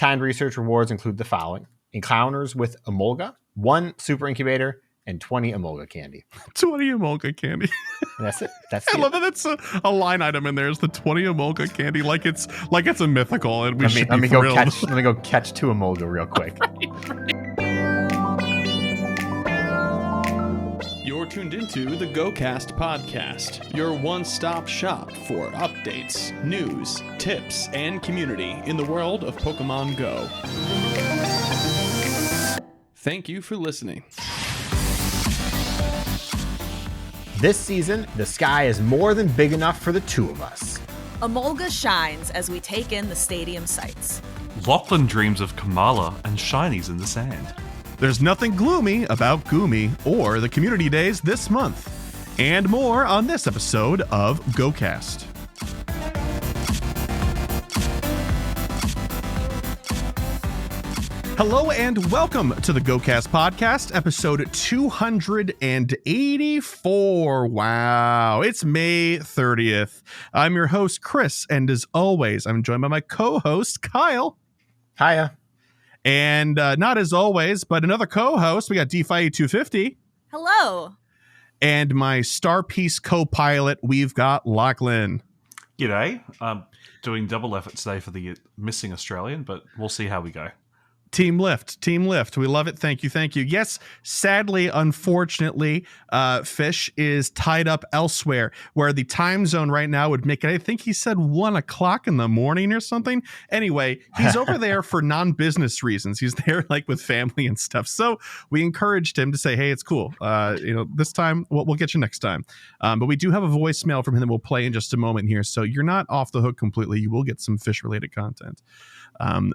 timed research rewards include the following: encounters with Emolga, 1 super incubator, and 20 Emolga candy. 20 Emolga candy. That's it. That's I love that it's a line item in there. Is the 20 Emolga candy like it's a mythical, and we should be thrilled. Let me go catch 2 Emolga real quick. You're tuned into the GOCast podcast, your one-stop shop for updates, news, tips, and community in the world of Pokemon Go. Thank you for listening. This season, the sky is more than big enough for the 2 of us. Emolga shines as we take in the stadium sights. Lachlan dreams of Komala and Shinies in the sand. There's nothing gloomy about Goomy or the community days this month. And more on this episode of GOCast. Hello and welcome to the GOCast podcast, episode 284. Wow, it's May 30th. I'm your host, Chris, and as always, I'm joined by my co-host, Kyle. Hiya. And not as always, but another co-host, we got DeFi 250. Hello. And my Star Piece co-pilot, we've got Lachlan. G'day. I'm doing double effort today for the missing Australian, but we'll see how we go. Team Lift. We love it. Thank you. Yes, sadly, unfortunately, Fish is tied up elsewhere where the time zone right now would make it, I think he said 1 o'clock in the morning or something. Anyway, he's over there for non-business reasons. He's there like with family and stuff. So we encouraged him to say, hey, it's cool. This time we'll get you next time. But we do have a voicemail from him that we'll play in just a moment here. So you're not off the hook completely. You will get some fish related content.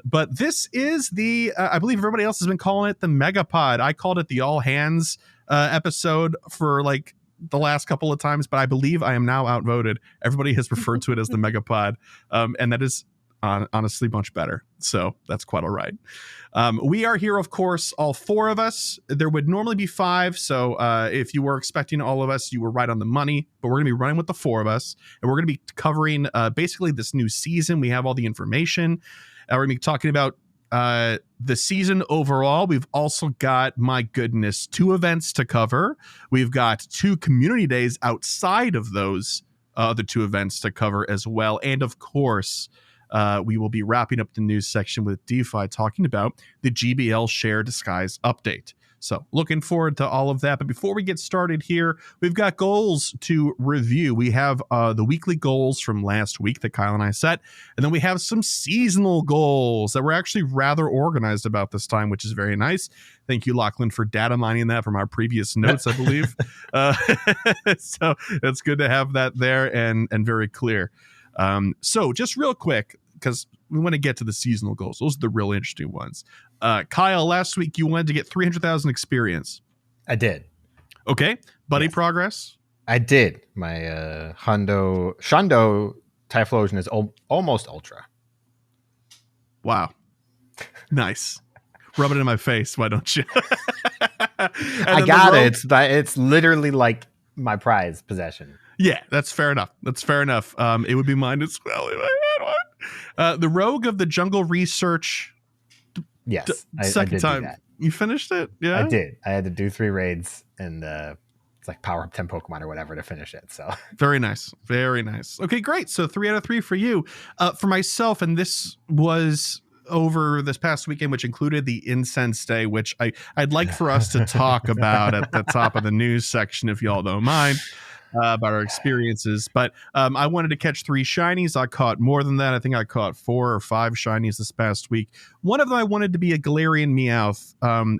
But this is the, I believe everybody else has been calling it the Megapod. I called it the All Hands episode for like the last couple of times, but I believe I am now outvoted. Everybody has referred to it as the Megapod, and that is honestly much better. So that's quite all right. We are here, of course, all 4 of us. There would normally be 5, so if you were expecting all of us, you were right on the money, but we're going to be running with the 4 of us, and we're going to be covering basically this new season. We have all the information. We're going to be talking about the season overall. We've also got, my goodness, 2 events to cover. We've got 2 community days outside of those other 2 events to cover as well. And of course, we will be wrapping up the news section with DeFi talking about the GBL Share Disguise update. So looking forward to all of that. But before we get started here, we've got goals to review. We have the weekly goals from last week that Kyle and I set. And then we have some seasonal goals that we're actually rather organized about this time, which is very nice. Thank you, Lachlan, for data mining that from our previous notes, I believe. So it's good to have that there and very clear. So just real quick, because we want to get to the seasonal goals. Those are the real interesting ones. Kyle, last week you wanted to get 300,000 experience. I did. Okay. Buddy, yes. Progress? I did. My Shundo Typhlosion is almost ultra. Wow. Nice. Rub it in my face. Why don't you? I got it. It's literally like my prized possession. Yeah, that's fair enough. It would be mine as well if I had one. The Rogue of the Jungle Research. Yes, second I did time. Do that. You finished it? Yeah, I did. I had to do 3 raids and it's like power up 10 Pokemon or whatever to finish it. So very nice. Okay, great. So 3 out of 3 for you. For myself, and this was over this past weekend, which included the Incense Day, which I'd like for us to talk about at the top of the news section, if y'all don't mind. About our experiences, but I wanted to catch 3 shinies. I caught more than that. I think I caught 4 or 5 shinies this past week. One of them I wanted to be a Galarian Meowth,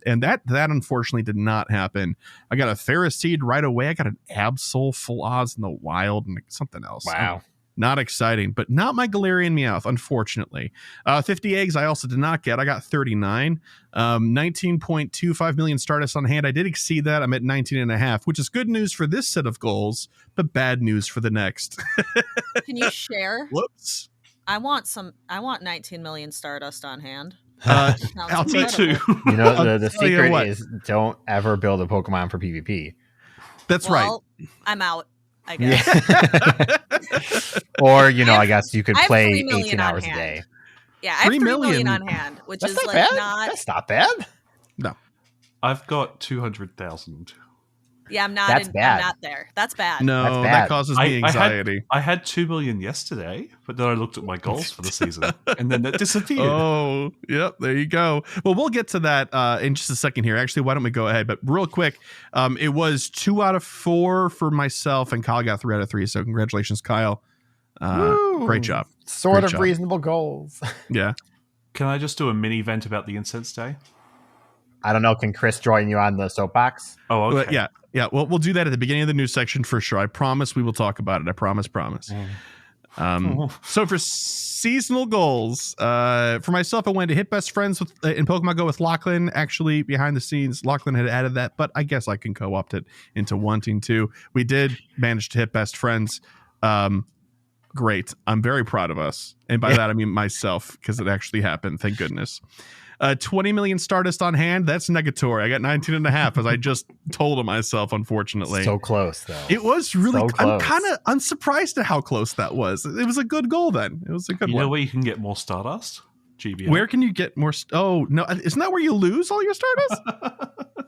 and that unfortunately did not happen. I got a Ferroseed right away. I got an Absol Full Odds in the wild and something else. Wow. Not exciting, but not my Galarian Meowth, unfortunately. 50 eggs I also did not get. I got 39. 19.25 million Stardust on hand. I did exceed that. I'm at 19.5, which is good news for this set of goals, but bad news for the next. Can you share? Whoops. I want 19 million Stardust on hand. I'll take 2. You know, the secret is don't ever build a Pokemon for PvP. That's right. I'm out. I guess. Yeah. Or, I guess you could play 18 hours a day. Yeah, I have 3 3 million million. on hand, which That's is not like bad. not. That's not bad. No. I've got 200,000. Yeah, I'm not. That's bad. I'm not there. That's bad. No, That's that bad. causes me anxiety. I had 2 million yesterday, but then I looked at my goals for the season, and then that disappeared. Oh, yep. There you go. Well, we'll get to that in just a second here. Actually, why don't we go ahead? But real quick, it was 2 out of 4 for myself, and Kyle got 3 out of 3. So congratulations, Kyle. Great job. Sort Great of job. reasonable goals. Yeah. Can I just do a mini vent about the Incense Day? I don't know. Can Chris join you on the soapbox? Oh, okay. Well, yeah. Well, we'll do that at the beginning of the news section for sure. I promise we will talk about it. I promise. So for seasonal goals, for myself, I wanted to hit best friends with in Pokemon Go with Lachlan. Actually, behind the scenes, Lachlan had added that, but I guess I can co-opt it into wanting to. We did manage to hit best friends. Great. I'm very proud of us. And by that, I mean myself, because it actually happened. Thank goodness. 20 million Stardust on hand. That's negatory. I got 19 and a half, as I just told him myself, unfortunately. So close, though. It was really, So I'm close. kind of unsurprised at how close that was. It was a good goal then. It was a good You one. know where you can get more Stardust? GBL. Where can you get more? Oh, no. Isn't that where you lose all your Stardust?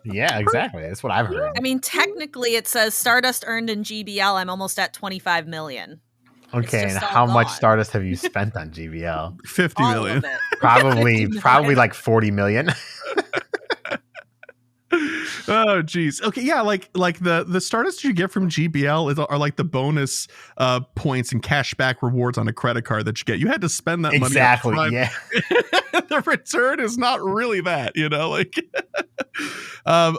Yeah, exactly. That's what I've heard. I mean, technically, it says Stardust earned in GBL. I'm almost at 25 million. Okay, and just all how much gone. Stardust have you spent on GBL? 50 All million. of it. Probably 50 probably like 40 million. Oh, geez. Okay, yeah, like the Stardust you get from GBL are like the bonus points and cashback rewards on a credit card that you get. You had to spend that money. Exactly. Up front. Yeah. The return is not really that, like.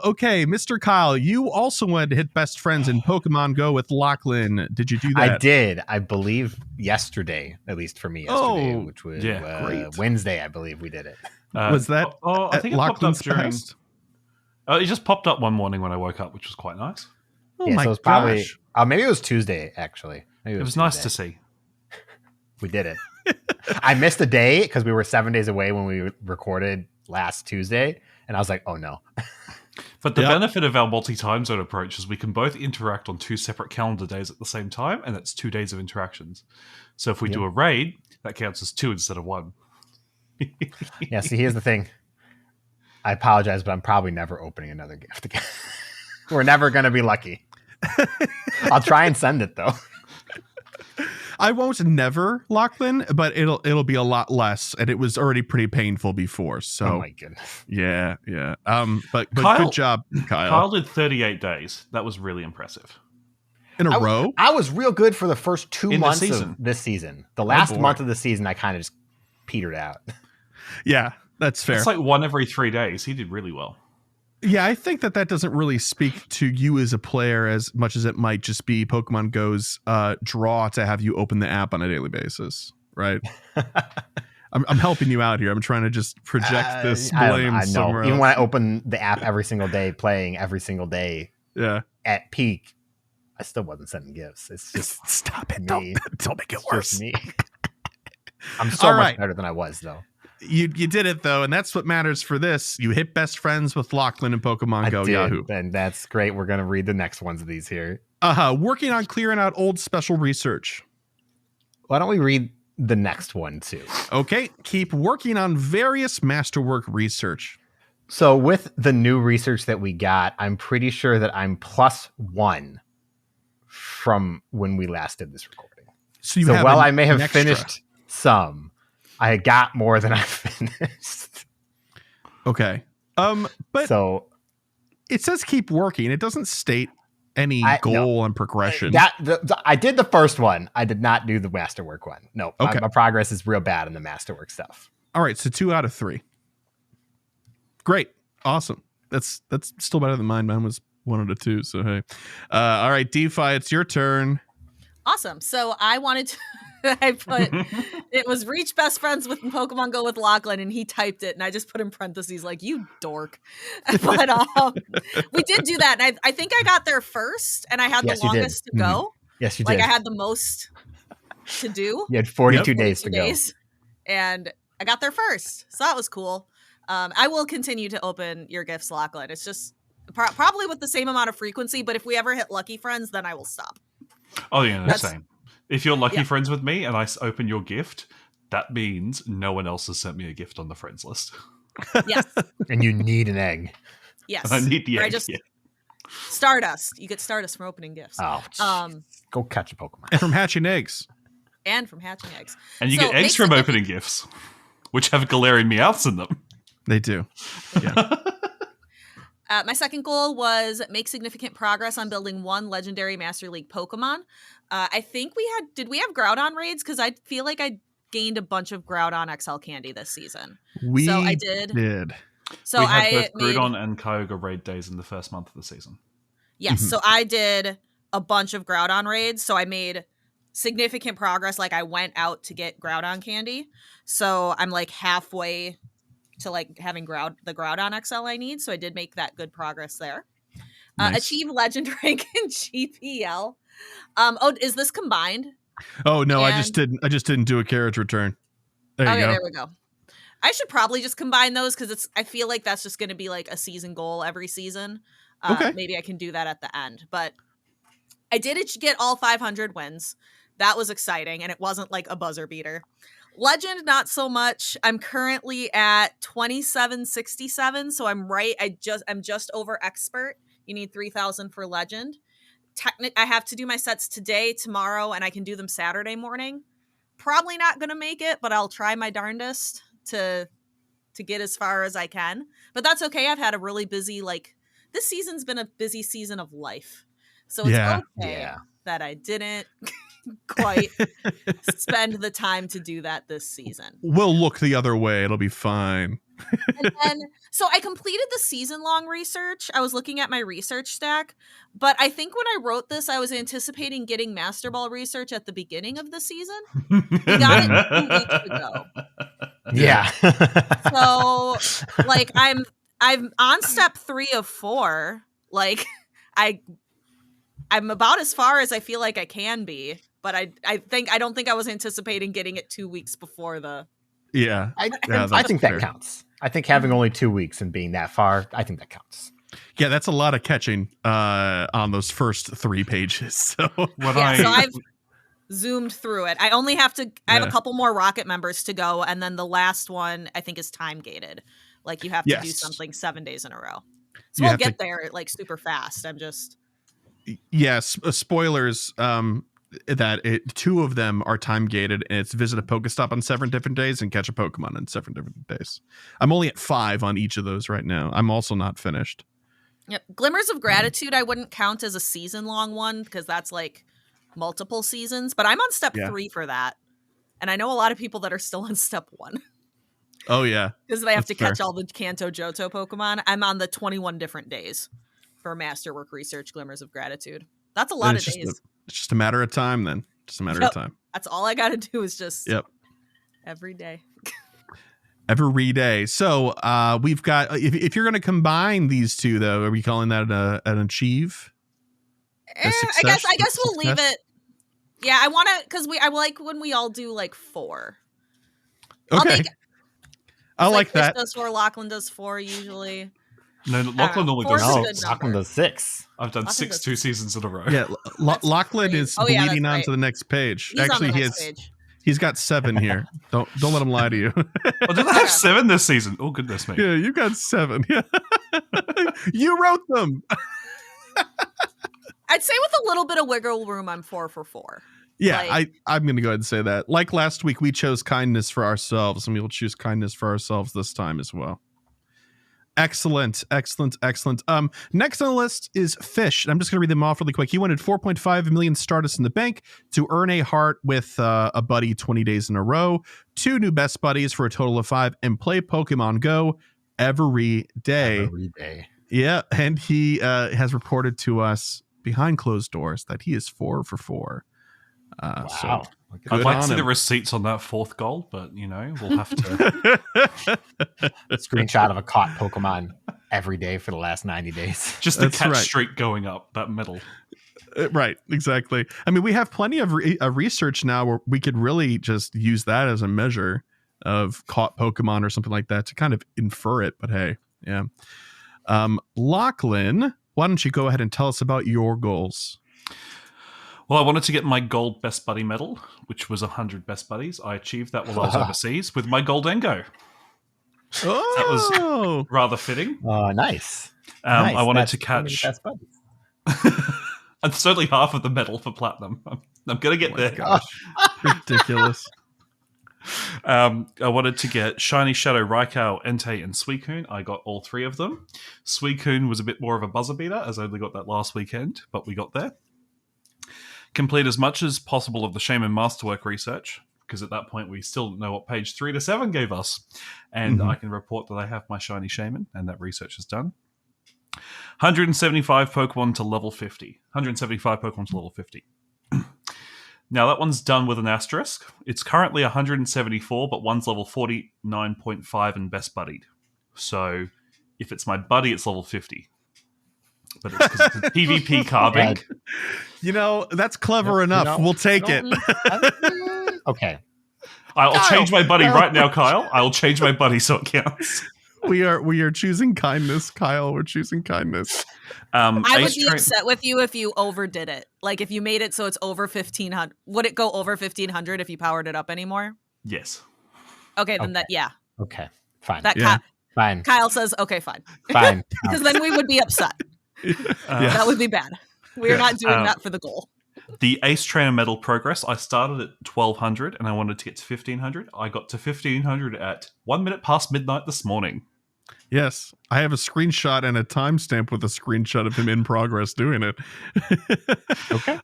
Okay, Mr. Kyle, you also wanted to hit best friends in Pokemon Go with Lachlan. Did you do that? I did. I believe yesterday, at least for me yesterday, Oh, which was great. Wednesday, I believe we did it. Was that I at think it popped up Lachlan's during. Fest? It just popped up one morning when I woke up, which was quite nice. Oh Yeah, my so it was probably gosh. maybe it was Tuesday actually. Maybe It was nice to Tuesday. see. We did it. I missed a day because we were 7 days away when we recorded last Tuesday, and I was like, "Oh no!" But the Yep. benefit of our multi-time zone approach is we can both interact on 2 separate calendar days at the same time, and that's 2 days of interactions. So if we do a raid, that counts as 2 instead of 1. Yeah. See, here's the thing. I apologize, but I'm probably never opening another gift again. We're never gonna be lucky. I'll try and send it though. I won't never, Lachlan, but it'll be a lot less, and it was already pretty painful before. So Oh my goodness. yeah. But Kyle- good job, Kyle. Kyle did 38 days. That was really impressive. In a row. I was real good for the first 2 In the months season. of this season. The last boy. month of the season, I kind of just petered out. Yeah, that's fair. It's like 1 every 3 days. He did really well. Yeah, I think that doesn't really speak to you as a player as much as it might just be Pokemon Go's draw to have you open the app on a daily basis, right? I'm helping you out here. I'm trying to just project this blame I know. somewhere Even else. when I open the app every single day, playing every single day Yeah. at peak, I still wasn't sending gifts. It's just Stop it. me. Don't make it It's worse. just me. I'm so All much right. better than I was, though. You did it though, and that's what matters for this. You hit best friends with Lachlan and Pokemon I Go did, Yahoo. and that's great. We're gonna read the next ones of these here. Working on clearing out old special research. Why don't we read the next one too? Okay, keep working on various masterwork research. So with the new research that we got, I'm pretty sure that I'm +1 from when we last did this recording. So you So have while an I may have extra. finished some, I got more than I finished. Okay. But So it says keep working. It doesn't state any No. goal and progression. I did the first one. I did not do the masterwork one. No, Okay. my progress is real bad in the masterwork stuff. All right, so 2 out of 3. Great. Awesome. That's still better than mine. Mine was 1 out of 2, so hey. All right, DeFi, it's your turn. Awesome. So I wanted to. I put it was reach best friends with Pokemon Go with Lachlan, and he typed it, and I just put in parentheses like you dork. But we did do that, and I think I got there first, and I had Yes, the you did. longest to go. Yes, you Like did. I had the most to do. You had 42 Yep. days to 42 go. and I got there first, so that was cool. I will continue to open your gifts, Lachlan. It's just probably with the same amount of frequency, but if we ever hit lucky friends, then I will stop. Oh, yeah, the That's- same. If you're lucky Yeah. friends with me and I open your gift, that means no one else has sent me a gift on the friends list. Yes. And you need an egg. Yes. I need the Or egg. Stardust. You get Stardust from opening gifts. Oh, go catch a Pokemon. And from hatching eggs. And from hatching eggs. And you get eggs from opening gifts, which have Galarian Meowths in them. They do. Yeah. My second goal was make significant progress on building one legendary Master League Pokemon. I think did we have Groudon raids? Because I feel like I gained a bunch of Groudon XL candy this season. So I did. So we had both Groudon and Kyogre raid days in the first month of the season. Yes, so I did a bunch of Groudon raids. So I made significant progress. Like I went out to get Groudon candy. So I'm like halfway to like having the Groudon XL I need. So I did make that good progress there. Nice. Achieve Legend rank in GPL. Is this combined? Oh no, I just didn't do a carriage return. There you go. There we go. I should probably just combine those because I feel like that's just going to be like a season goal every season. Okay. Maybe I can do that at the end. But I did get all 500 wins. That was exciting, and it wasn't like a buzzer beater. Legend, not so much. I'm currently at 2767, so I'm right. I'm just over expert. You need 3,000 for Legend. I have to do my sets today, tomorrow, and I can do them Saturday morning. Probably not going to make it, but I'll try my darndest to get as far as I can. But that's okay. I've had a really busy, this season's been a busy season of life. So it's okay that I didn't quite spend the time to do that this season. We'll look the other way. It'll be fine. And then, so I completed the season-long research. I was looking at my research stack, but I think when I wrote this, I was anticipating getting Master Ball research at the beginning of the season. We got it 2 weeks ago. Yeah. So, I'm on step 3 of 4. I'm about as far as I feel like I can be, but I don't think I was anticipating getting it 2 weeks before the. Yeah. I think that counts. I think having only 2 weeks and being that far, I think that counts. Yeah, that's a lot of catching on those first 3 pages. So so I've zoomed through it. I only have to. I have a couple more Rocket members to go, and then the last one I think is time gated. You have to do something 7 days in a row. So we'll get there super fast. I'm just. Yes, spoilers. That 2 of them are time gated, and it's visit a Pokestop on 7 different days and catch a Pokemon on 7 different days. I'm only at 5 on each of those right now. I'm also not finished. Yep, Glimmers of Gratitude I wouldn't count as a season long one because that's multiple seasons. But I'm on step 3 for that, and I know a lot of people that are still on step 1. Oh yeah, because they have to catch all the Kanto Johto Pokemon. I'm on the 21 different days for Masterwork Research Glimmers of Gratitude. That's a lot of days. It's just a matter of time then. Just a matter of time. That's all I got to do is just every day. Every day. So we've got, if you're going to combine these two though, are we calling that an achieve? I guess we'll leave it. Yeah, I want to, because I like when we all do 4. Okay. I like that. Fish does 4, Lachlan does 4 usually. No, Lachlan only does 6. Lachlan does 6. I've done 6 2 seasons in a row. Yeah, Lachlan is bleeding on to the next page. Actually, he's got 7 here. Don't let him lie to you. Oh, did I have 7 this season? Oh, goodness me. Yeah, you got 7. Yeah. You wrote them. I'd say with a little bit of wiggle room, I'm 4 for 4. Yeah, I'm going to go ahead and say that. Like last week, we chose kindness for ourselves, and we will choose kindness for ourselves this time as well. Excellent. Next on the list is Fish. I'm just going to read them off really quick. He wanted 4.5 million Stardust in the bank to earn a heart with a buddy 20 days in a row, 2 new best buddies for a total of 5, and play Pokemon Go every day. Yeah, and he has reported to us behind closed doors that he is 4 for 4. Wow. So I'd like to see the receipts on that 4th goal, but we'll have to. Screenshot of a caught Pokemon every day for the last 90 days. Just the catch streak going up, that middle. Right, exactly. I mean, we have plenty of research now where we could really just use that as a measure of caught Pokemon or something like that to kind of infer it. But hey, yeah. Lachlan, why don't you go ahead and tell us about your goals? Well, I wanted to get my gold best buddy medal, which was 100 best buddies. I achieved that while I was overseas with my gold Engo. Oh, That was rather fitting. Nice. I wanted That's to catch. best buddies. And certainly half of the medal for platinum. I'm going to get there. Gosh. Ridiculous. I wanted to get Shiny, Shadow, Raikou, Entei, and Suicune. I got all 3 of them. Suicune was a bit more of a buzzer beater, as I only got that last weekend, but we got there. Complete as much as possible of the Shaman Masterwork research, because at that point we still don't know what page 3 to 7 gave us. And I can report that I have my Shiny Shaman, and that research is done. 175 Pokemon to level 50. 175 Pokemon to level 50. Now, that one's done with an asterisk. It's currently 174, but one's level 49.5 and best buddied. So, if it's my buddy, it's level 50. But it's because it's a PvP carving. You know, that's clever enough. We'll take it. Okay. I'll change my buddy right now, Kyle. I'll change my buddy so it counts. We are choosing kindness, Kyle. We're choosing kindness. I would be upset with you if you overdid it. Like if you made it so it's over 1,500. Would it go over 1,500 if you powered it up anymore? Yes. Okay, then yeah. Okay, fine. Fine. Kyle says, okay, fine. Fine. Because then we would be upset. That would be bad. We're not doing that for the goal. The Ace Trainer Medal progress, I started at 1,200 and I wanted to get to 1,500. I got to 1,500 at 1 minute past midnight this morning. Yes, I have a screenshot and a timestamp with a screenshot of him in progress doing it. Okay.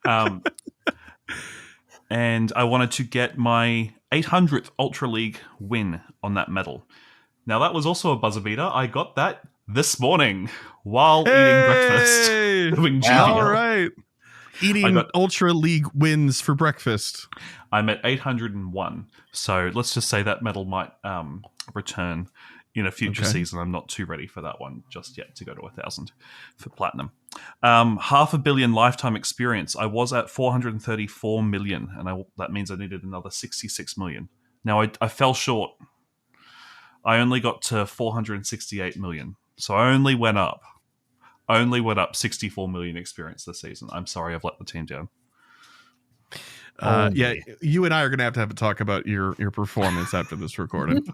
And I wanted to get my 800th Ultra League win on that medal. Now, that was also a buzzer beater. I got that this morning while eating breakfast. Doing GBL. All right. Eating Ultra League wins for breakfast. I'm at 801. So let's just say that medal might return in a future season. I'm not too ready for that one just yet to go to 1,000 for platinum. 500 million lifetime experience. I was at 434 million, and that means I needed another 66 million. Now I fell short. I only got to 468 million. So I only went up 64 million experience this season. I'm sorry, I've let the team down. Yeah, you and I are gonna have a talk about your performance after this recording.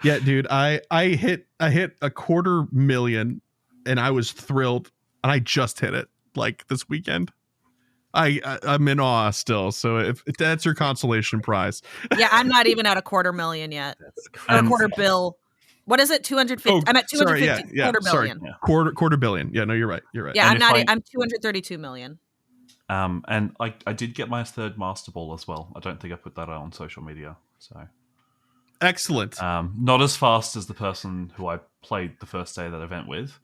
Yeah, dude, I hit 250,000 and I was thrilled, and I just hit it like this weekend. I'm in awe still. So if that's your consolation prize. Yeah, I'm not even at 250,000 yet. Or a quarter bill. What is it? 250. Oh, I'm at 250. Sorry, quarter billion. Yeah. Quarter billion. Yeah, no, you're right. Yeah, I'm 232 million. And I did get my 3rd Master Ball as well. I don't think I put that out on social media. So excellent. Not as fast as the person who I played the first day of that event with,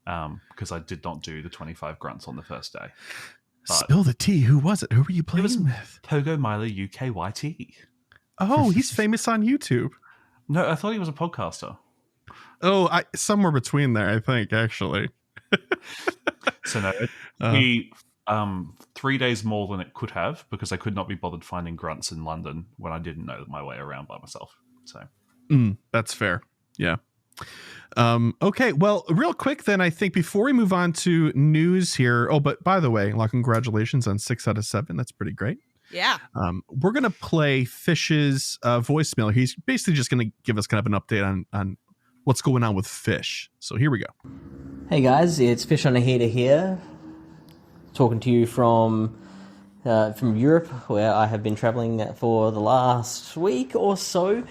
because I did not do the 25 grunts on the first day. But spill the tea. Who was it? Who were you playing with? Pogo Milo UKYT. Oh, he's famous on YouTube. No, I thought he was a podcaster. Oh, somewhere between there, I think, actually. So no, he 3 days more than it could have, because I could not be bothered finding grunts in London when I didn't know my way around by myself. So that's fair. Yeah. Okay, well, real quick then, I think before we move on to news here. Oh, but by the way, congratulations on 6 out of 7. That's pretty great. Yeah. We're gonna play Fish's voicemail. He's basically just gonna give us kind of an update on what's going on with Fish. So here we go. Hey guys, it's Fish on a Heater here, talking to you from Europe, where I have been traveling for the last week or so.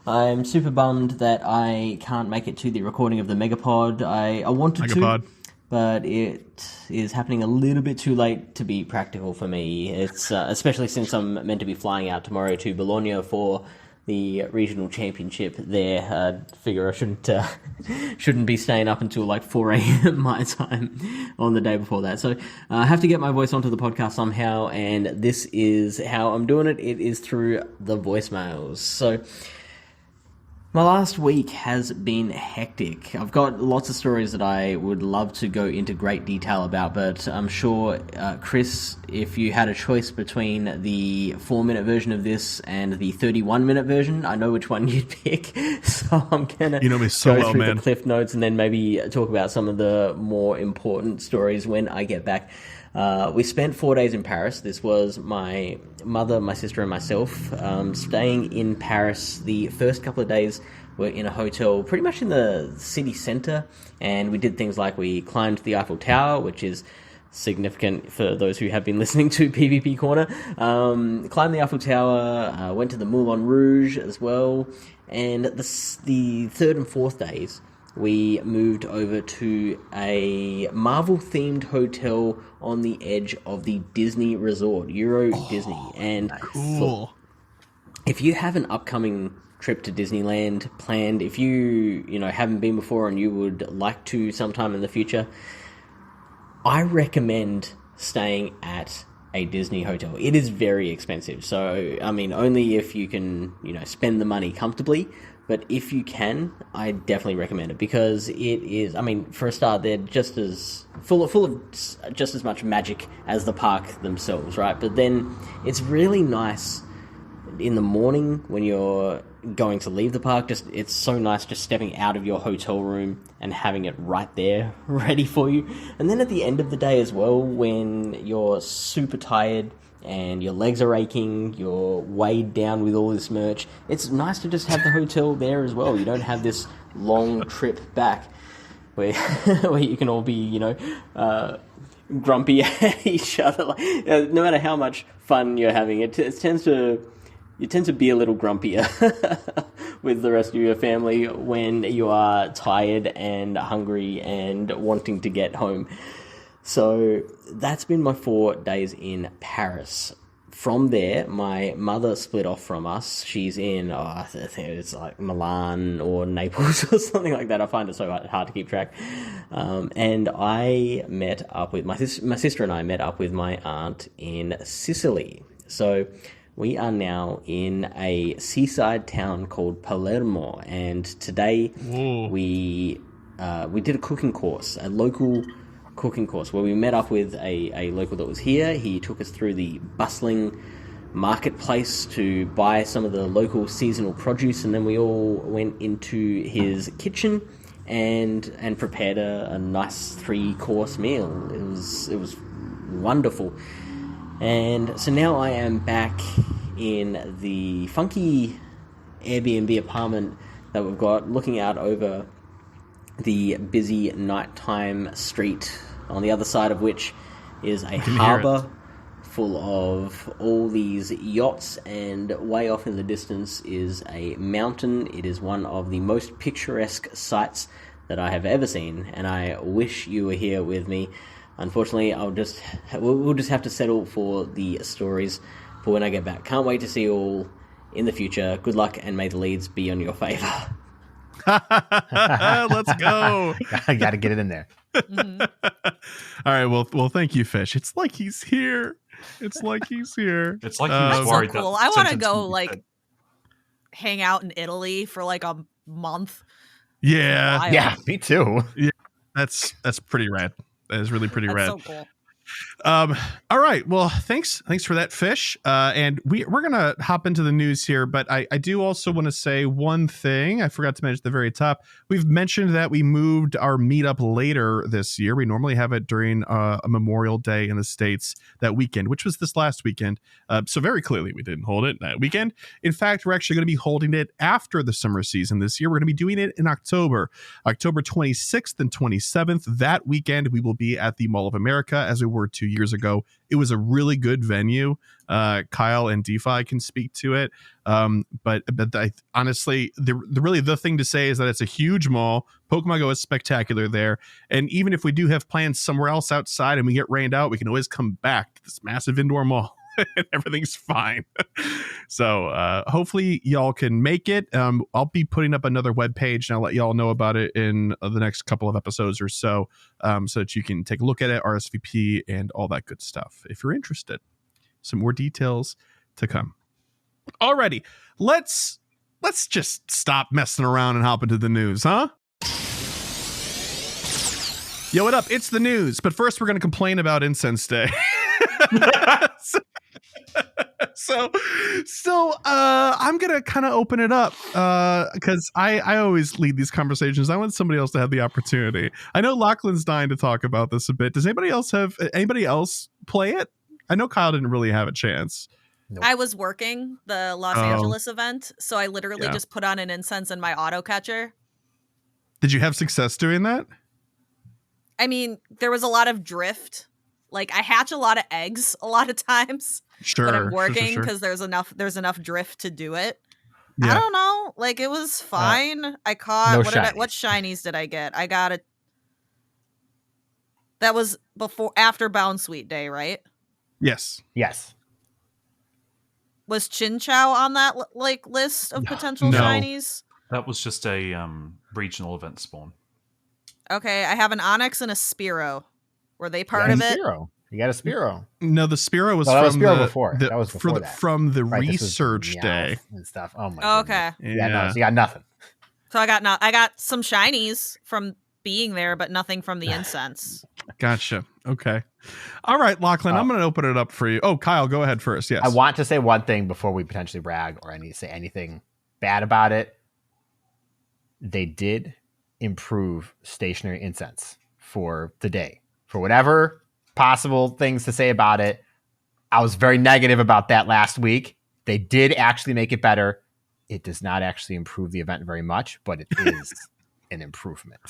I'm super bummed that I can't make it to the recording of the Megapod. I wanted to, but it is happening a little bit too late to be practical for me. It's especially since I'm meant to be flying out tomorrow to Bologna for the regional championship there. I figure I shouldn't be staying up until like 4 a.m. my time on the day before that. So I have to get my voice onto the podcast somehow, and this is how I'm doing it. It is through the voicemails. So my last week has been hectic. I've got lots of stories that I would love to go into great detail about, but I'm sure, Chris, if you had a choice between the 4-minute version of this and the 31-minute version, I know which one you'd pick. So I'm going to go through the cliff notes and then maybe talk about some of the more important stories when I get back. We spent 4 days in Paris. This was my mother, my sister, and myself staying in Paris. The first couple of days were in a hotel pretty much in the city centre, and we did things like we climbed the Eiffel Tower, which is significant for those who have been listening to PvP Corner. Climbed the Eiffel Tower, went to the Moulin Rouge as well, and the third and fourth days we moved over to a Marvel-themed hotel on the edge of the Disney Resort, Euro Disney. And cool. Look, if you have an upcoming trip to Disneyland planned, if you haven't been before and you would like to sometime in the future, I recommend staying at a Disney hotel. It is very expensive, so I mean, only if you can, spend the money comfortably. But if you can, I definitely recommend it, because it is, I mean, for a start, they're just as full of just as much magic as the park themselves, right? But then it's really nice in the morning when you're going to leave the park. It's so nice just stepping out of your hotel room and having it right there ready for you. And then at the end of the day as well, when you're super tired and your legs are aching, you're weighed down with all this merch, it's nice to just have the hotel there as well. You don't have this long trip back where you can all be, grumpy at each other. No matter how much fun you're having, you tend to be a little grumpier with the rest of your family when you are tired and hungry and wanting to get home. So that's been my 4 days in Paris. From there, my mother split off from us. She's in, I think it's like Milan or Naples or something like that. I find it so hard to keep track. And I met up with my sister and I met up with my aunt in Sicily. So we are now in a seaside town called Palermo, and today we did a cooking course, a local cooking course, where we met up with a local that was here. He took us through the bustling marketplace to buy some of the local seasonal produce, and then we all went into his kitchen and prepared a nice 3-course meal. It was wonderful. And so now I am back in the funky Airbnb apartment that we've got, looking out over the busy nighttime street, on the other side of which is a harbour full of all these yachts, and way off in the distance is a mountain. It is one of the most picturesque sights that I have ever seen, and I wish you were here with me. Unfortunately, we'll just have to settle for the stories for when I get back. Can't wait to see you all in the future. Good luck, and may the leads be on your favour. Let's go. I got to get it in there. Mm-hmm. All right. Well, thank you, Fish. It's like he's here. It's like he was worried. That's so cool. I want to go hang out in Italy for like a month. Yeah. Yeah, me too. Yeah, that's pretty rad. That is really pretty rad. So cool. All right. Well, thanks for that, Fish. And we're gonna hop into the news here, but I do also want to say one thing I forgot to mention at the very top. We've mentioned that we moved our meetup later this year. We normally have it during a Memorial Day in the States that weekend, which was this last weekend. So very clearly we didn't hold it that weekend. In fact, we're actually going to be holding it after the summer season this year. We're going to be doing it in October 26th and 27th. That weekend we will be at the Mall of America, as we were 2 years ago. It was a really good venue. Kyle and DeFi can speak to it. But I, honestly, the thing to say is that it's a huge mall. Pokemon Go is spectacular there. And even if we do have plans somewhere else outside and we get rained out, we can always come back to this massive indoor mall. And everything's fine. So hopefully y'all can make it. I'll be putting up another webpage, and I'll let y'all know about it in the next couple of episodes or so, so that you can take a look at it, RSVP, and all that good stuff if you're interested. Some more details to come. Alrighty, let's just stop messing around and hop into the news, huh? Yo, what up? It's the news. But first, we're going to complain about Incense Day. So I'm gonna kind of open it up because I always lead these conversations. I want somebody else to have the opportunity. I know Lachlan's dying to talk about this a bit. Does anybody else play it? I know Kyle didn't really have a chance. Nope. I was working the Los Angeles event, so I literally just put on an incense in my auto catcher. Did you have success doing that? I mean, there was a lot of drift. Like, I hatch a lot of eggs a lot of times when I'm working because there's enough drift to do it. Yeah. I don't know. Like, it was fine. I caught what shinies did I get? I got that was after Bound Sweet Day, right? Yes. Was Chin Chow on that list of potential shinies? That was just a regional event spawn. Okay, I have an Onyx and a Spearow. Were they part of it? Spearow. You got a Spearow. No, the Spearow was before. That was before that. From the research day and stuff. Oh my god. Okay. Yeah, no, so you got nothing. So I got some shinies from being there, but nothing from the incense. Gotcha. Okay. All right, Lachlan, I'm going to open it up for you. Oh, Kyle, go ahead first. Yes. I want to say one thing before we potentially brag or say anything bad about it. They did improve stationary incense for the day. For whatever possible things to say about it, I was very negative about that last week. They did actually make it better. It does not actually improve the event very much, but it is an improvement.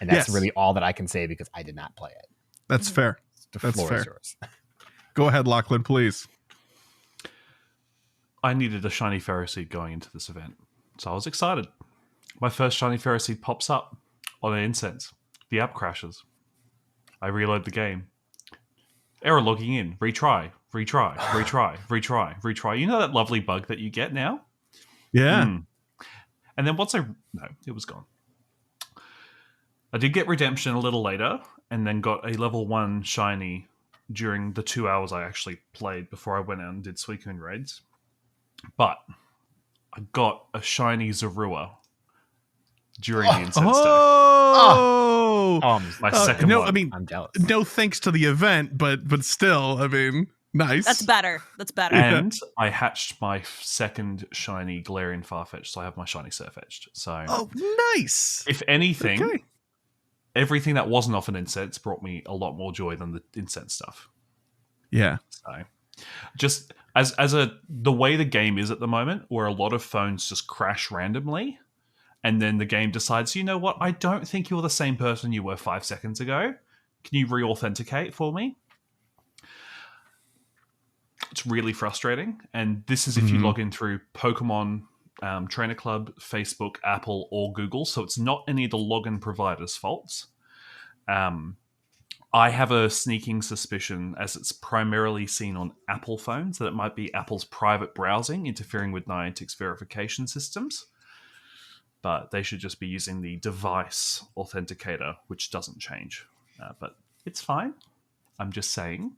And that's really all that I can say because I did not play it. That's fair. The floor is yours. Go ahead, Lachlan, please. I needed a shiny Ferroseed going into this event, so I was excited. My first shiny Ferroseed pops up on an incense. The app crashes. I reload the game. Error logging in. Retry. You know that lovely bug that you get now? Yeah. And then no, it was gone. I did get redemption a little later, and then got a level 1 shiny during the 2 hours I actually played before I went out and did Suicune raids. But I got a shiny Zorua during the incense day. My second one. I mean, I'm jealous. No thanks to the event, but still, I mean, nice. That's better. And I hatched my second shiny Galarian Farfetch'd, so I have my shiny Sirfetch'd. So, nice. If anything, everything that wasn't off an incense brought me a lot more joy than the incense stuff. Yeah. So, just as the way the game is at the moment, where a lot of phones just crash randomly, and then the game decides, you know what, I don't think you're the same person you were 5 seconds ago. Can you re-authenticate for me? It's really frustrating. And this is if you log in through Pokemon Trainer Club, Facebook, Apple, or Google. So it's not any of the login providers' faults. I have a sneaking suspicion, as it's primarily seen on Apple phones, that it might be Apple's private browsing interfering with Niantic's verification systems. But they should just be using the device authenticator, which doesn't change. But it's fine. I'm just saying,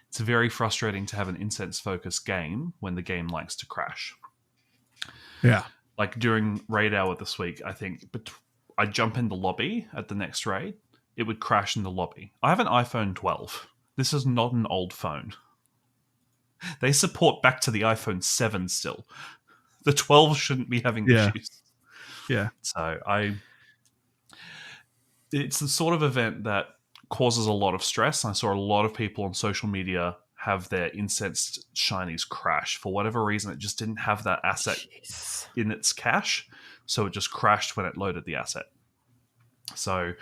it's very frustrating to have an incense-focused game when the game likes to crash. Yeah. Like during raid hour this week, I think I jump in the lobby at the next raid, it would crash in the lobby. I have an iPhone 12. This is not an old phone. They support back to the iPhone 7 still. The 12 shouldn't be having issues. Yeah. So it's the sort of event that causes a lot of stress. I saw a lot of people on social media have their incensed shinies crash. For whatever reason, it just didn't have that asset in its cache. So it just crashed when it loaded the asset. So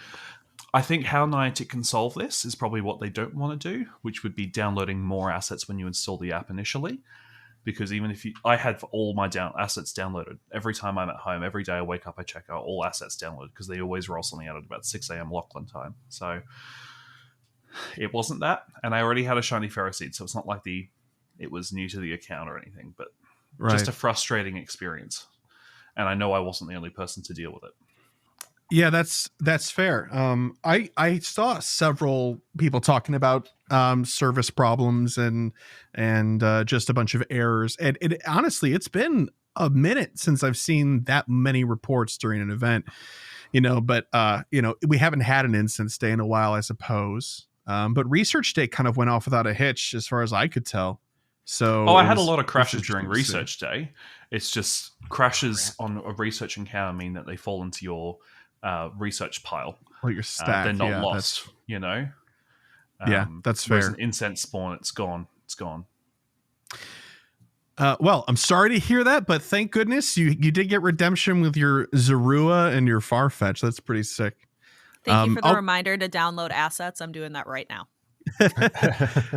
I think how Niantic can solve this is probably what they don't want to do, which would be downloading more assets when you install the app initially. Because even if I had all my assets downloaded. Every time I'm at home, every day I wake up, I check out all assets downloaded because they always roll something out at about 6 a.m. Lachlan time. So it wasn't that. And I already had a shiny Ferroseed, so it's not like it was new to the account or anything, but just a frustrating experience. And I know I wasn't the only person to deal with it. Yeah, that's fair. I saw several people talking about service problems and just a bunch of errors. And honestly, it's been a minute since I've seen that many reports during an event. But we haven't had an instance day in a while, I suppose. But research day kind of went off without a hitch, as far as I could tell. So I had a lot of crashes interesting during to see. research day. It's just crashes on a research encounter mean that they fall into your research pile. Well, your stack. They're not yeah, lost, you know? that's Whereas fair. an incense spawn, it's gone. It's gone. Well, I'm sorry to hear that, but thank goodness you did get redemption with your Zorua and your Farfetch. That's pretty sick. Thank you for the reminder to download assets. I'm doing that right now.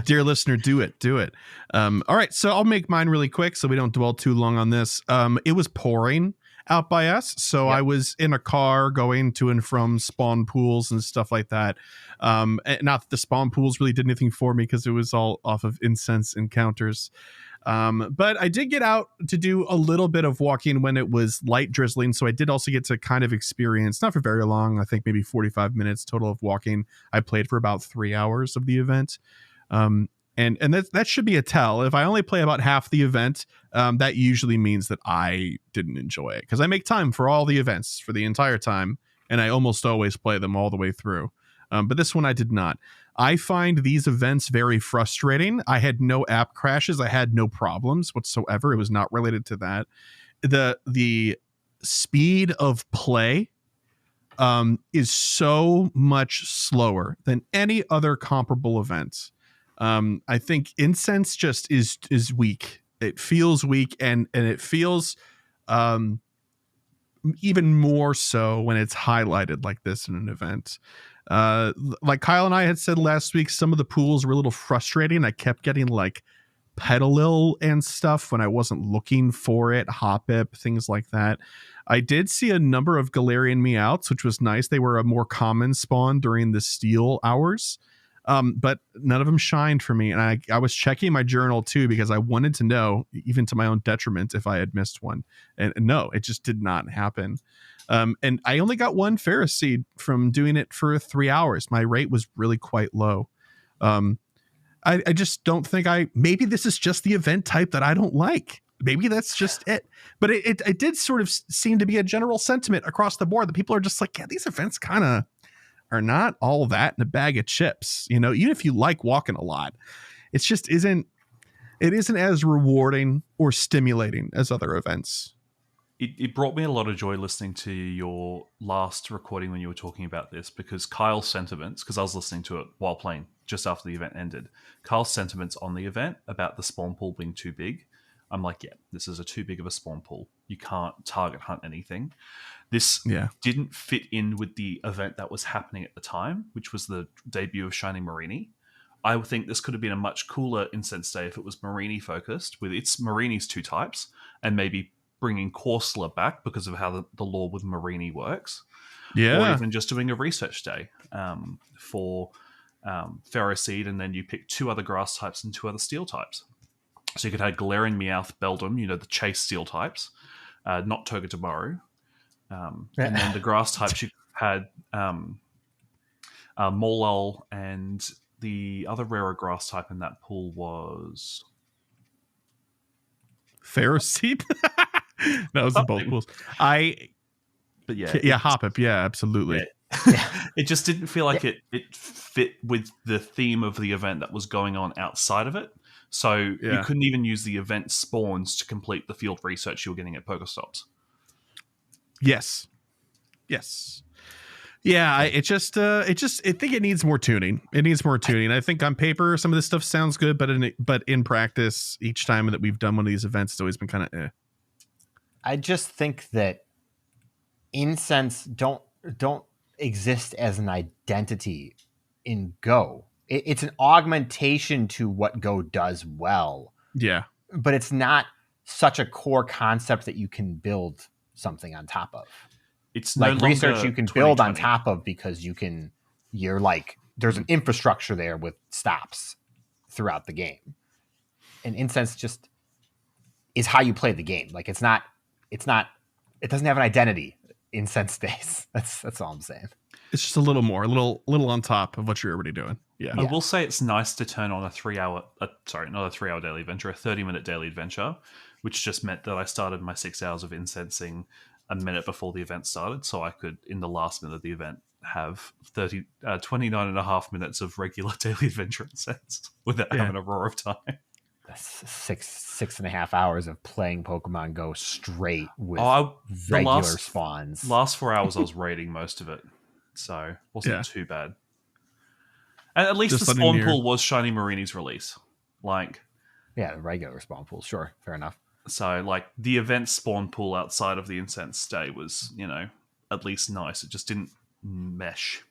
Dear listener, do it. All right, so I'll make mine really quick so we don't dwell too long on this. It was pouring out by us, so I was in a car going to and from spawn pools and stuff like that. And not that the spawn pools really did anything for me because it was all off of incense encounters. But I did get out to do a little bit of walking when it was light drizzling. So I did also get to kind of experience, not for very long, I think maybe 45 minutes total of walking. I played for about 3 hours of the event. And that should be a tell. If I only play about half the event, that usually means that I didn't enjoy it because I make time for all the events for the entire time. And I almost always play them all the way through. But this one I did not. I find these events very frustrating. I had no app crashes. I had no problems whatsoever. It was not related to that. The speed of play is so much slower than any other comparable event. I think Incense just is weak. It feels weak, and it feels even more so when it's highlighted like this in an event. Like Kyle and I had said last week, some of the pools were a little frustrating. I kept getting like Petalil and stuff when I wasn't looking for it, Hoppip, things like that. I did see a number of Galarian Meowths, which was nice. They were a more common spawn during the steel hours, but none of them shined for me. And I was checking my journal too because I wanted to know, even to my own detriment, if I had missed one. And no, it just did not happen. And I only got one Ferris seed from doing it for 3 hours. My rate was really quite low. I just don't think maybe this is just the event type that I don't like. Maybe that's just it. But it did sort of seem to be a general sentiment across the board that people are just like, yeah, these events kind of are not all that in a bag of chips. You know, even if you like walking a lot, it just isn't as rewarding or stimulating as other events. It brought me a lot of joy listening to your last recording when you were talking about this, because Kyle's sentiments, because I was listening to it while playing just after the event ended, Kyle's sentiments on the event about the spawn pool being too big. I'm like, yeah, this is too big of a spawn pool. You can't target hunt anything. This didn't fit in with the event that was happening at the time, which was the debut of Shiny Marini. I think this could have been a much cooler Incense Day if it was Marini focused, with its Marini's 2 types, and maybe bringing Corsola back because of how the lore with Marini works. Or even just doing a research day for Ferroseed, and then you pick 2 other grass types and 2 other steel types. So you could have Galarian Meowth, Beldum, the chase steel types, not Togedemaru. And then the grass types, you had Molal, and the other rarer grass type in that pool was Ferroseed. That was the bulk pools. But Hoppip. Yeah, absolutely. It just didn't feel like it fit with the theme of the event that was going on outside of it. So you couldn't even use the event spawns to complete the field research you were getting at Pokestops. Yes. Yeah, I think it needs more tuning. I think on paper some of this stuff sounds good, but in practice, each time that we've done one of these events, it's always been kind of I just think that incense don't exist as an identity in Go. It's an augmentation to what Go does well. Yeah. But it's not such a core concept that you can build something on top of. It's like no research you can build on top of because there's an infrastructure there with stops throughout the game. And incense just is how you play the game. Like it doesn't have an identity in Sense Days. That's all I'm saying. It's just a little more, a little on top of what you're already doing. Yeah. I will say it's nice to turn on not a 3-hour daily adventure, a 30-minute daily adventure, which just meant that I started my 6 hours of incensing a minute before the event started, so I could, in the last minute of the event, have 29 and a half minutes of regular daily adventure incense without having a roar of time. six and a half hours of playing Pokemon Go straight with the regular spawns. Last 4 hours, I was raiding most of it, so wasn't too bad. And at least Just the letting spawn you- pool was Shiny Marini's release. Like, Yeah, the regular spawn pool. Sure, fair enough. so like the event spawn pool outside of the Incense Day was, at least nice. It just didn't mesh.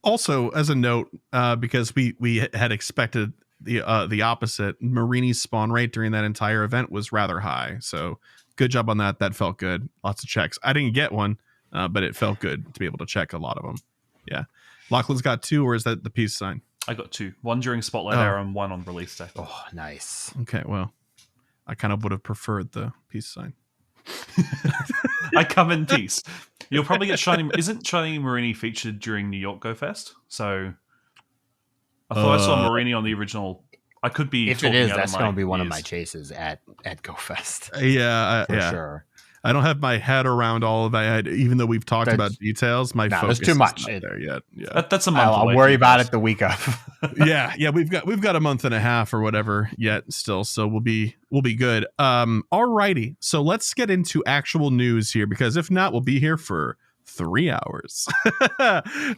Also, as a note, because we had expected the opposite, Marini's spawn rate during that entire event was rather high. So good job on that. That felt good. Lots of checks. I didn't get one, but it felt good to be able to check a lot of them. Yeah. Lachlan's got 2, or is that the peace sign? I got 2. One during Spotlight Era and one on release day. Oh, nice. Okay, well, I kind of would have preferred the peace sign. I come in peace. You'll probably get Shiny. Isn't Shiny Marini featured during New York Go Fest? So I thought I saw Marini on the original. I could be. If it is, that's going to be one of my chases at Go Fest. Yeah, for sure. I don't have my head around all of that, even though we've talked about details. My focus there's too much is not there yet. Yeah, that's a month. I'll worry about it the week of. yeah. We've got a month and a half or whatever yet still, so we'll be good. Alrighty, so let's get into actual news here, because if not, we'll be here for 3 hours.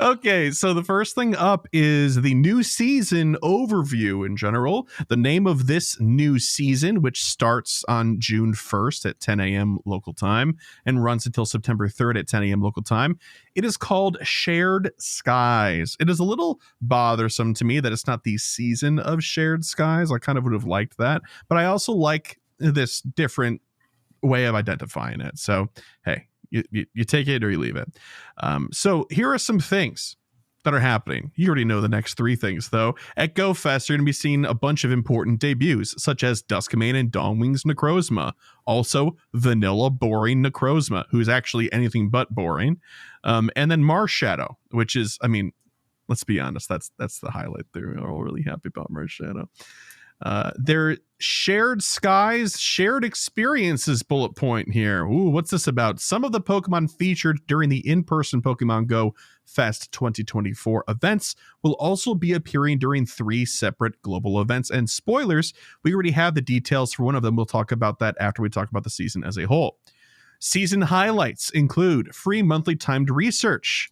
Okay, so the first thing up is the new season overview in general. The name of this new season, which starts on June 1st at 10 a.m. local time and runs until September 3rd at 10 a.m. local time, it is called Shared Skies. It is a little bothersome to me that it's not the season of Shared Skies. I kind of would have liked that, but I also like this different way of identifying it. So, hey, you take it or you leave it. So here are some things that are happening. You already know the next 3 things, though. At GoFest, you're going to be seeing a bunch of important debuts, such as Duskmane and Dawnwing's Necrozma. Also, Vanilla Boring Necrozma, who's actually anything but boring. And then Marshadow, which is, I mean, let's be honest, that's the highlight. They're all really happy about Marshadow. Their Shared Skies, Shared Experiences bullet point here. Ooh, what's this about? Some of the Pokemon featured during the in-person Pokemon Go Fest 2024 events will also be appearing during 3 separate global events. And spoilers, we already have the details for one of them. We'll talk about that after we talk about the season as a whole. Season highlights include free monthly timed research.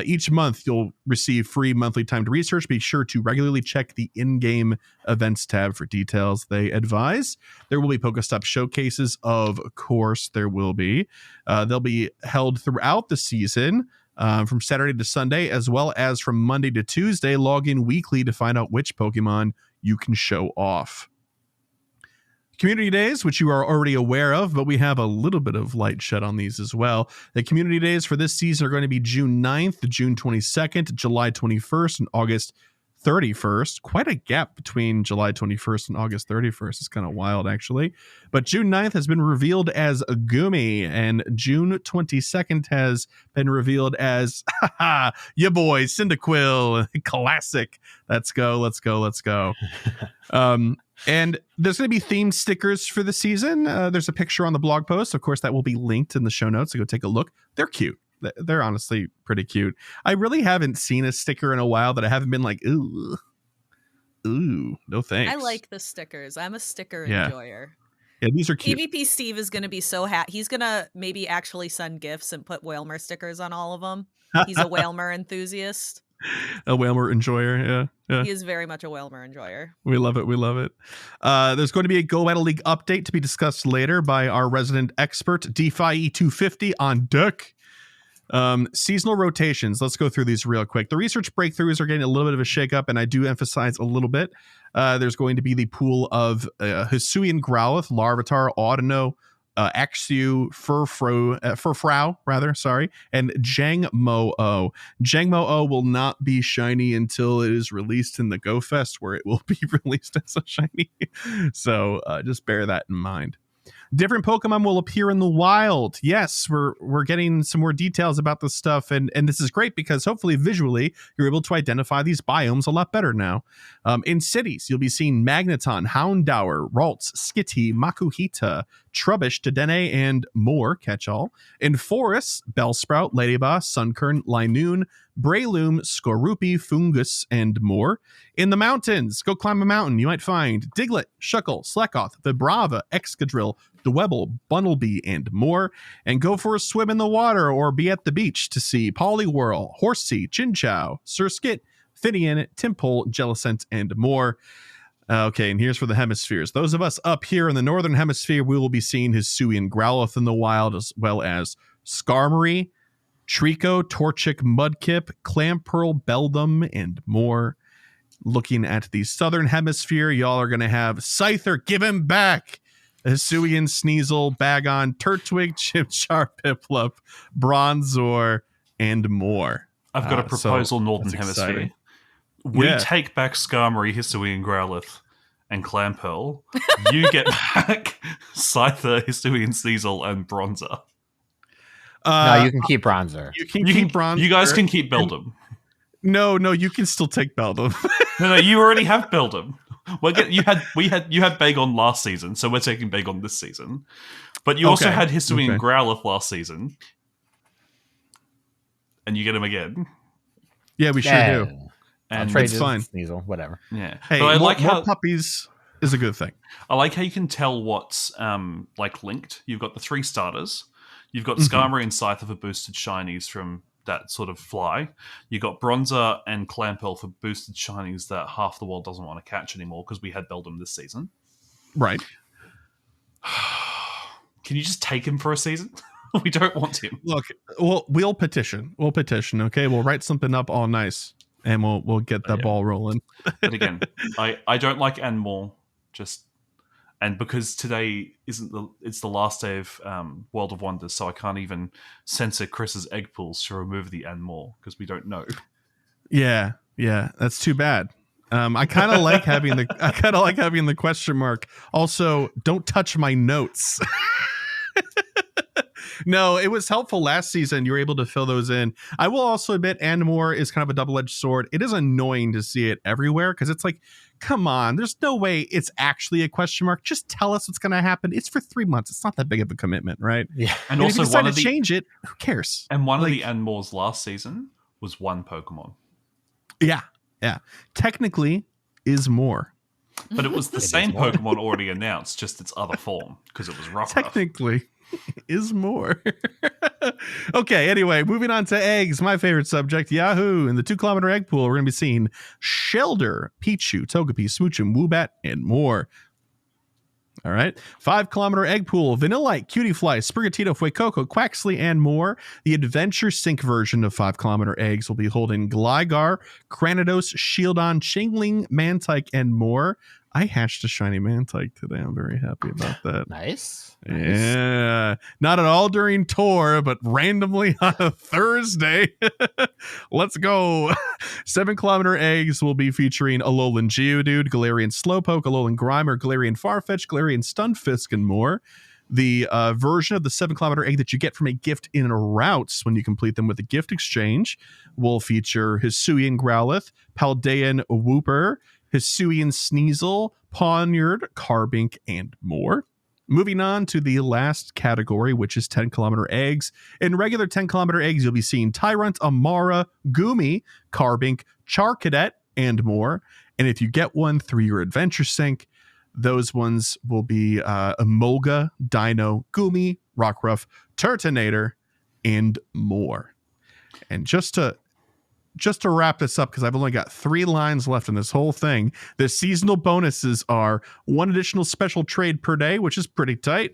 Each month, you'll receive free monthly timed research. Be sure to regularly check the in-game events tab for details. They advise there will be Pokestop showcases. Of course, there will be. They'll be held throughout the season, from Saturday to Sunday, as well as from Monday to Tuesday. Log in weekly to find out which Pokemon you can show off. Community days, which you are already aware of, but we have a little bit of light shed on these as well. The community days for this season are going to be June 9th, June 22nd, July 21st, and August 31st. Quite a gap between July 21st and August 31st. It's kind of wild, actually. But June 9th has been revealed as Goomy, and June 22nd has been revealed as ya boy, Cyndaquil. Classic. Let's go. And there's going to be themed stickers for the season. There's a picture on the blog post. Of course, that will be linked in the show notes, so go take a look. They're cute. They're honestly pretty cute. I really haven't seen a sticker in a while that I haven't been like, ooh, no thanks. I like the stickers. I'm a sticker enjoyer. Yeah, these are cute. PvP Steve is going to be so happy. He's going to maybe actually send gifts and put Whalmer stickers on all of them. He's a Whalmer enthusiast. A Whalmer enjoyer, yeah. He is very much a Whalmer enjoyer. We love it. There's going to be a Go Battle League update to be discussed later by our resident expert, DeFi E250 on deck. Seasonal rotations. Let's go through these real quick. The research breakthroughs are getting a little bit of a shakeup, and I do emphasize a little bit. There's going to be the pool of Hisuian Growlithe, Larvitar, Audino, Axew, Furfrou, and Jangmo-O. Jangmo-O will not be shiny until it is released in the Go Fest, where it will be released as a shiny. So just bear that in mind. Different Pokemon will appear in the wild. Yes, we're getting some more details about this stuff, and this is great because hopefully visually you're able to identify these biomes a lot better now. In cities, you'll be seeing Magneton, Houndour, Ralts, Skitty, Makuhita, Trubbish, Dedenne, and more catch-all. In forests, Bellsprout, Ladyboss, Sunkern, Linoon, Breloom, Skorupi, Fungus, and more. In the mountains, go climb a mountain. You might find Diglett, Shuckle, Slackoth, Vibrava, Excadrill, Dwebble, Bunnelby, and more. And go for a swim in the water or be at the beach to see Poliwhirl, Horsey, Chinchou, Surskit, Finian, Timpole, Jellicent, and more. Okay, and here's for the hemispheres. Those of us up here in the northern hemisphere, we will be seeing Hisuian Growlithe in the wild, as well as Skarmory, Trico, Torchic, Mudkip, Clamperl, Beldum, and more. Looking at the southern hemisphere, y'all are going to have Scyther, give him back! Hisuian, Sneasel, Bagon, Turtwig, Chimchar, Piplup, Bronzor, and more. I've got a proposal, Northern Hemisphere. Exciting. We take back Skarmory, Hisuian Growlithe, and Clamperl. You get back Scyther, Hisuian Sneasel, and Bronzer. No, you can keep Bronzer. You can keep Bronzer. You guys can keep Beldum. No, you can still take Beldum. No, you already have Beldum. You had Bagon last season, so we're taking Bagon this season. But you also had Hisuian Growlithe last season, and you get him again. Yeah, we sure do. And it's fine. Sneasel, whatever. Yeah, hey, but I more, like how more puppies is a good thing. I like how you can tell what's linked. You've got the 3 starters. You've got Skarmory and Scyther for boosted shinies from that sort of fly. You've got Bronzer and Clamperl for boosted shinies that half the world doesn't want to catch anymore because we had Beldum this season. Right. Can you just take him for a season? We don't want him. Look, we'll petition. Okay, we'll write something up all nice, and we'll get that ball rolling. But again, I don't like Animal and because today it's the last day of World of Wonders, so I can't even censor Chris's egg pools to remove the Animal because we don't know. Yeah, that's too bad. I kind of like having the question mark. Also, don't touch my notes. No, it was helpful last season. You were able to fill those in. I will also admit Animor is kind of a double-edged sword. It is annoying to see it everywhere because it's like, come on, there's no way it's actually a question mark. Just tell us what's going to happen. It's for 3 months. It's not that big of a commitment, right? Yeah. And also, also, if you decide to change it, who cares? And one of the Animors last season was 1 Pokemon. Yeah. Technically, is more. But it was the same Pokemon already announced, just its other form, because it was Rockruff. Technically is more. Okay, anyway, moving on to eggs, my favorite subject, Yahoo! In the 2-kilometer egg pool, we're going to be seeing Shelder, Pichu, Togepi, Smoochum, Woobat, and more. All right. 5-kilometer egg pool, Vanillite, Cutiefly, Sprigatito, Fuecoco, Quaxley, and more. The Adventure Sync version of 5-kilometer eggs will be holding Gligar, Cranidos, Shieldon, Chingling, Mantike, and more. I hatched a shiny Mantike today. I'm very happy about that. Nice. Yeah. Not at all during tour, but randomly on a Thursday. Let's go. 7-kilometer eggs will be featuring Alolan Geodude, Galarian Slowpoke, Alolan Grimer, Galarian Farfetch, Galarian Stunfisk, and more. The version of the 7-kilometer egg that you get from a gift in routes when you complete them with a gift exchange will feature Hisuian Growlithe, Paldean Wooper, Hisuian Sneasel, Pawniard, Carbink, and more. Moving on to the last category, which is 10-kilometer eggs. In regular 10-kilometer eggs, you'll be seeing Tyrant, Amara, Goomy, Carbink, Charcadet, and more. And if you get one through your Adventure Sync, those ones will be Emolga, Dino, Goomy, Rockruff, Turtonator, and more. And just to wrap this up, because I've only got 3 lines left in this whole thing, the seasonal bonuses are 1 additional special trade per day, which is pretty tight.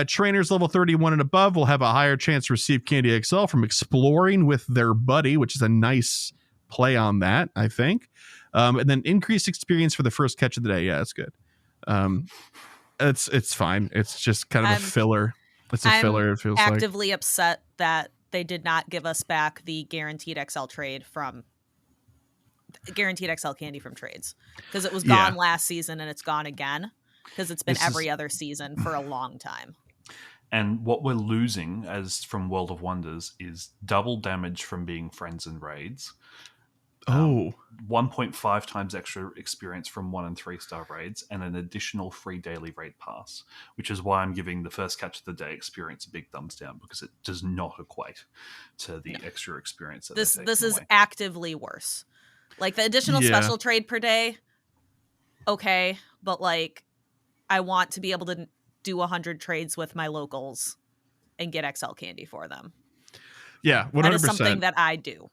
Trainers level 31 and above will have a higher chance to receive Candy XL from exploring with their buddy, which is a nice play on that, I think. And then increased experience for the first catch of the day. Yeah, that's good. It's fine. It's just kind of a filler. It's a filler, it feels like. I'm actively upset that they did not give us back the guaranteed XL trade from guaranteed XL candy from trades, because it was gone last season and it's gone again. because it's been This is- every other season for a long time. And what we're losing as from World of Wonders is double damage from being friends in raids. 1.5 times extra experience from 1 and 3 star raids, and an additional free daily raid pass, which is why I'm giving the first catch of the day experience a big thumbs down, because it does not equate to the extra experience that This they're taking is away. actively worse. Like the additional special trade per day, okay, but like I want to be able to do 100 trades with my locals and get XL candy for them. Yeah, 100%. That is something that I do.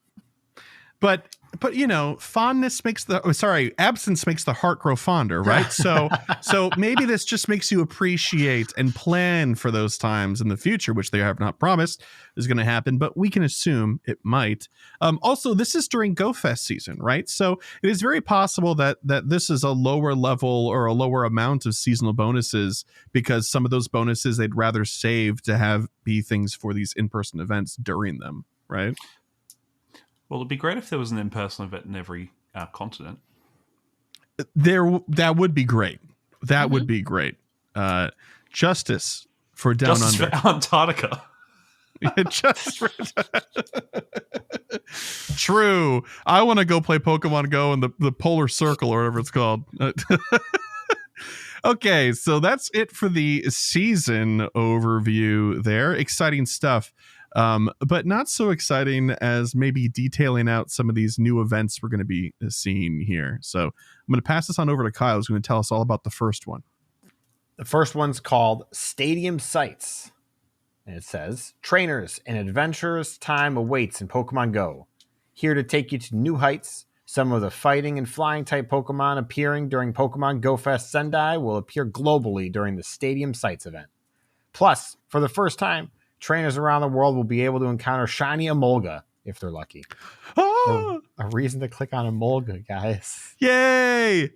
But you know, absence makes the heart grow fonder, right? So maybe this just makes you appreciate and plan for those times in the future, which they have not promised is going to happen, but we can assume it might. Also, this is during GoFest season, right? So it is very possible that this is a lower level or a lower amount of seasonal bonuses, because some of those bonuses they'd rather save to have be things for these in-person events during them, right? Well, it'd be great if there was an in-person event in every continent. That would be great. That would be great. Justice for Down Justice Under. for Antarctica. True. I want to go play Pokemon Go in the Polar Circle or whatever it's called. Okay, so that's it for the season overview there. Exciting stuff. But not so exciting as maybe detailing out some of these new events we're going to be seeing here. So I'm going to pass this on over to Kyle, who's going to tell us all about the first one. The first one's called Stadium Sights. And it says, trainers and adventurers, time awaits in Pokemon Go. Here to take you to new heights. Some of the fighting and flying type Pokemon appearing during Pokemon Go Fest Sendai will appear globally during the Stadium Sights event. Plus, for the first time, trainers around the world will be able to encounter shiny Emolga if they're lucky. Oh! A reason to click on Emolga, guys. Yay!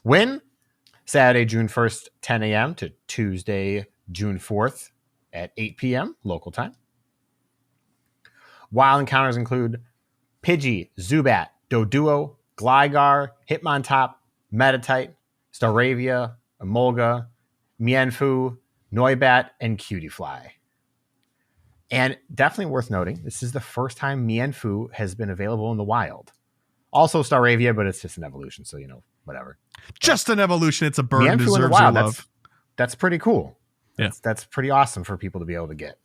When? Saturday, June 1st, 10 a.m. to Tuesday, June 4th at 8 p.m. local time. Wild encounters include Pidgey, Zubat, Doduo, Gligar, Hitmontop, Metatite, Staravia, Emolga, Mienfoo, Noibat, and Cutiefly. And definitely worth noting, this is the first time Mienfoo has been available in the wild. Also Staravia, but it's just an evolution, so, whatever. Just an evolution. It's a bird. Mienfoo Deserves in the your wild, love. that's pretty cool. Yeah. That's pretty awesome for people to be able to get.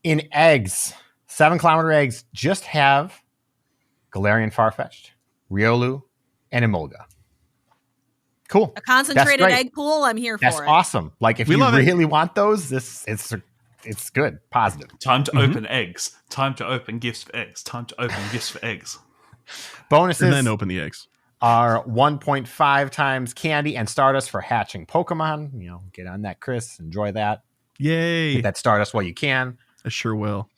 In eggs, 7-kilometer eggs just have Galarian Farfetch'd, Riolu, and Emolga. Cool. A concentrated That's great. egg pool, I'm here for That's it. awesome. Like, if We you love it. really want those, it's good. Positive. Time to open eggs. Time to open gifts for eggs. Time to open gifts for eggs. Bonuses And then open the eggs. are 1.5 times candy and Stardust for hatching Pokemon. Get on that, Chris. Enjoy that. Yay. Get that Stardust while you can. I sure will.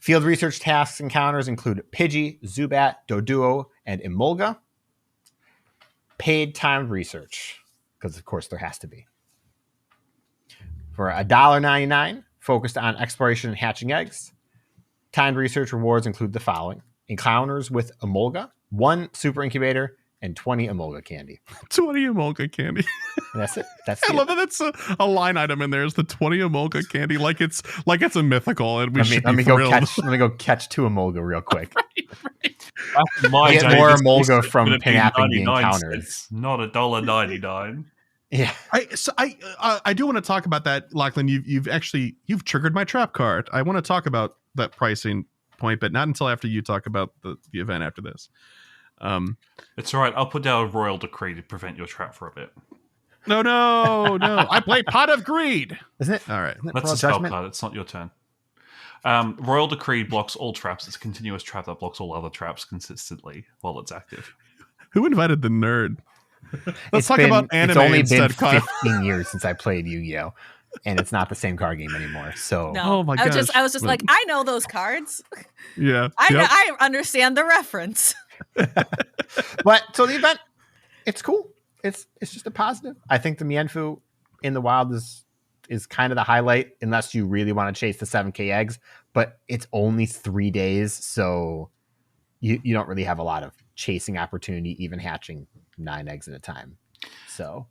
Field research tasks encounters include Pidgey, Zubat, Doduo, and Emolga. Paid timed research, because of course there has to be. For $1.99, focused on exploration and hatching eggs. Timed research rewards include the following: encounters with Emolga, 1 super incubator, and 20 Emolga candy. 20 Emolga candy. And that's it. That's I it. love that that's a line item in there. Is the 20 Emolga candy like it's a mythical, and we should Let be me go thrilled. catch 2 Emolga real quick. My Get day, more this Emolga list from would have been pinapping the 99 encounters. cents, not $1.99. Yeah. I do want to talk about that, Lachlan. You've triggered my trap card. I want to talk about that pricing point, but not until after you talk about the event after this. It's all right. I'll put down a royal decree to prevent your trap for a bit. No. I play Pot of Greed. Isn't it? All right. Isn't it That's Royal a spell Judgment? card. It's not your turn. Royal Decree blocks all traps. It's a continuous trap that blocks all other traps consistently while it's active. Who invited the nerd? Let's talk It's about anime only instead, been Kyle. 15 years since I played Yu-Gi-Oh! And it's not the same card game anymore. So No. Oh my I was gosh. just like, I know those cards. Yeah. I Yep. I understand the reference. But so the event, it's cool. It's just a positive. I think the Mienfoo in the wild is kind of the highlight, unless you really want to chase the 7K eggs. But it's only 3 days, so you don't really have a lot of chasing opportunity, even hatching 9 eggs at a time. So,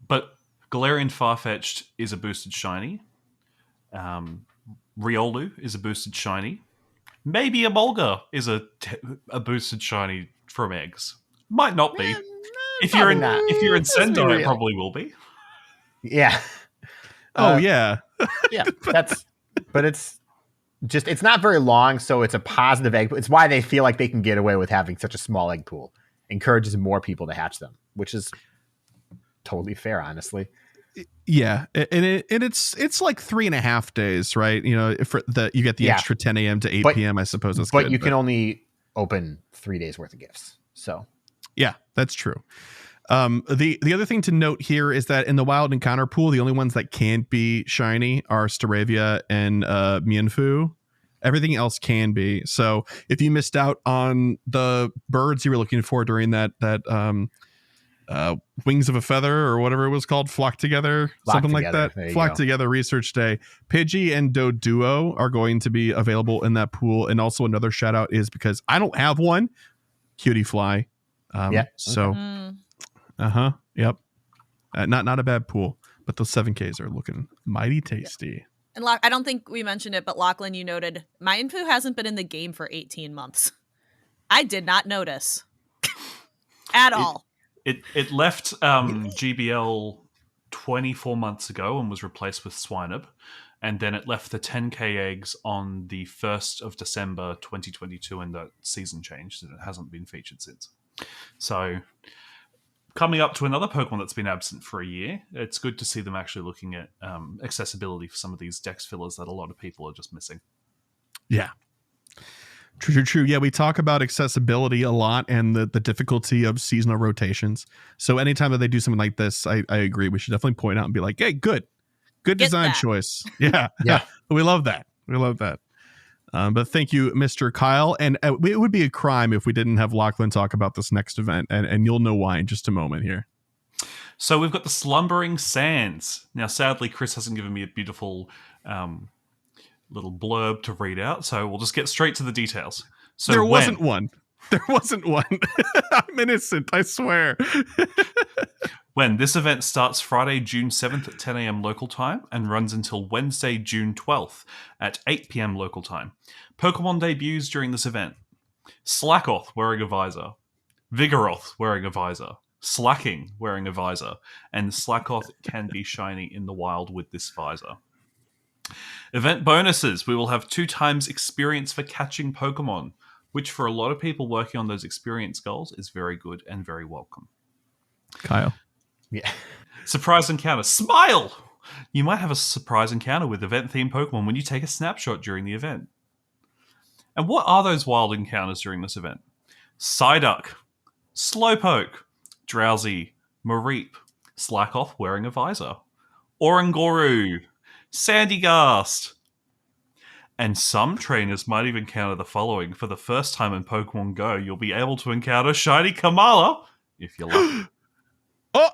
But Galarian Farfetch'd is a boosted shiny. Riolu is a boosted shiny. Maybe Emolga is a boosted shiny from eggs. Might not be. If you're in Sending, it probably will be. Yeah. Yeah. Yeah. But it's not very long, so it's a positive egg. It's why they feel like they can get away with having such a small egg pool. Encourages more people to hatch them, which is totally fair, honestly. Yeah, and it's like 3.5 days, right? You know, for you get the extra 10 a.m. to 8 p.m. I suppose that's good. But you can only open 3 days worth of gifts. So yeah, that's true. The other thing to note here is that in the wild encounter pool, the only ones that can't be shiny are Staravia and Mienfoo. Everything else can be. So if you missed out on the birds you were looking for during that Wings of a Feather or whatever it was called, Flock Together, something like that. Flock Together Research Day. Pidgey and Doduo are going to be available in that pool. And also another shout out is because I don't have one, Cutie Fly. So, yep. Not a bad pool, but those 7Ks are looking mighty tasty. And I don't think we mentioned it, but Lachlan, you noted Mienfoo hasn't been in the game for 18 months. I did not notice at all. It left GBL 24 months ago and was replaced with Swinub, and then it left the 10k eggs on the 1st of December 2022, and the season changed, and it hasn't been featured since. So, coming up to another Pokemon that's been absent for a year, it's good to see them actually looking at accessibility for some of these dex fillers that a lot of people are just missing. Yeah. True. Yeah, we talk about accessibility a lot and the difficulty of seasonal rotations. So anytime that they do something like this, I agree. We should definitely point out and be like, hey, good design choice. Yeah. We love that. But thank you, Mr. Kyle. And it would be a crime if we didn't have Lachlan talk about this next event. And you'll know why in just a moment here. So we've got the Slumbering Sands. Now, sadly, Chris hasn't given me a beautiful little blurb to read out, so we'll just get straight to the details. So there wasn't one. I'm innocent, I swear. When this event starts Friday, June 7th at 10 a.m. local time and runs until Wednesday, June 12th at 8 p.m. local time. Pokemon debuts during this event. Slackoth wearing a visor. Vigoroth wearing a visor. Slacking wearing a visor. And Slackoth can be shiny in the wild with this visor. Event bonuses. We will have 2 times experience for catching Pokemon, which for a lot of people working on those experience goals is very good and very welcome. Kyle. Yeah. Surprise encounter. Smile! You might have a surprise encounter with event-themed Pokemon when you take a snapshot during the event. And what are those wild encounters during this event? Psyduck, Slowpoke, Drowsy, Mareep, Slackoth wearing a visor, Oranguru, Sandygast. And some trainers might even encounter the following. For the first time in Pokemon Go, you'll be able to encounter Shiny Komala, if you're lucky. Oh!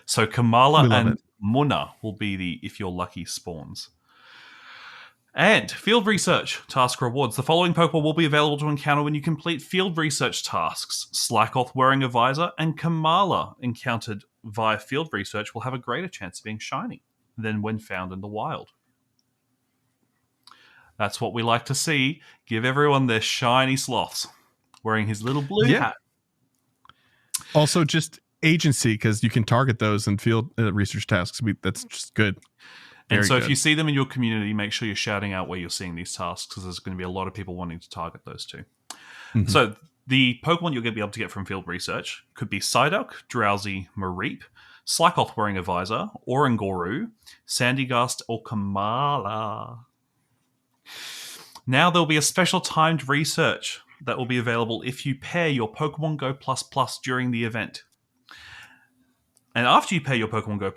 So Komala and Munna will be the if you're lucky spawns. And field research task rewards. The following Pokemon will be available to encounter when you complete field research tasks. Slackoth wearing a visor and Komala encountered via field research will have a greater chance of being shiny than when found in the wild. That's what we like to see. Give everyone their shiny sloths wearing his little blue hat. Also, just agency, because you can target those in field research tasks. That's just good. Very and so good. If you see them in your community, make sure you're shouting out where you're seeing these tasks, because there's going to be a lot of people wanting to target those too. Mm-hmm. So the Pokemon you're going to be able to get from field research could be Psyduck, Drowsy, Mareep, Slackoth wearing a visor, Oranguru, Sandygast, or Komala. Now there'll be a special timed research that will be available if you pair your Pokemon Go++ during the event. And after you pair your Pokemon Go++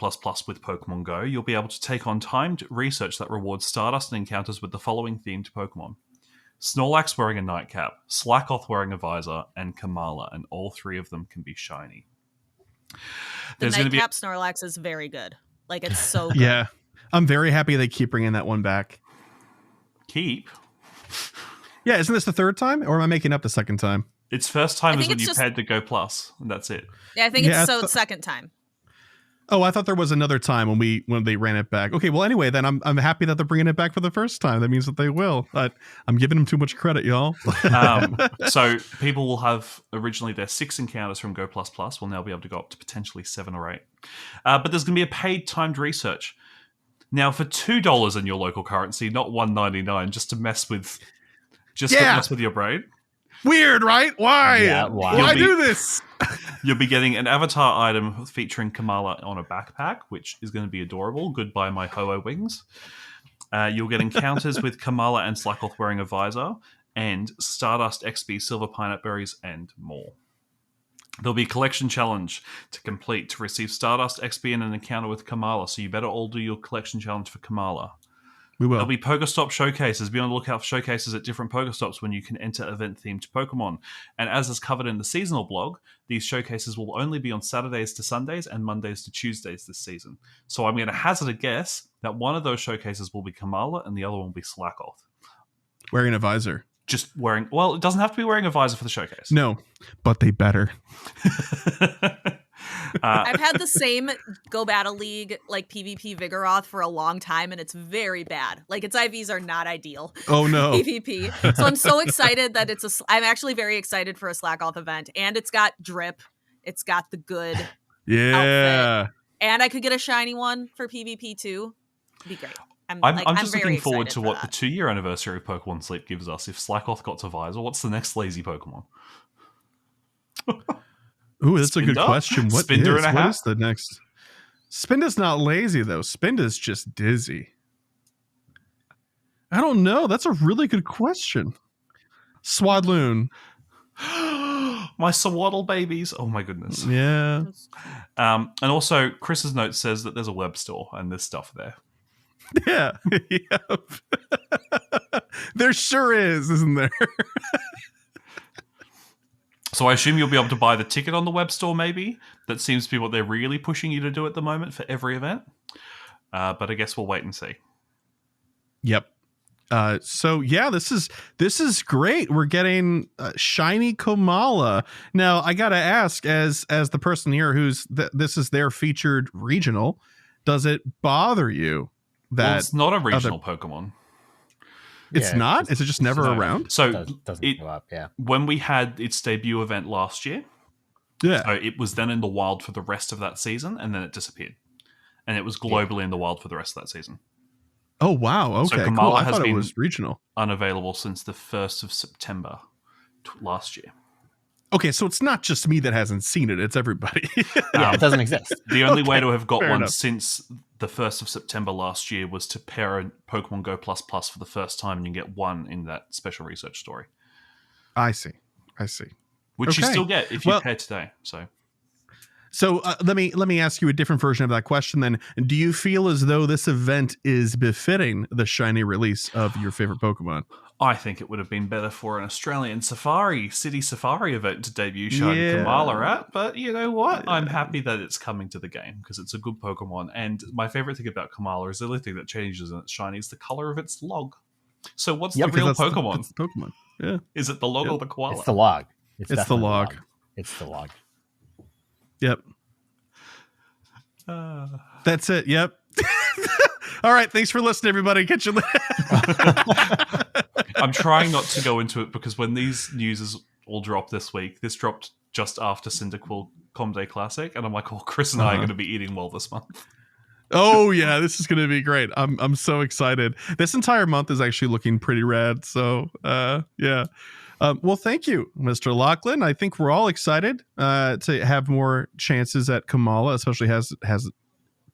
with Pokemon Go, you'll be able to take on timed research that rewards Stardust and encounters with the following themed Pokemon. Snorlax wearing a nightcap, Slackoth wearing a visor, and Komala, and all 3 of them can be shiny. The nightcap Snorlax is very good. Like, it's so good. Yeah. I'm very happy they keep bringing that one back. Keep? Yeah, isn't this the 3rd time? Or am I making up the 2nd time? Its first time I is think when it's you just- paid to Go Plus, and that's it. Yeah, I think it's second time. Oh, I thought there was another time when they ran it back. Okay, well, anyway, then I'm happy that they're bringing it back for the first time. That means that they will. But I'm giving them too much credit, y'all. So people will have originally their 6 encounters from Go Plus Plus will now be able to go up to potentially 7 or 8. But there's going to be a paid timed research. Now, for $2 in your local currency, not $1.99, just to mess with your brain. Weird, right? Why? Yeah, why? Why do this? You'll be getting an avatar item featuring Komala on a backpack, which is going to be adorable. Goodbye, my Ho-Oh wings. You'll get encounters with Komala and Cyndaquil wearing a visor, and Stardust XP, Silver Pineapple Berries, and more. There'll be a collection challenge to complete to receive Stardust XP and an encounter with Komala, so you better all do your collection challenge for Komala. We will. There'll be Pokestop showcases. Be on the lookout for showcases at different Pokestops when you can enter event-themed Pokemon. And as is covered in the seasonal blog, these showcases will only be on Saturdays to Sundays and Mondays to Tuesdays this season. So I'm going to hazard a guess that one of those showcases will be Komala and the other one will be Cyndaquil. Wearing a visor. Just wearing... Well, it doesn't have to be wearing a visor for the showcase. No, but they better. I've had the same Go Battle League like PvP Vigoroth for a long time, and it's very bad. Like its IVs are not ideal. Oh no. PvP. So I'm so excited that I'm actually very excited for a Cyndaquil event, and it's got drip. It's got the good Yeah. outfit, and I could get a shiny one for PvP too. It'd be great. I'm just very looking forward excited to for what that. the 2-year anniversary of Pokemon Sleep gives us. If Cyndaquil got to Visor, what's the next lazy Pokemon? Ooh, that's a good Spinda? question. What Spinda and a hat? is the next? Spinda's not lazy though. Spinda's just dizzy. I don't know. That's a really good question. Swadloon. My Sawaddle babies. Oh my goodness. Yeah. And also, Chris's note says that there's a web store and there's stuff there. Yeah. Yep. There sure is, isn't there? So I assume you'll be able to buy the ticket on the web store, maybe? That seems to be what they're really pushing you to do at the moment for every event. But I guess we'll wait and see. Yep. So yeah, this is great. We're getting shiny Komala. Now I gotta ask, as the person here who's this is their featured regional, does it bother you that Well, it's not a regional Pokemon. it's Yeah, not? Is it just never No. around? So doesn't it, go up. Yeah. when we had its debut event last year, Yeah. so it was then in the wild for the rest of that season, and then it disappeared. And it was globally in the wild for the rest of that season. Oh wow. Okay. So cool. Komala I has thought it been- was regional. Unavailable since the 1st of September last year. Okay, so it's not just me that hasn't seen it; it's everybody. Yeah, it doesn't exist. The only Okay, way to have got fair one enough. since the 1st of September last year was to pair a Pokemon Go Plus Plus for the first time, and you get one in that special research story, I see. which you Okay. still get if you Well- pair today. So let me ask you a different version of that question. Then, do you feel as though this event is befitting the shiny release of your favorite Pokemon? I think it would have been better for an Australian city safari event to debut Shiny Yeah. Komala at, but you know what? I'm happy that it's coming to the game because it's a good Pokemon. And my favorite thing about Komala is the only thing that changes in its shiny is the color of its log. So what's the real Because that's Pokemon? that's the Pokemon. Yeah. Is it the log or the koala? It's the log. It's the definitely log. It's the log. Yep. That's it. Yep. All right. Thanks for listening, everybody. Catch you later. I'm trying not to go into it because when these newses all dropped this week, this dropped just after Cyndaquil Comday Classic, and I'm like, oh, Chris and I are going to be eating well this month. Oh yeah, this is gonna be great. I'm so excited. This entire month is actually looking pretty rad. So yeah. Well, thank you, Mr. Lachlan. I think we're all excited to have more chances at Komala, especially has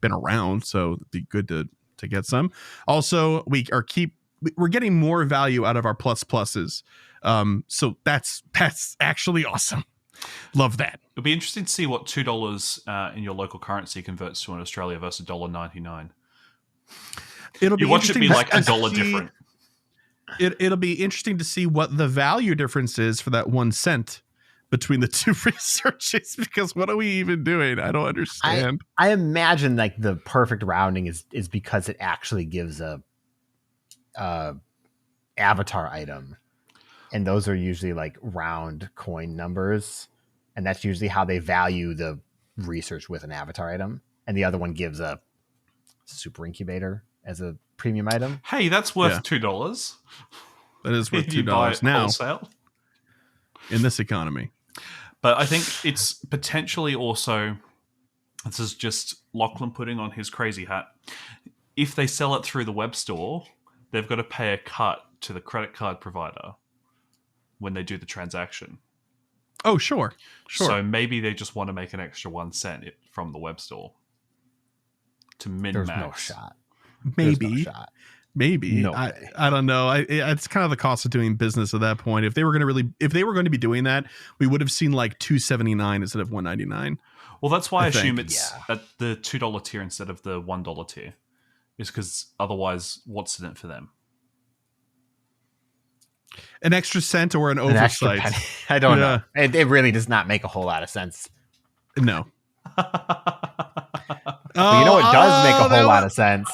been around. So it'd be good to get some. Also, we're getting more value out of our pluses. So that's actually awesome. Love that. It'll be interesting to see what $2 in your local currency converts to in Australia versus $1.99. It'll be You watch it be interesting like to $1 see- different. It'll be interesting to see what the value difference is for that 1 cent between the two researches, because what are we even doing? I don't understand. I imagine like the perfect rounding is because it actually gives a avatar item, and those are usually like round coin numbers, and that's usually how they value the research with an avatar item. And the other one gives a super incubator as a premium item. Hey, that's worth $2. That is worth If you buy it $2 now wholesale. in this economy. But I think it's potentially also, this is just Lachlan putting on his crazy hat. If they sell it through the web store, they've got to pay a cut to the credit card provider when they do the transaction. Oh, sure. So maybe they just want to make an extra 1 cent from the web store to min-max. There's no shot. Maybe. There's no shot. Maybe. No I way. don't know. It's kind of the cost of doing business at that point. If they were going to be doing that, we would have seen like $2.79 instead of $1.99. Well, that's why I assume think. it's at the $2 tier instead of the $1 tier. Is because otherwise, what's in it for them? An extra cent or an An extra oversight? penny. I don't know. It really does not make a whole lot of sense. No. But you know what does make a whole lot of sense?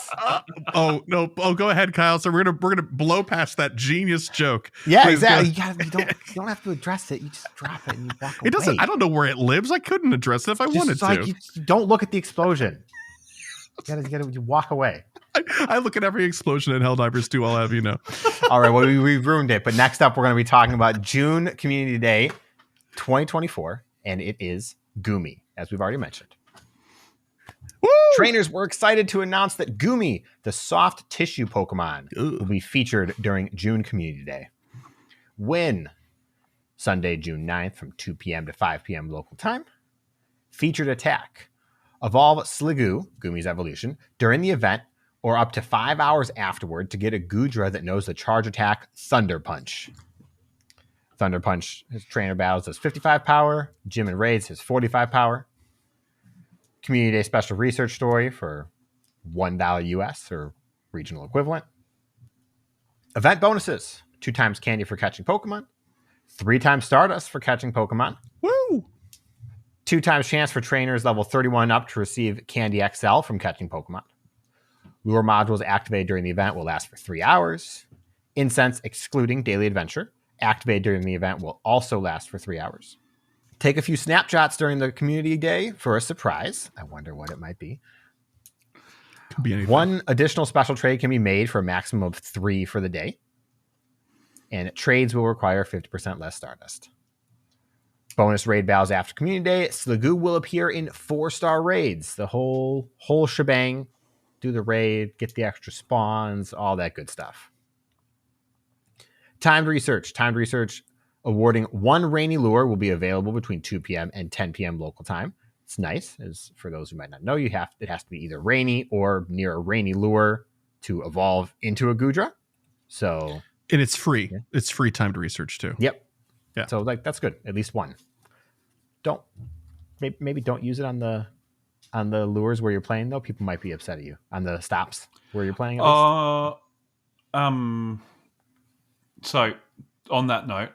Oh no! Oh, go ahead, Kyle. So we're gonna blow past that genius joke. Yeah, Please exactly. go. You don't have to address it. You just drop it and you walk away. It doesn't. I don't know where it lives. I couldn't address it if I wanted to. You don't look at the explosion. You walk away. I look at every explosion in Helldivers too. I'll have you know. All right, well, we ruined it. But next up, we're going to be talking about June Community Day 2024, and it is Goomy, as we've already mentioned. Woo! Trainers were excited to announce that Goomy, the soft tissue Pokemon, will be featured during June Community Day. When Sunday, June 9th from 2 p.m. to 5 p.m. local time. Featured attack. Evolve Sliggoo, Goomy's evolution, during the event or up to 5 hours afterward to get a Goodra that knows the charge attack Thunder Punch. Thunder Punch, his trainer battles has 55 power. Gym and Raids has 45 power. Community Day special research story for $1 US or regional equivalent. Event bonuses. 2 times candy for catching Pokemon. 3 times Stardust for catching Pokemon. Woo! 2 times chance for trainers level 31 up to receive Candy XL from catching Pokemon. Lure modules activated during the event will last for 3 hours. Incense, excluding Daily Adventure, activated during the event will also last for 3 hours. Take a few snapshots during the community day for a surprise. I wonder what it might be. Could be anything. 1 additional special trade can be made for a maximum of 3 for the day. And trades will require 50% less Stardust. Bonus raid battles after Community Day. Sliggoo will appear in 4-star raids. The whole shebang. Do the raid, get the extra spawns, all that good stuff. Timed research. Timed research awarding 1 rainy lure will be available between 2 p.m. and 10 p.m. local time. It's nice, as for those who might not know, it has to be either rainy or near a rainy lure to evolve into a Goodra. So, and it's free. Yeah. It's free timed research too. Yep. Yeah. So that's good. At least 1. Maybe don't use it on the lures where you're playing though. People might be upset at you on the stops where you're playing. So on that note,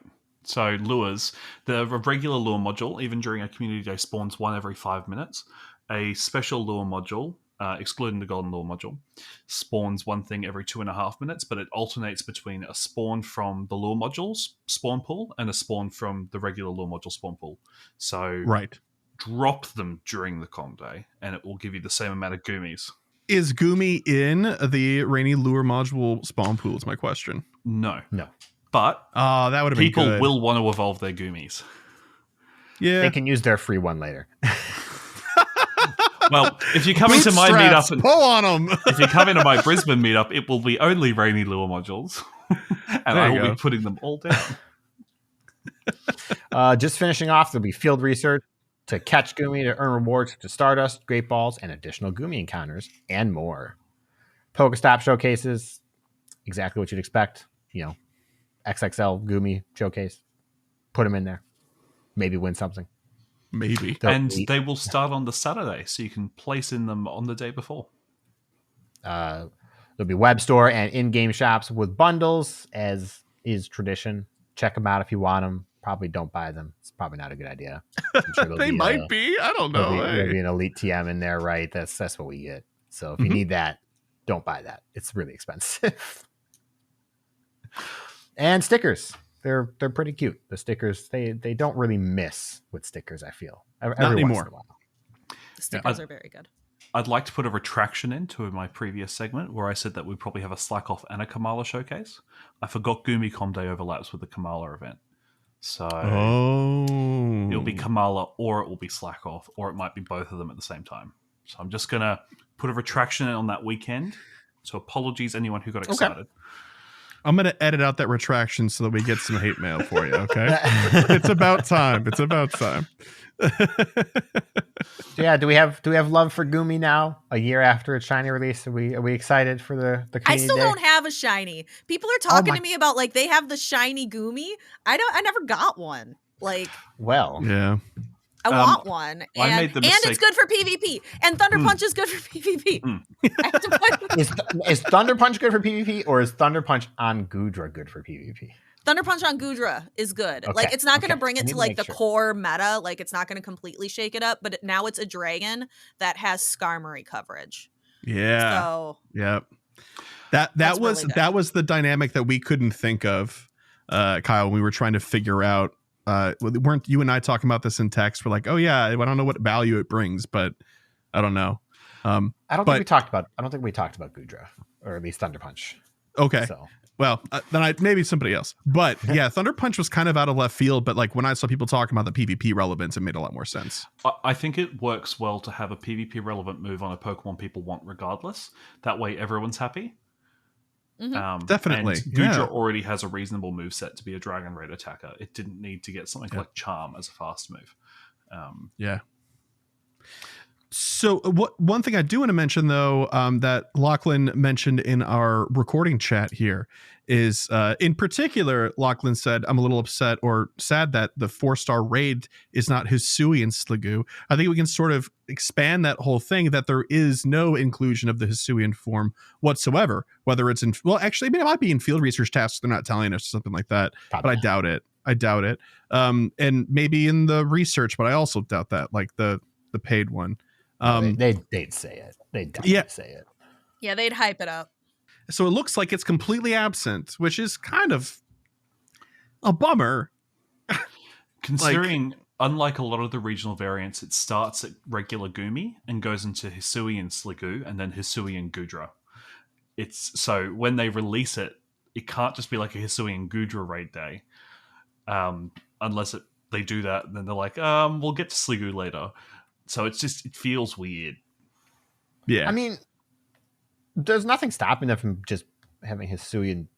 so lures, the regular lure module, even during a community day, spawns 1 every 5 minutes. A special lure module, excluding the golden lure module, spawns 1 thing every 2.5 minutes, but it alternates between a spawn from the lure module's spawn pool and a spawn from the regular lure module spawn pool. So right. Drop them during the com day, and it will give you the same amount of Goomies. Is Goomy in the rainy lure module spawn pool? Is my question. No. that But would have been people good. will want to evolve their Goomies. Yeah. They can use their free one later. Well, if you're coming to my Bootstraps, meetup, and pull on them. if you come into my Brisbane meetup, it will be only rainy lure modules, and I will be putting them all down. Just finishing off, there'll be field research to catch Goomy to earn rewards to Stardust, Great Balls, and additional Goomy encounters, and more. Pokestop showcases, exactly what you'd expect. XXL Goomy showcase. Put them in there. Maybe win something. Maybe. And they will start on the Saturday, so you can place in them on the day before. There'll be web store and in-game shops with bundles, as is tradition. Check them out if you want them. Probably don't buy them. It's probably not a good idea. I'm sure They might be. I don't know. There'll be an Elite TM in there, right? That's what we get. So if you need that, don't buy that. It's really expensive. And stickers. they're pretty cute. The stickers, they don't really miss with stickers, I feel. Every anymore. once in a while. The stickers are very good. I'd like to put a retraction into my previous segment where I said that we probably have a Slack Off and a Komala showcase. I forgot Goomy Com Day overlaps with the Komala event. So it'll be Komala or it will be Slack Off, or it might be both of them at the same time. So I'm just going to put a retraction in on that weekend. So apologies anyone who got excited. Okay. I'm going to edit out that retraction so that we get some hate mail for you, okay? It's about time. It's about time. Yeah, do we have love for Goomy now? A year after its shiny release, are we excited for the community I still day? don't have a shiny. People are talking to me about like they have the shiny Goomy. I never got one. Like, Well, yeah. I want one, I made the mistake. and it's good for PvP. And Thunder Punch is good for PvP. I have to put is Thunder Punch good for PvP, or is Thunder Punch on Goodra good for PvP? Thunder Punch on Goodra is good. Okay, Like, it's not going to bring I it need to to like make the sure. core meta. Like, it's not going to completely shake it up. But now it's a dragon that has Skarmory coverage. Yeah. So Yep. That That's was really good. that was the dynamic that we couldn't think of, Kyle, when we were trying to figure out. Weren't you and I talking about this in text? We're like, oh yeah, I don't know what value it brings, but I don't know. I don't think we talked about Goodra, or at least Thunder Punch. Okay. So Well, then maybe somebody else. But yeah, Thunder Punch was kind of out of left field. But like when I saw people talking about the PvP relevance, it made a lot more sense. I think it works well to have a PvP relevant move on a Pokemon people want regardless. That way everyone's happy. Definitely. And Goodra Yeah. already has a reasonable move set to be a Dragon Raid attacker. It didn't need to get something like Charm as a fast move. Yeah. So one thing I do want to mention, though, that Lachlan mentioned in our recording chat here is, in particular, Lachlan said, I'm a little upset or sad that the 4-star raid is not Hisui and Sliggoo. I think we can sort of expand that whole thing that there is no inclusion of the Hisuian form whatsoever, whether it's in, well, actually, I mean, it might be in field research tasks. They're not telling us something like that, Probably. but I doubt it. And maybe in the research, but I also doubt that, like the paid one. they'd say it. They'd definitely say it. yeah, they'd hype it up. So it looks like it's completely absent, which is kind of a bummer. Considering, unlike a lot of the regional variants, it starts at regular Goomy and goes into Hisui and Sliggoo and then Hisui and Goodra. It's so when they release it, it can't just be like a Hisui and Goodra raid day. Unless they do that, then they're like, we'll get to Sliggoo later. So it feels weird. Yeah. I mean, there's nothing stopping them from just having Hisui and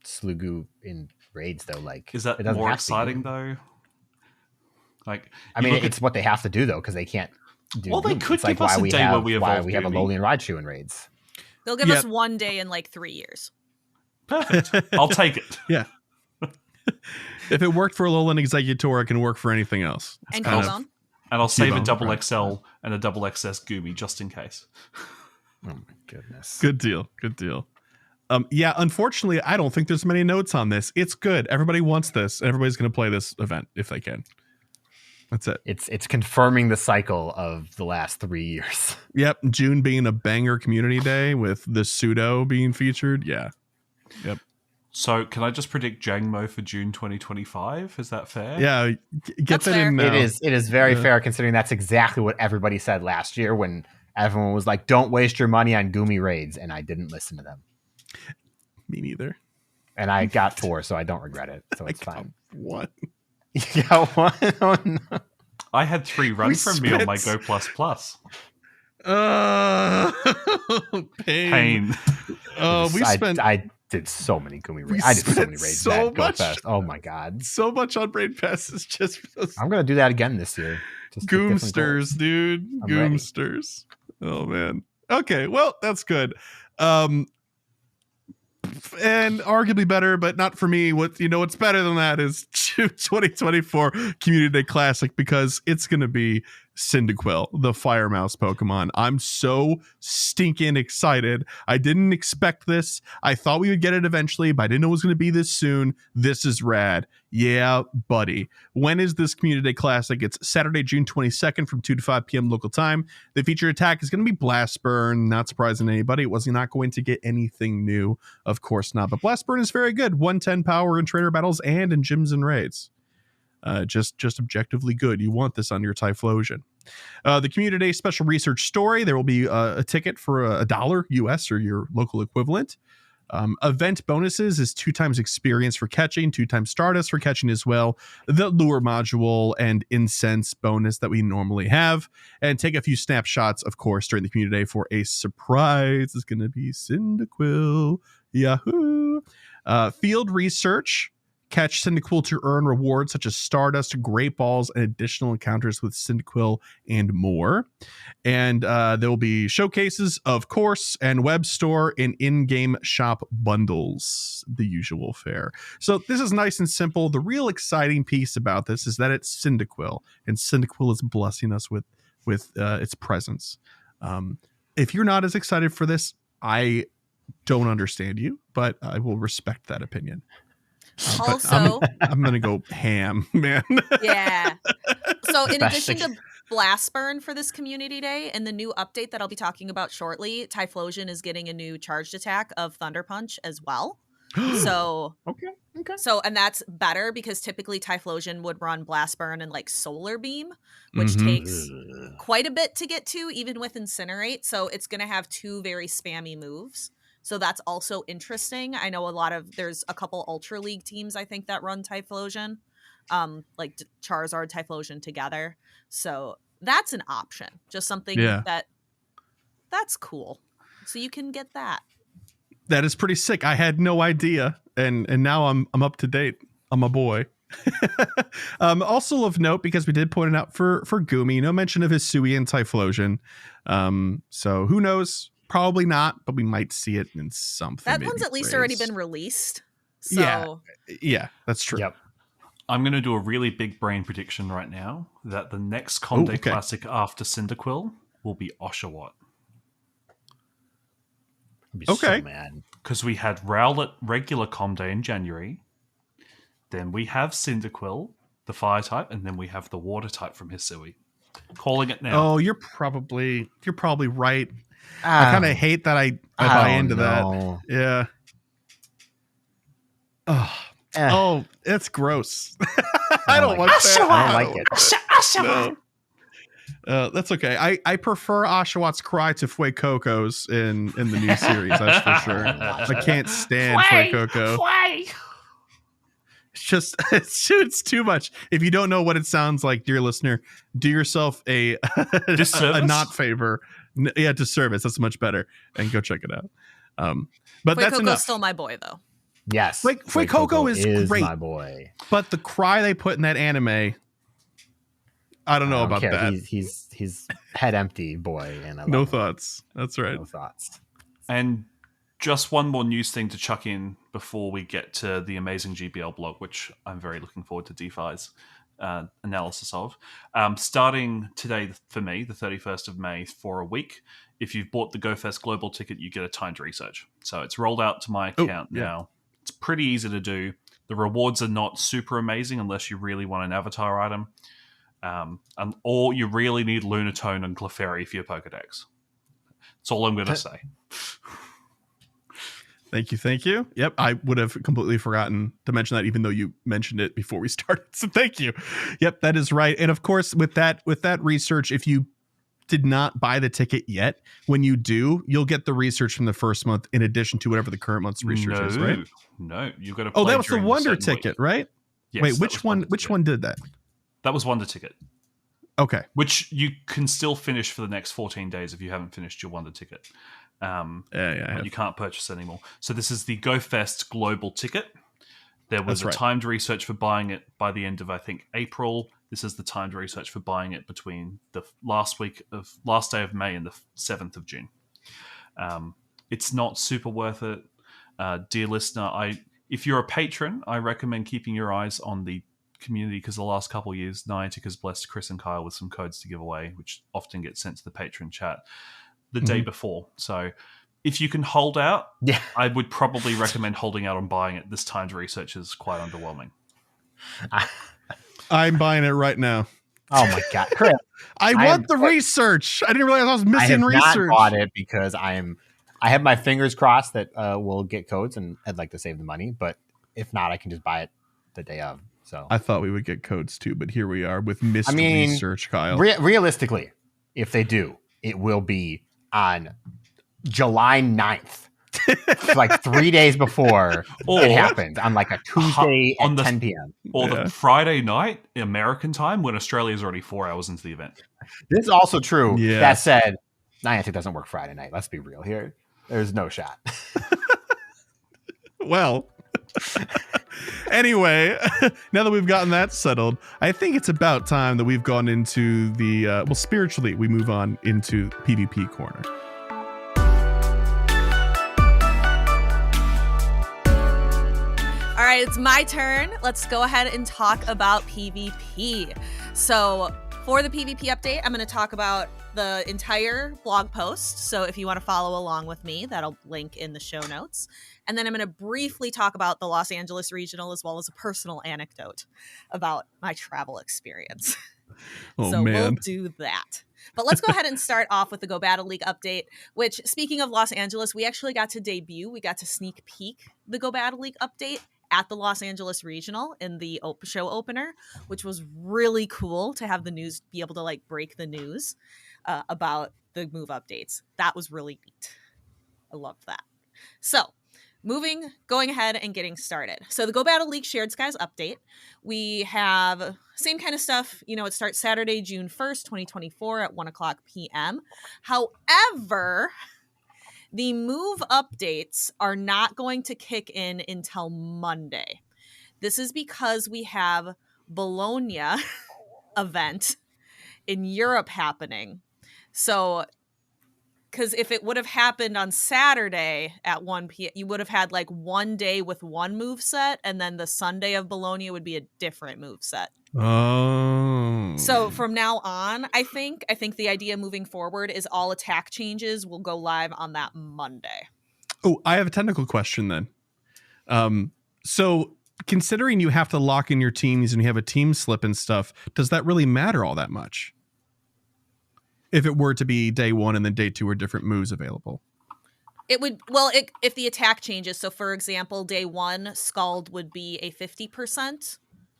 Sliggoo in raids, though. Like, Is that it doesn't more have to be. exciting though? Like, I mean, it's what they have to do though, because they can't do. Well, they Goomy. could It's like give us why a we day have where we why evolve we have a Goomy. Lowly and Raichu in raids. They'll give Yeah. us one day in like 3 years. perfect. I'll take it. Yeah. If it worked for Alolan Executor, it can work for anything else. It's And kind of- Cubone. And I'll save a Cubone, double right. XL and a double XS Goomy just in case. Oh my goodness. Good deal. Yeah, unfortunately, I don't think there's many notes on this. It's good. Everybody wants this. And everybody's going to play this event if they can. That's it. It's confirming the cycle of the last 3 years. Yep. June being a banger community day with the pseudo being featured. Yeah. Yep. So can I just predict Jangmo for June 2025? Is that fair? Yeah. Get That's that in now. It is very Yeah. fair, considering that's exactly what everybody said last year when everyone was like, "Don't waste your money on Goomy raids," and I didn't listen to them. Me neither. And I got 4, so I don't regret it. So it's fine. What? You got 1? Oh, no. I had 3 run We from me on my Go spent- Plus. Pain. Oh, we spent I did so many Goomy we raids. I did so spent many raids. so that much- GoFest. Oh my god. so much on Brain Passes just for those I'm gonna do that again this year. Just with different goals. Goomsters, dude. I'm ready. Goomsters. Oh man. Okay, well, that's good. And arguably better, but not for me. What's better than that is 2024 Community Day Classic, because it's gonna be Cyndaquil, the Fire Mouse Pokemon. I'm so stinking excited. I didn't expect this. I thought we would get it eventually, but I didn't know it was going to be this soon. This is rad. Yeah, buddy. When is this Community Day Classic? It's Saturday, June 22nd from 2 to 5 p.m. local time. The featured attack is going to be Blast Burn. Not surprising to anybody. It was not going to get anything new. Of course not. But Blast Burn is very good. 110 power in trainer battles and in gyms and raids. Just objectively good. You want this on your Typhlosion. The Community Day Special Research Story. There will be a ticket for $1 US or your local equivalent. Event bonuses is 2 times experience for catching, 2 times Stardust for catching as well. The lure module and incense bonus that we normally have. And take a few snapshots, of course, during the Community Day for a surprise. It's going to be Cyndaquil. Yahoo! Field research. Catch Cyndaquil to earn rewards such as Stardust, Great Balls, and additional encounters with Cyndaquil and more. And there will be showcases, of course, and web store and in-game shop bundles, the usual fare. So this is nice and simple. The real exciting piece about this is that it's Cyndaquil, and Cyndaquil is blessing us with its presence. If you're not as excited for this, I don't understand you, but I will respect that opinion. Also, I'm gonna go ham, man. yeah. So in addition to Blast Burn for this Community Day and the new update that I'll be talking about shortly, Typhlosion is getting a new charged attack of Thunder Punch as well. So Okay. So and that's better because typically Typhlosion would run Blast Burn and like Solar Beam, which takes quite a bit to get to, even with Incinerate. So it's gonna have 2 very spammy moves. So that's also interesting. I know there's a couple Ultra League teams, I think, that run Typhlosion, like Charizard, Typhlosion together. So that's an option. Just something that's cool. So you can get that. That is pretty sick. I had no idea. And now I'm up to date. I'm a boy. Also of note, because we did point it out for Goomy, no mention of Hisui and Typhlosion. So who knows? Probably not, but we might see it in something. That one's at least already been released. So yeah, that's true. Yep. I'm going to do a really big brain prediction right now that the next Comday Classic after Cyndaquil will be Oshawott. I'd be Okay. so mad. Because we had Rowlet regular Comday in January. Then we have Cyndaquil, the fire type, and then we have the water type from Hisui. Calling it now. Oh, you're probably right. I kind of hate that I buy into that. Yeah. Oh, it's gross. I don't like that. I don't like it. No. That's okay. I prefer Oshawott's cry to Fuecoco's in the new series. That's for sure. I can't stand Fuecoco. It's just it's too much. If you don't know what it sounds like, dear listener, do yourself a not favor. Yeah, disservice. That's much better, and go check it out. But that's enough. Still my boy though. Yes, Like Fuecoco is great, my boy. but the cry they put in that anime, I don't know about that. He's head empty boy, and I No love him. thoughts. That's right. No thoughts. And just one more news thing to chuck in before we get to the amazing GBL blog, which I'm very looking forward to DeFi's analysis of. Starting today for me, the 31st of May, for a week, if you've bought the GoFest Global ticket, you get a timed research. So it's rolled out to my account now. It's pretty easy to do. The rewards are not super amazing unless you really want an avatar item. Or you really need Lunatone and Clefairy for your Pokedex. That's all I'm going to say. Thank you. Yep, I would have completely forgotten to mention that, even though you mentioned it before we started. So thank you. Yep, that is right. And of course, with that research, if you did not buy the ticket yet, when you do, you'll get the research from the first month in addition to whatever the current month's research is, right? No, you've got to. Oh, that was the Wonder ticket, right? Yes, wait, which one? Which one did that? That was Wonder ticket. Okay. Which you can still finish for the next 14 days if you haven't finished your Wonder ticket. You can't purchase anymore. So this is the GoFest Global ticket. There was a timed research for buying it by the end of, I think, April. This is the timed research for buying it between the last day of May and the 7th of June. It's not super worth it. Dear listener, if you're a patron, I recommend keeping your eyes on the community because the last couple of years, Niantic has blessed Chris and Kyle with some codes to give away, which often get sent to the Patreon chat the day before. So if you can hold out, I would probably recommend holding out on buying it. This time's research is quite underwhelming. I'm buying it right now. Oh my god, Chris! I want the research. I didn't realize I was missing research. I have not bought it because I have my fingers crossed that we'll get codes, and I'd like to save the money. But if not, I can just buy it the day of. So I thought we would get codes too, but here we are with missed research, Kyle. Realistically, if they do, it will be on July 9th. Like 3 days before it happens, on like a Tuesday at 10 p.m. Or the Friday night, American time, when Australia's already 4 hours into the event. This is also true. Yeah. That said, Niantic doesn't work Friday night. Let's be real here. There's no shot. Well, anyway, now that we've gotten that settled, I think it's about time that we've gone into the, spiritually, we move on into PvP corner. All right, it's my turn. Let's go ahead and talk about PvP. So for the PvP update, I'm going to talk about the entire blog post. So if you want to follow along with me, that'll link in the show notes. And then I'm going to briefly talk about the Los Angeles Regional as well as a personal anecdote about my travel experience. We'll do that. But let's go ahead and start off with the Go Battle League update, which, speaking of Los Angeles, we actually got to debut. We got to sneak peek the Go Battle League update at the Los Angeles Regional in the show opener, which was really cool to have the news, be able to like break the news about the move updates. That was really neat. I loved that. So going ahead and getting started. So the Go Battle League Shared Skies update, we have same kind of stuff. You know, it starts Saturday, June 1st, 2024 at 1:00 p.m. However, the move updates are not going to kick in until Monday. This is because we have Bologna event in Europe happening. So, because if it would have happened on Saturday at 1 p.m., you would have had like one day with one move set, and then the Sunday of Bologna would be a different move set. Oh. So from now on, I think the idea moving forward is all attack changes will go live on that Monday. Oh, I have a technical question then. So considering you have to lock in your teams and you have a team slip and stuff, does that really matter all that much? If it were to be day one and then day two are different moves available. It would, if the attack changes. So for example, day one, Scald would be a 50%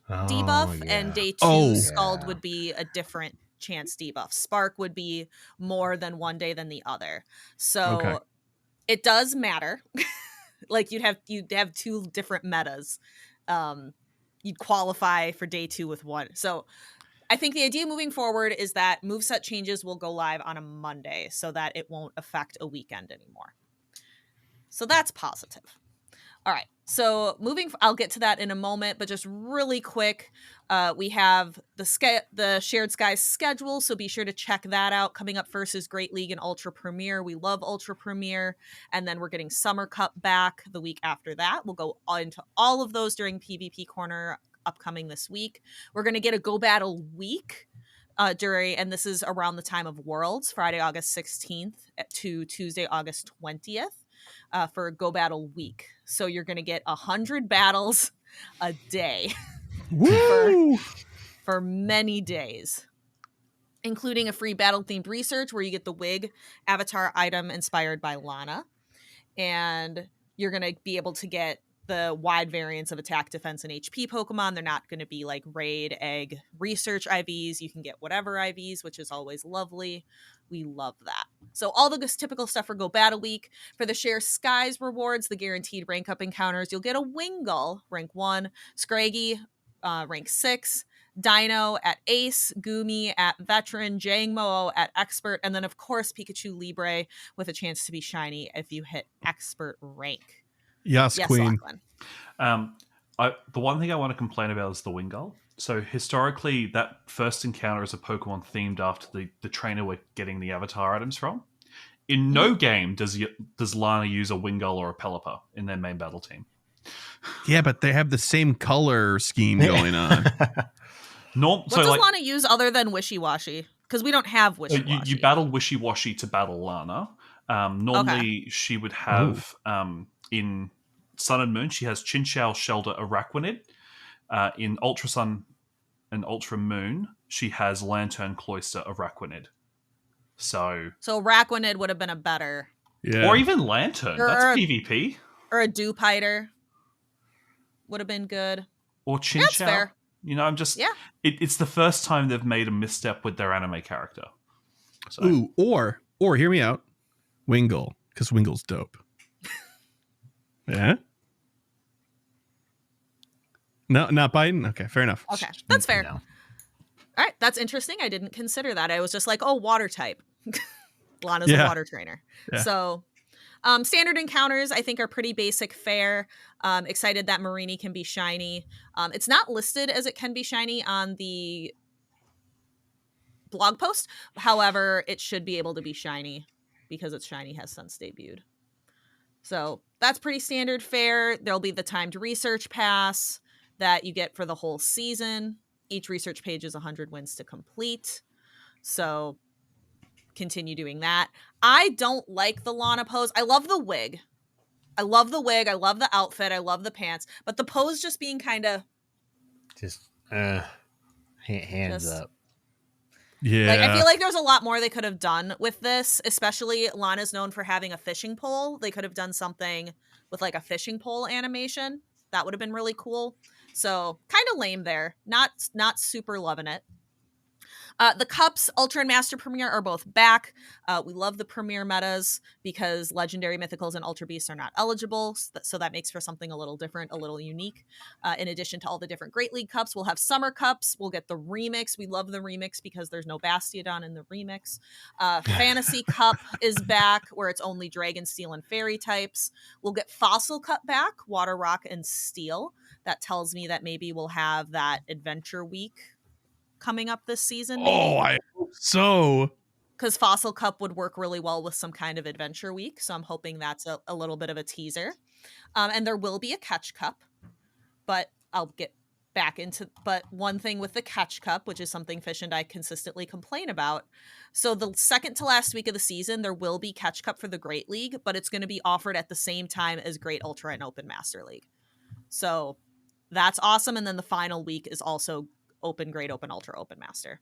debuff, and day two, Scald would be a different chance debuff. Spark would be more than one day than the other. So it does matter. Like you'd have two different metas. You'd qualify for day two with one. So I think the idea moving forward is that moveset changes will go live on a Monday so that it won't affect a weekend anymore. So that's positive. All right. So I'll get to that in a moment, but just really quick, we have the Shared Skies schedule, so be sure to check that out. Coming up first is Great League and Ultra Premier. We love Ultra Premier, and then we're getting Summer Cup back the week after that. We'll go into all of those during PvP Corner upcoming this week. We're going to get a Go Battle week and this is around the time of Worlds, Friday, August 16th to Tuesday, August 20th. For Go Battle Week. So you're going to get 100 battles a day for many days, including a free battle-themed research where you get the wig avatar item inspired by Lana. And you're going to be able to get the wide variants of attack, defense, and HP Pokemon. They're not going to be like raid, egg, research IVs. You can get whatever IVs, which is always lovely. We love that. So all the typical stuff for Go Battle Week. For the Share Skies rewards, the guaranteed rank up encounters, you'll get a Wingull, rank 1, Scraggy, rank 6, Dino at Ace, Goomy at Veteran, Jangmo at Expert, and then of course Pikachu Libre with a chance to be shiny if you hit Expert rank. Yes, Queen. Lachlan. The one thing I want to complain about is the Wingull. So historically, that first encounter is a Pokemon themed after the trainer we're getting the avatar items from. In no game does Lana use a Wingull or a Pelipper in their main battle team. Yeah, but they have the same color scheme going on. What does Lana use other than Wishy-Washy? Because we don't have Wishy-Washy. You battle Wishy-Washy to battle Lana. Normally, she would have in Sun and Moon, she has Chinchou, Shelter, Araquanid. In Ultra Sun and Ultra Moon, she has Lantern, Cloister, Araquanid. So Araquanid would have been a better... Yeah. Or even Lantern. That's PvP. Or a Dupiter would have been good. Or Chinchou. That's fair. You know, I'm just... Yeah. It's the first time they've made a misstep with their anime character. So. Ooh, or hear me out. Wingull, because Wingull's dope. Yeah? No, not Biden? Okay, fair enough. Okay, that's fair. No. All right, that's interesting. I didn't consider that. I was just like, oh, water type. Lana's a water trainer. Yeah. So standard encounters, I think, are pretty basic fare. Excited that Marini can be shiny. It's not listed as it can be shiny on the blog post. However, it should be able to be shiny because it's shiny has since debuted. So that's pretty standard fare. There'll be the timed research pass that you get for the whole season. Each research page is 100 wins to complete. So continue doing that. I don't like the Lana pose. I love the wig. I love the outfit. I love the pants. But the pose just being kind of... Just hands up. Yeah. Like, I feel like there's a lot more they could have done with this, especially Lana's known for having a fishing pole. They could have done something with like a fishing pole animation. That would have been really cool. So kind of lame there. Not super loving it. The Cups, Ultra and Master Premier are both back. We love the Premier metas because Legendary, Mythicals, and Ultra Beasts are not eligible. So that makes for something a little different, a little unique. In addition to all the different Great League Cups, we'll have Summer Cups. We'll get the Remix. We love the Remix because there's no Bastiodon in the Remix. Fantasy Cup is back where it's only Dragon, Steel, and Fairy types. We'll get Fossil Cup back, Water, Rock, and Steel. That tells me that maybe we'll have that Adventure Week coming up this season. Maybe. Oh, I hope so. Because Fossil Cup would work really well with some kind of Adventure Week. So I'm hoping that's a little bit of a teaser. And there will be a Catch Cup, but I'll get back into... But one thing with the Catch Cup, which is something Fish and I consistently complain about. So the second to last week of the season, there will be Catch Cup for the Great League, but it's going to be offered at the same time as Great Ultra and Open Master League. So that's awesome. And then the final week is also Open, Great, Open, Ultra, Open Master.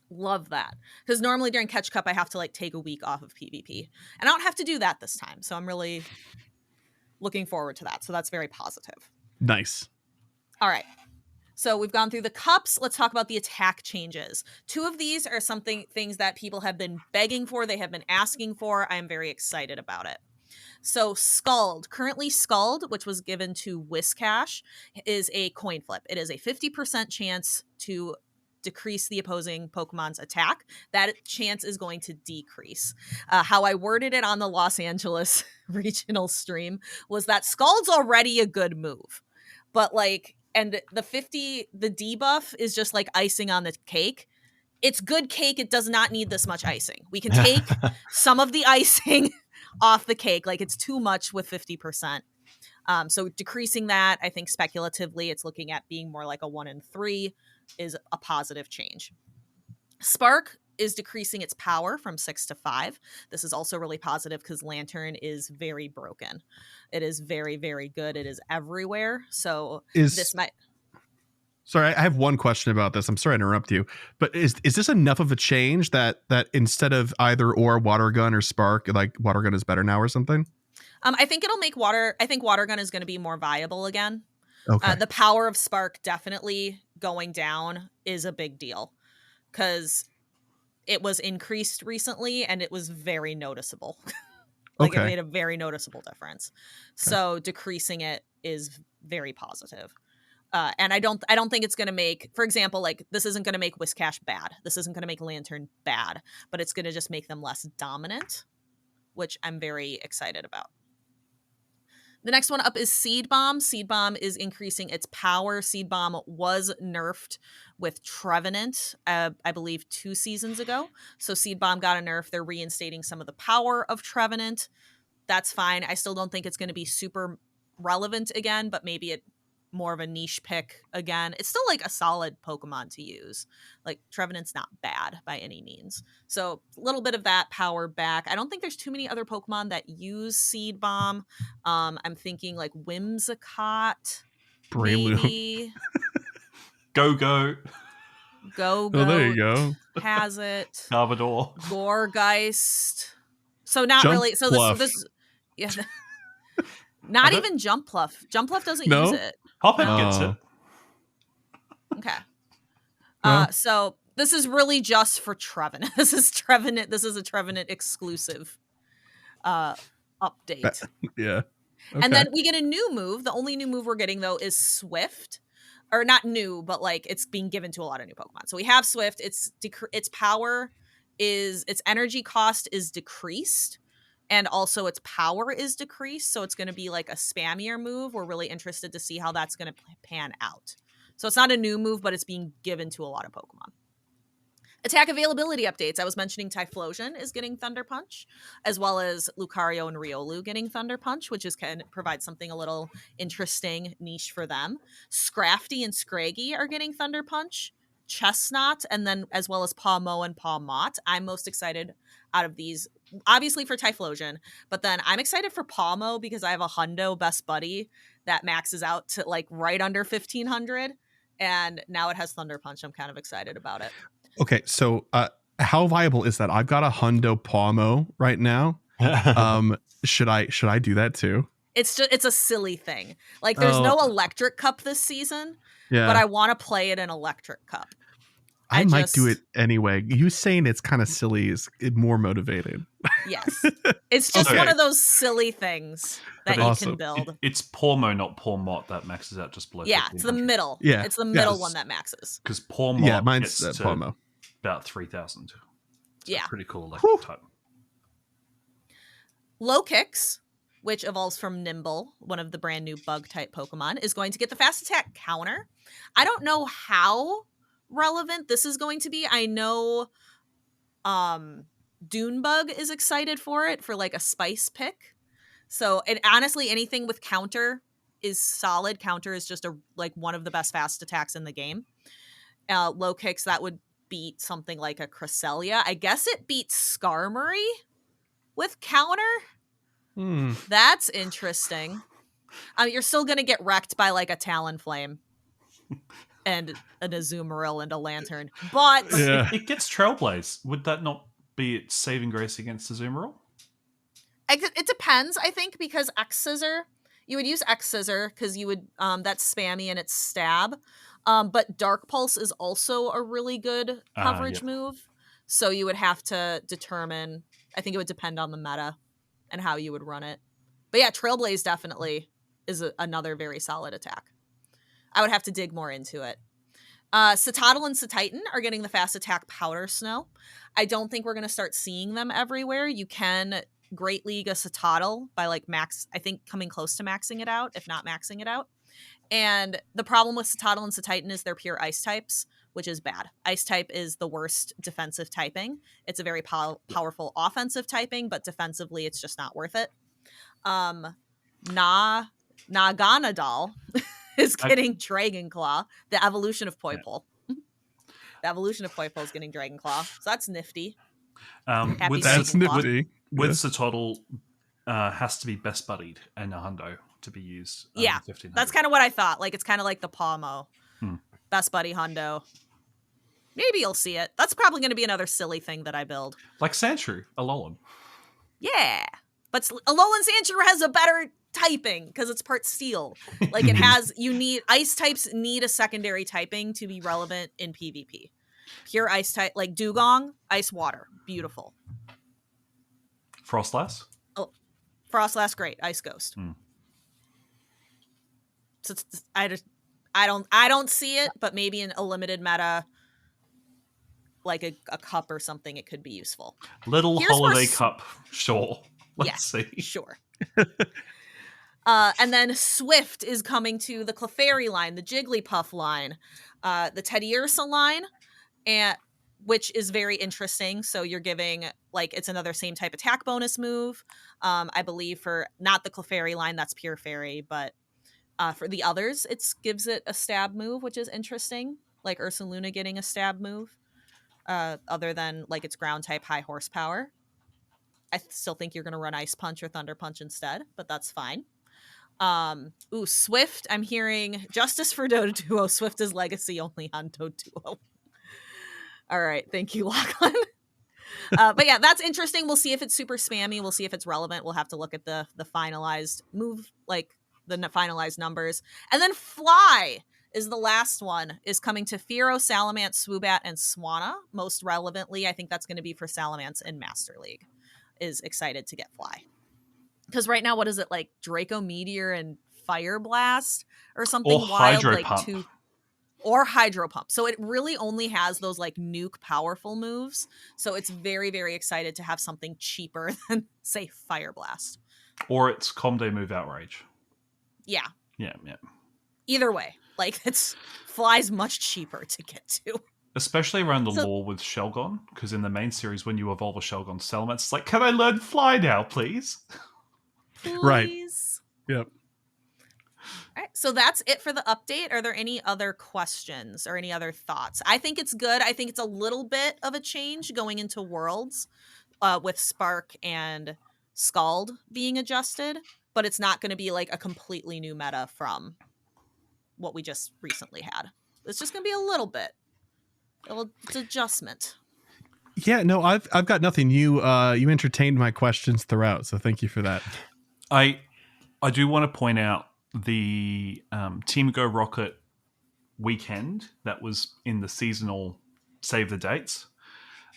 Love that. Because normally during Catch Cup, I have to like take a week off of PvP. And I don't have to do that this time. So I'm really looking forward to that. So that's very positive. Nice. All right. So we've gone through the cups. Let's talk about the attack changes. Two of these are things that people have been begging for. They have been asking for. I am very excited about it. So Scald, currently Scald, which was given to Whiscash, is a coin flip. It is a 50% chance to decrease the opposing Pokemon's attack. That chance is going to decrease. How I worded it on the Los Angeles regional stream was that Scald's already a good move. But like, and the debuff is just like icing on the cake. It's good cake. It does not need this much icing. We can take some of the icing off the cake. Like, it's too much with 50%. So decreasing that, I think speculatively, it's looking at being more like a 1 in 3 is a positive change. Spark is decreasing its power from 6 to 5. This is also really positive because Lantern is very broken. It is very, very good. It is everywhere. So this might... Sorry, I have one question about this. I'm sorry to interrupt you, but is this enough of a change that instead of either or Water Gun or Spark, like Water Gun is better now or something? I think it'll make I think Water Gun is going to be more viable again. Okay. The power of Spark definitely going down is a big deal because it was increased recently and it was very noticeable. It made a very noticeable difference. Okay. So decreasing it is very positive. And I don't think it's going to make, for example, like this isn't going to make Whiscash bad. This isn't going to make Lantern bad, but it's going to just make them less dominant, which I'm very excited about. The next one up is Seed Bomb. Seed Bomb is increasing its power. Seed Bomb was nerfed with Trevenant, I believe 2 seasons ago. So Seed Bomb got a nerf. They're reinstating some of the power of Trevenant. That's fine. I still don't think it's going to be super relevant again, but maybe it more of a niche pick again. It's still like a solid Pokemon to use. Like Trevenant's not bad by any means. So a little bit of that power back. I don't think there's too many other Pokemon that use Seed Bomb. I'm thinking like Whimsicott, Breloom. maybe. Go. Go. Oh, there you go. Has it. Garbodor. Gourgeist. So not Jump really. So Bluff. this yeah. Not I even Jumpluff. Jumpluff doesn't No? use it. Hoppip gets Oh. it. Okay. Well. So this is really just for Trevenant. This is a Trevenant exclusive update. Yeah. And then we get a new move. The only new move we're getting though is Swift. Or not new, but like it's being given to a lot of new Pokemon. So we have Swift. Its power is, its energy cost is decreased. And also its power is decreased. So it's going to be like a spammier move. We're really interested to see how that's going to pan out. So it's not a new move, but it's being given to a lot of Pokemon. Attack availability updates. I was mentioning Typhlosion is getting Thunder Punch, as well as Lucario and Riolu getting Thunder Punch, which can provide something a little interesting, niche for them. Scrafty and Scraggy are getting Thunder Punch. Chestnut, and then as well as Pawmo and Pawmot. I'm most excited out of these, obviously for Typhlosion, but then I'm excited for Pawmo because I have a Hundo Best Buddy that maxes out to like right under 1500, and now it has Thunder Punch. I'm kind of excited about it. Okay, so how viable is that? I've got a Hundo Pawmo right now. Should I do that too? It's a silly thing. Like there's no Electric Cup this season, Yeah, but I want to play it in Electric Cup. I might do it anyway. You saying it's kind of silly is more motivated. Yes. It's just one of those silly things that you can build. It's Pawmo, not Pawmot, that maxes out just below. Yeah, it's the middle. Yeah. It's the middle one that maxes. Because Pawmot mine's gets to Pawmo. about 3,000. Yeah. Pretty cool electric type. Low Kicks, which evolves from Nimble, one of the brand new bug type Pokemon, is going to get the fast attack counter. I don't know how relevant this is going to be. I know Dunebug is excited for it for like a spice pick. So, and honestly, anything with counter is solid. Counter is just like one of the best fast attacks in the game. Low Kicks, that would beat something like a Cresselia. I guess it beats Skarmory with counter. That's interesting. You're still gonna get wrecked by like a Talonflame and an Azumarill and a Lantern, but it gets Trailblaze. Would that not be its saving grace against Azumarill? It depends, I think, because X-Scissor, you would use X-Scissor because you would that's spammy and it's stab. But Dark Pulse is also a really good coverage move. So you would have to determine, I think it would depend on the meta and how you would run it. But yeah, Trailblaze definitely is another very solid attack. I would have to dig more into it. Citadel and Cetitan are getting the fast attack Powder Snow. I don't think we're going to start seeing them everywhere. You can Great League a Citadel by like I think coming close to maxing it out, if not maxing it out. And the problem with Citadel and Cetitan is they're pure ice types, which is bad. Ice type is the worst defensive typing. It's a very powerful offensive typing, but defensively it's just not worth it. Naganadal is getting Dragon Claw, the evolution of Poipole. The evolution of Poipole is getting Dragon Claw, so that's nifty. That's nifty. With Citadel, has to be best buddied and a hundo to be used. Yeah, that's kind of what I thought. Like it's kind of like the Pawmo, best buddy hundo. Maybe you'll see it. That's probably going to be another silly thing that I build. Like Sandshrew, Alolan. Yeah, but Alolan Sandshrew has a better typing because it's part steel. Like it has, ice types need a secondary typing to be relevant in PvP. Pure ice type, like Dugong, ice water, beautiful. Frostlass? Oh, Frostlass, great. Ice Ghost. So I don't see it, but maybe in a limited meta, like a cup or something, it could be useful. Here's holiday cup, sure. Let's see. Sure. And then Swift is coming to the Clefairy line, the Jigglypuff line, the Teddiursa line, and which is very interesting. So you're giving, like, it's another same type attack bonus move. I believe for not the Clefairy line, that's pure fairy, but for the others, it gives it a stab move, which is interesting. Like Ursaluna getting a stab move, other than like its ground type high horsepower. I still think you're going to run Ice Punch or Thunder Punch instead, but that's fine. Swift. I'm hearing Justice for Doduo. Swift is legacy only on Doduo. All right. Thank you, Lachlan. But yeah, that's interesting. We'll see if it's super spammy. We'll see if it's relevant. We'll have to look at the finalized move, like the finalized numbers. And then Fly is the last one, is coming to Fearow, Salamence, Swoobat, and Swanna. Most relevantly, I think that's going to be for Salamence in Master League. Is excited to get Fly. Because right now, what is it, like Draco Meteor and Fire Blast or something or wild, Hydro like Pump. Or Hydro Pump. So it really only has those like nuke powerful moves. So it's very, very excited to have something cheaper than, say, Fire Blast. Or it's Comde move Outrage. Yeah. Yeah. Either way, like Fly's much cheaper to get to. Especially around the lore with Shelgon, because in the main series, when you evolve a Shelgon Salamence, it's like, can I learn Fly now, please? Please. Right. Yep. All right, so that's it for the update. Are there any other questions or any other thoughts? I think it's good. I think it's a little bit of a change going into Worlds with Spark and Scald being adjusted, but it's not going to be like a completely new meta from what we just recently had. It's just going to be a little bit. It's adjustment. Yeah, no, I've got nothing. You entertained my questions throughout, so thank you for that. I do want to point out the Team Go Rocket weekend that was in the seasonal save the dates,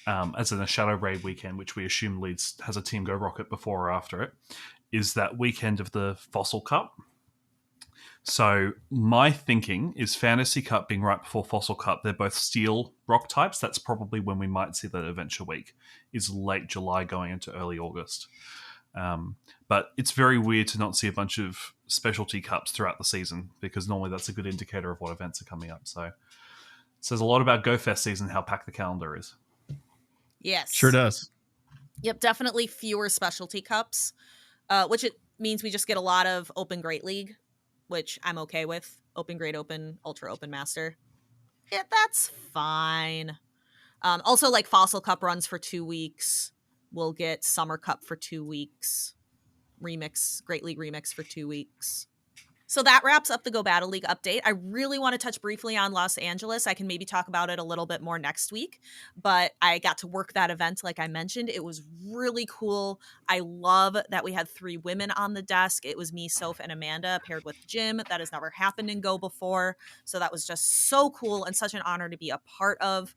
as in a Shadow Raid weekend, which we assume has a Team Go Rocket before or after it, is that weekend of the Fossil Cup. So my thinking is Fantasy Cup being right before Fossil Cup. They're both steel rock types. That's probably when we might see that Adventure Week, is late July going into early August. But it's very weird to not see a bunch of specialty cups throughout the season, because normally that's a good indicator of what events are coming up. So it says a lot about GoFest season, how packed the calendar is. Yes. Sure does. Yep, definitely fewer specialty cups, which it means we just get a lot of Open Great League, which I'm okay with. Open Great Open, Ultra Open Master. Yeah, that's fine. Also, like Fossil Cup runs for 2 weeks. We'll get Summer Cup for 2 weeks. Great League Remix for 2 weeks. So that wraps up the Go Battle League update. I really want to touch briefly on Los Angeles. I can maybe talk about it a little bit more next week, but I got to work that event like I mentioned. It was really cool. I love that we had 3 women on the desk. It was me, Soph, and Amanda paired with Jim. That has never happened in Go before. So that was just so cool and such an honor to be a part of.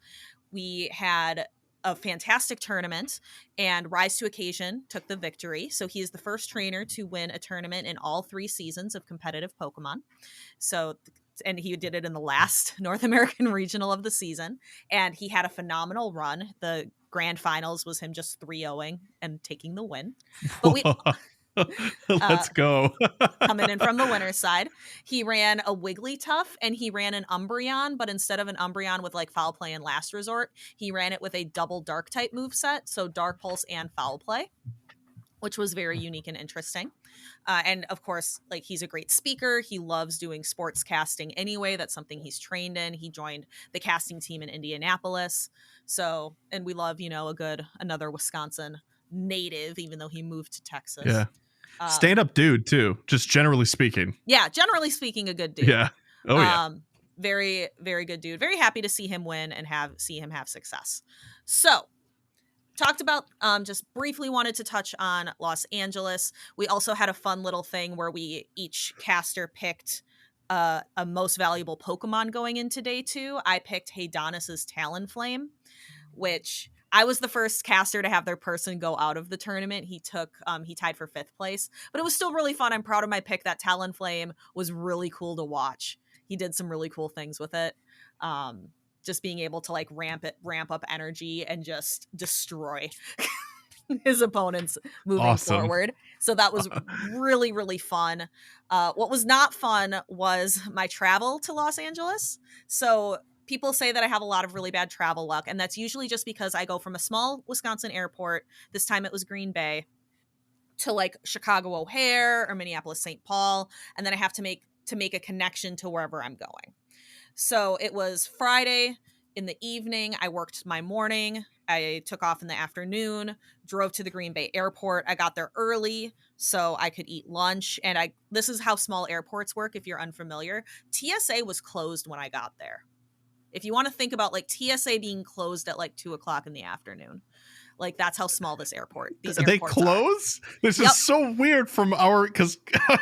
We had a fantastic tournament, and Rise to Occasion took the victory. So he is the first trainer to win a tournament in all 3 seasons of competitive Pokemon. So, and he did it in the last North American regional of the season, and he had a phenomenal run. The grand finals was him just 3-0ing and taking the win. But we let's go. coming in from the winner's side, he ran a Wigglytuff and he ran an Umbreon, but instead of an Umbreon with like Foul Play and Last Resort, he ran it with a double Dark type moveset, so Dark Pulse and Foul Play, which was very unique and interesting. And of course, like, he's a great speaker. He loves doing sports casting anyway. That's something he's trained in. He joined the casting team in Indianapolis. So, and we love, another Wisconsin native, even though he moved to Texas. Yeah. Stand-up dude, too, just generally speaking. Yeah, generally speaking, a good dude. Yeah. Oh, yeah. Very, very good dude. Very happy to see him win and see him have success. So, talked about, just briefly wanted to touch on Los Angeles. We also had a fun little thing where each caster picked a most valuable Pokemon going into day 2. I picked Haydonis's Talonflame, which I was the first caster to have their person go out of the tournament. He tied for 5th place, but it was still really fun. I'm proud of my pick. That Talonflame was really cool to watch. He did some really cool things with it. Just being able to like ramp up energy and just destroy his opponents moving forward. So that was really, really fun. What was not fun was my travel to Los Angeles. So people say that I have a lot of really bad travel luck, and that's usually just because I go from a small Wisconsin airport, this time it was Green Bay, to like Chicago O'Hare or Minneapolis St. Paul, and then I have to make a connection to wherever I'm going. So it was Friday in the evening. I worked my morning. I took off in the afternoon, drove to the Green Bay airport. I got there early so I could eat lunch. And this is how small airports work if you're unfamiliar. TSA was closed when I got there. If you want to think about like TSA being closed at like 2:00 in the afternoon. Like, that's how small this airport. These they airports close? Are. This Yep. is so weird from because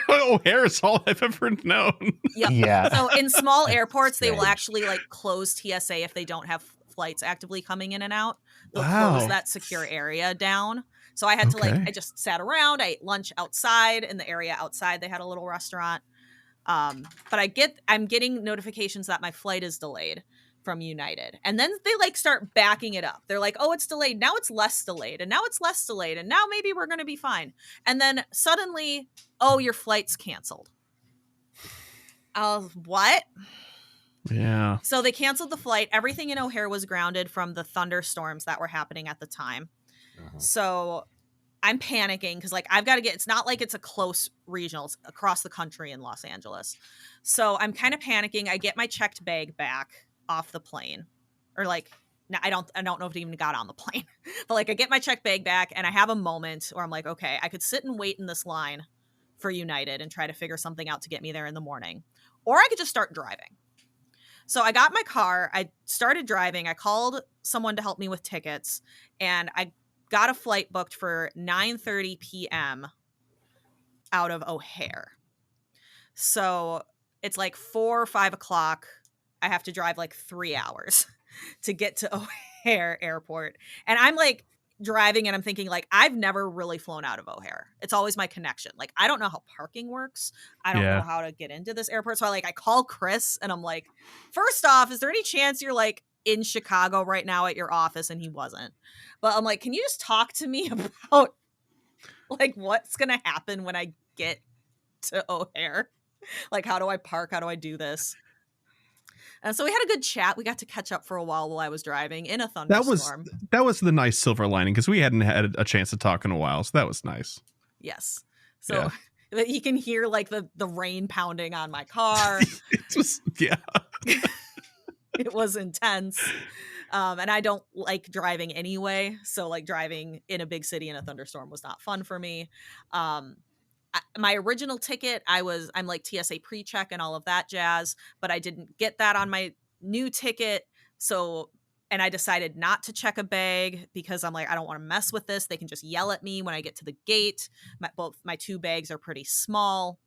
O'Hare is all I've ever known. Yep. Yeah. So in small airports, they will strange. actually like close TSA if they don't have flights actively coming in and out. They'll Wow. close that secure area down. So I had to like, Okay. I just sat around. I ate lunch outside in the area outside. They had a little restaurant. But I'm getting notifications that my flight is delayed from United. And then they like start backing it up. They're like, oh, it's delayed. Now it's less delayed. And now it's less delayed. And now maybe we're going to be fine. And then suddenly, oh, your flight's canceled. What? Yeah. So they canceled the flight. Everything in O'Hare was grounded from the thunderstorms that were happening at the time. So I'm panicking because like I've got to it's not like it's a close regional, it's across the country in Los Angeles. So I'm kind of panicking. I get my checked bag back off the plane, or like, no, I don't know if it even got on the plane, but like I get my checked bag back and I have a moment where I'm like, okay, I could sit and wait in this line for United and try to figure something out to get me there in the morning, or I could just start driving. So I got my car, I started driving, I called someone to help me with tickets, and I got a flight booked for 9:30 p.m. out of O'Hare. So it's like 4 or 5 o'clock. I have to drive like 3 hours to get to O'Hare Airport. And I'm like driving and I'm thinking like, I've never really flown out of O'Hare. It's always my connection. Like, I don't know how parking works. I don't know how to get into this airport. So I call Chris and I'm like, first off, is there any chance you're like in Chicago right now at your office? And he wasn't. But I'm like, can you just talk to me about like what's going to happen when I get to O'Hare? Like, how do I park? How do I do this? And so we had a good chat. We got to catch up for a while I was driving in a thunderstorm. That was the nice silver lining because we hadn't had a chance to talk in a while. So that was nice. Yes. So you can hear like the rain pounding on my car. It was intense. And I don't like driving anyway. So like driving in a big city in a thunderstorm was not fun for me. My original ticket, I'm like TSA pre-check and all of that jazz, but I didn't get that on my new ticket. So, and I decided not to check a bag because I'm like, I don't want to mess with this. They can just yell at me when I get to the gate. Both my two bags are pretty small.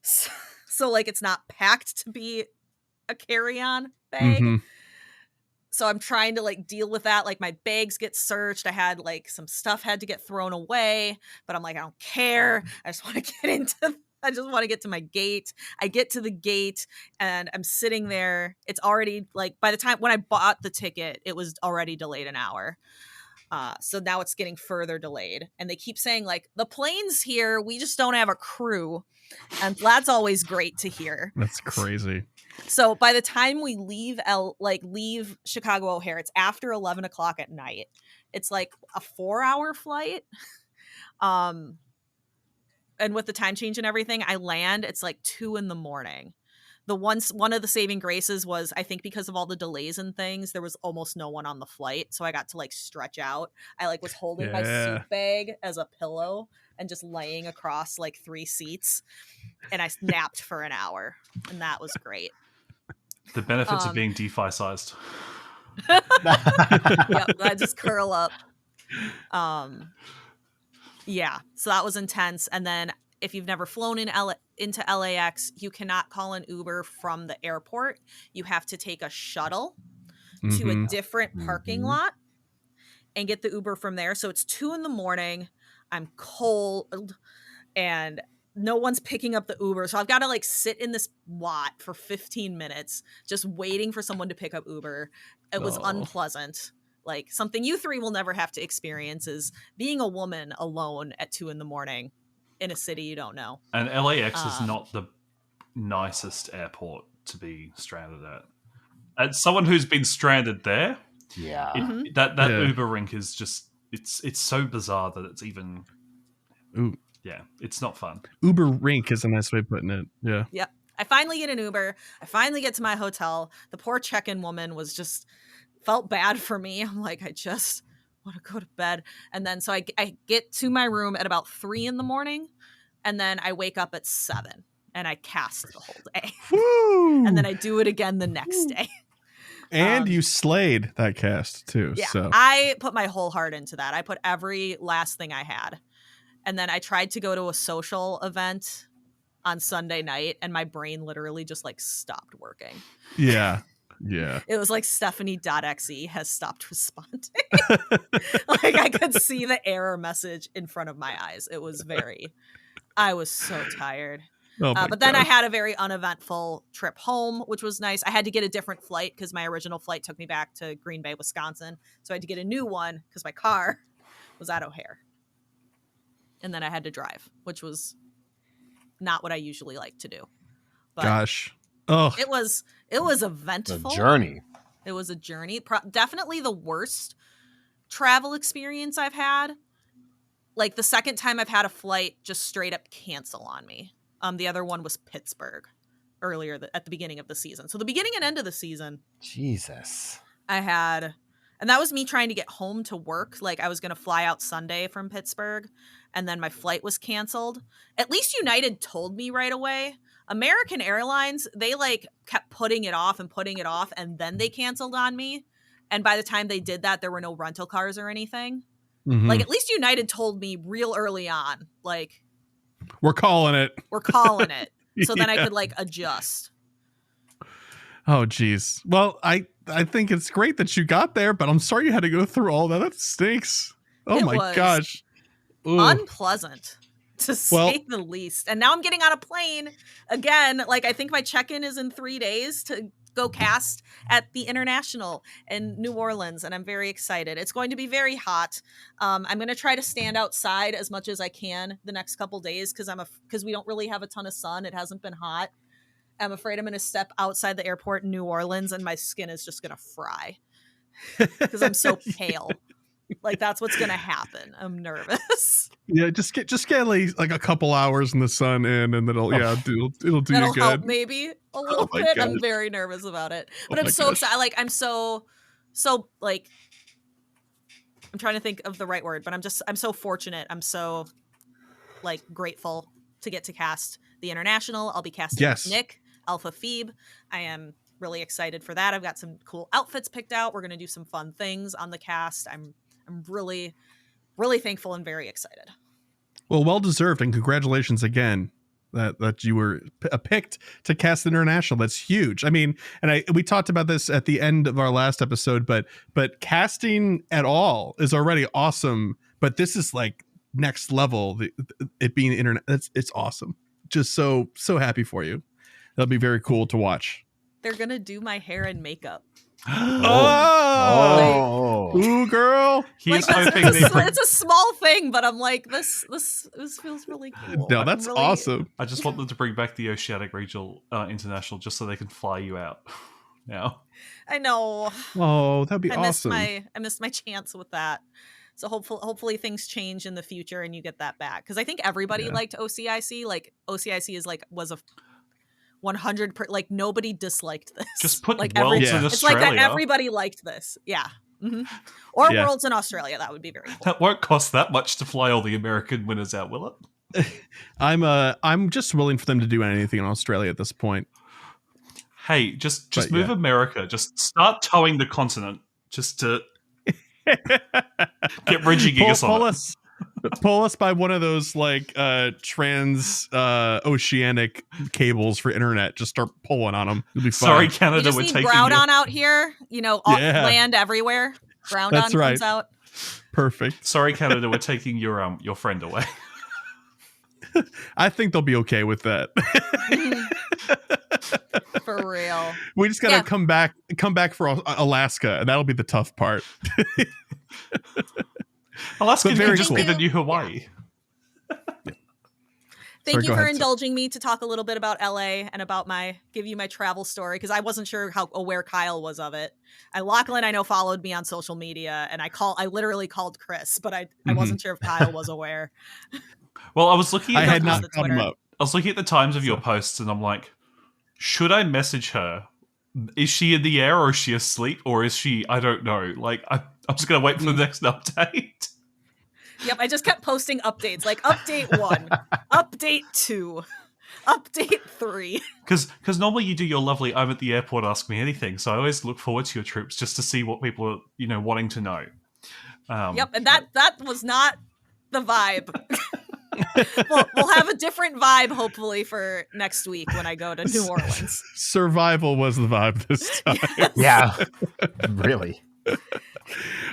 So like, it's not packed to be a carry-on bag. Mm-hmm. So I'm trying to like deal with that. Like my bags get searched. I had like some stuff had to get thrown away, but I'm like, I don't care. I just want to get to my gate. I get to the gate and I'm sitting there. It's already like, by the time when I bought the ticket, it was already delayed an hour. So now it's getting further delayed. And they keep saying like, the plane's here. We just don't have a crew. And that's always great to hear. That's crazy. So by the time we leave Chicago O'Hare, it's after 11 o'clock at night. It's like a 4-hour flight. And with the time change and everything, I land, it's like 2 a.m. One of the saving graces was, I think because of all the delays and things, there was almost no one on the flight. So I got to like stretch out. I like was holding my suit bag as a pillow and just laying across like 3 seats. And I napped for an hour. And that was great. The benefits of being DeFi sized. Yep, I just curl up. Yeah, so that was intense. And then if you've never flown into LAX, you cannot call an Uber from the airport. You have to take a shuttle to a different parking lot and get the Uber from there. So it's 2 a.m. I'm cold and no one's picking up the Uber. So I've got to like sit in this lot for 15 minutes just waiting for someone to pick up Uber. It was unpleasant. Like something you three will never have to experience is being a woman alone at 2 a.m. in a city you don't know. And LAX is not the nicest airport to be stranded at. As someone who's been stranded there, Yeah. that Yeah. Uber rink is just it's so bizarre that it's even. Ooh. Yeah, it's not fun. Uber rink is a nice way of putting it. Yeah. Yep. I finally get an Uber. I finally get to my hotel. The poor check-in woman felt bad for me. I'm like, I just want to go to bed. And then so I get to my room at about 3 a.m. and then I wake up at 7 and I cast the whole day. Woo! And then I do it again the next day. And you slayed that cast too. Yeah, So I put my whole heart into that. I put every last thing I had. And then I tried to go to a social event on Sunday night and my brain literally just like stopped working. yeah. It was like Stephanie.exe has stopped responding. Like I could see the error message in front of my eyes. I was so tired. Oh my But then I gosh. had a very uneventful trip home, which was nice. I had to get a different flight because my original flight took me back to Green Bay, Wisconsin. So I had to get a new one because my car was at O'Hare. And then I had to drive, which was not what I usually like to do. But Gosh. Oh, it was The eventful. journey. It was a journey. Definitely the worst travel experience I've had. Like the second time I've had a flight just straight up cancel on me. The other one was Pittsburgh earlier at the beginning of the season. So the beginning and end of the season, Jesus. I had, and that was me trying to get home to work. Like I was going to fly out Sunday from Pittsburgh and then my flight was canceled. At least United told me right away. American Airlines, they like kept putting it off and then they canceled on me. And by the time they did that, there were no rental cars or anything. mhm. Like at least United told me real early on, like We're calling it. we're calling it. So then I Yeah. could like adjust. Oh, geez. Well, I think it's great that you got there, but I'm sorry you had to go through all that. That stinks. Oh It my was gosh. Ooh. Unpleasant to Well- say the least. And now I'm getting on a plane again. Like I think my check-in is in 3 days to go cast at the International in New Orleans, and I'm very excited. It's going to be very hot. I'm going to try to stand outside as much as I can the next couple days because we don't really have a ton of sun. It hasn't been hot. I'm afraid I'm going to step outside the airport in New Orleans and my skin is just going to fry because I'm so pale. Like that's what's going to happen. I'm nervous. Yeah, just get like a couple hours in the sun in, and it'll do That'll you good. help maybe a little my bit. gosh. I'm very nervous about it, but Oh I'm my so gosh. excited. Like I'm so like I'm trying to think of the right word, but I'm so fortunate. I'm so like grateful to get to cast the International. I'll be casting Yes. Nick, Alpha Phoebe. I am really excited for that. I've got some cool outfits picked out. We're gonna do some fun things on the cast. I'm really, really thankful and very excited. Well deserved, and congratulations again that you were picked to cast International. That's huge. I mean, and we talked about this at the end of our last episode, but casting at all is already awesome. But this is like next level. It being internet, it's awesome. Just so happy for you. That'll be very cool to watch. They're gonna do my hair and makeup. Oh, ooh, girl. He's Like, hoping they bring. it's a small thing, but I'm like, this feels really cool. No, I'm that's really- awesome. I just want them to bring back the Oceanic Regional International just so they can fly you out. Now, I know. Oh, that'd be I awesome. missed my chance with that. So hopefully things change in the future and you get that back. Because I think everybody Yeah. liked OCIC. Like OCIC was a 100 like nobody disliked this. just put like Worlds Yeah. in it's like Australia. that everybody liked this. Yeah. Mhm. Or Yeah. Worlds in Australia. That would be very cool. That won't cost that much to fly all the American winners out, will it? I'm just willing for them to do anything in Australia at this point. Hey, just But, move yeah. America. Just start towing the continent. Just to get rejigging us on it. Pull us by one of those like trans oceanic cables for internet. Just start pulling on them. It'll be fine. Sorry, You Canada, just we're need taking Groudon you. out here. Yeah. Land everywhere. Groudon That's right. comes out. Perfect. Sorry, Canada, we're taking your friend away. I think they'll be okay with that. For real. We just gotta Yeah. come back for Alaska, and that'll be the tough part. Alaska But can very just be cool. the new Hawaii. Thank Sorry, you go for ahead. indulging me to talk a little bit about LA and about give you my travel story, because I wasn't sure how aware Kyle was of it. Lachlan, I know, followed me on social media, and I literally called Chris, but I wasn't sure if Kyle was aware. Well, I was looking at I had the- not the caught him Twitter. up. I was looking at the times of your posts, and I'm like, should I message her? Is she in the air, or is she asleep, or is she? I don't know. Like, I'm just gonna wait for the next update. Yep, I just kept posting updates, like update 1, update 2, update 3. Because normally you do your lovely "I'm at the airport, ask me anything." So I always look forward to your trips just to see what people are, wanting to know. Yep, and that was not the vibe. we'll have a different vibe, hopefully, for next week when I go to New Orleans. Survival was the vibe this time. Yeah, really.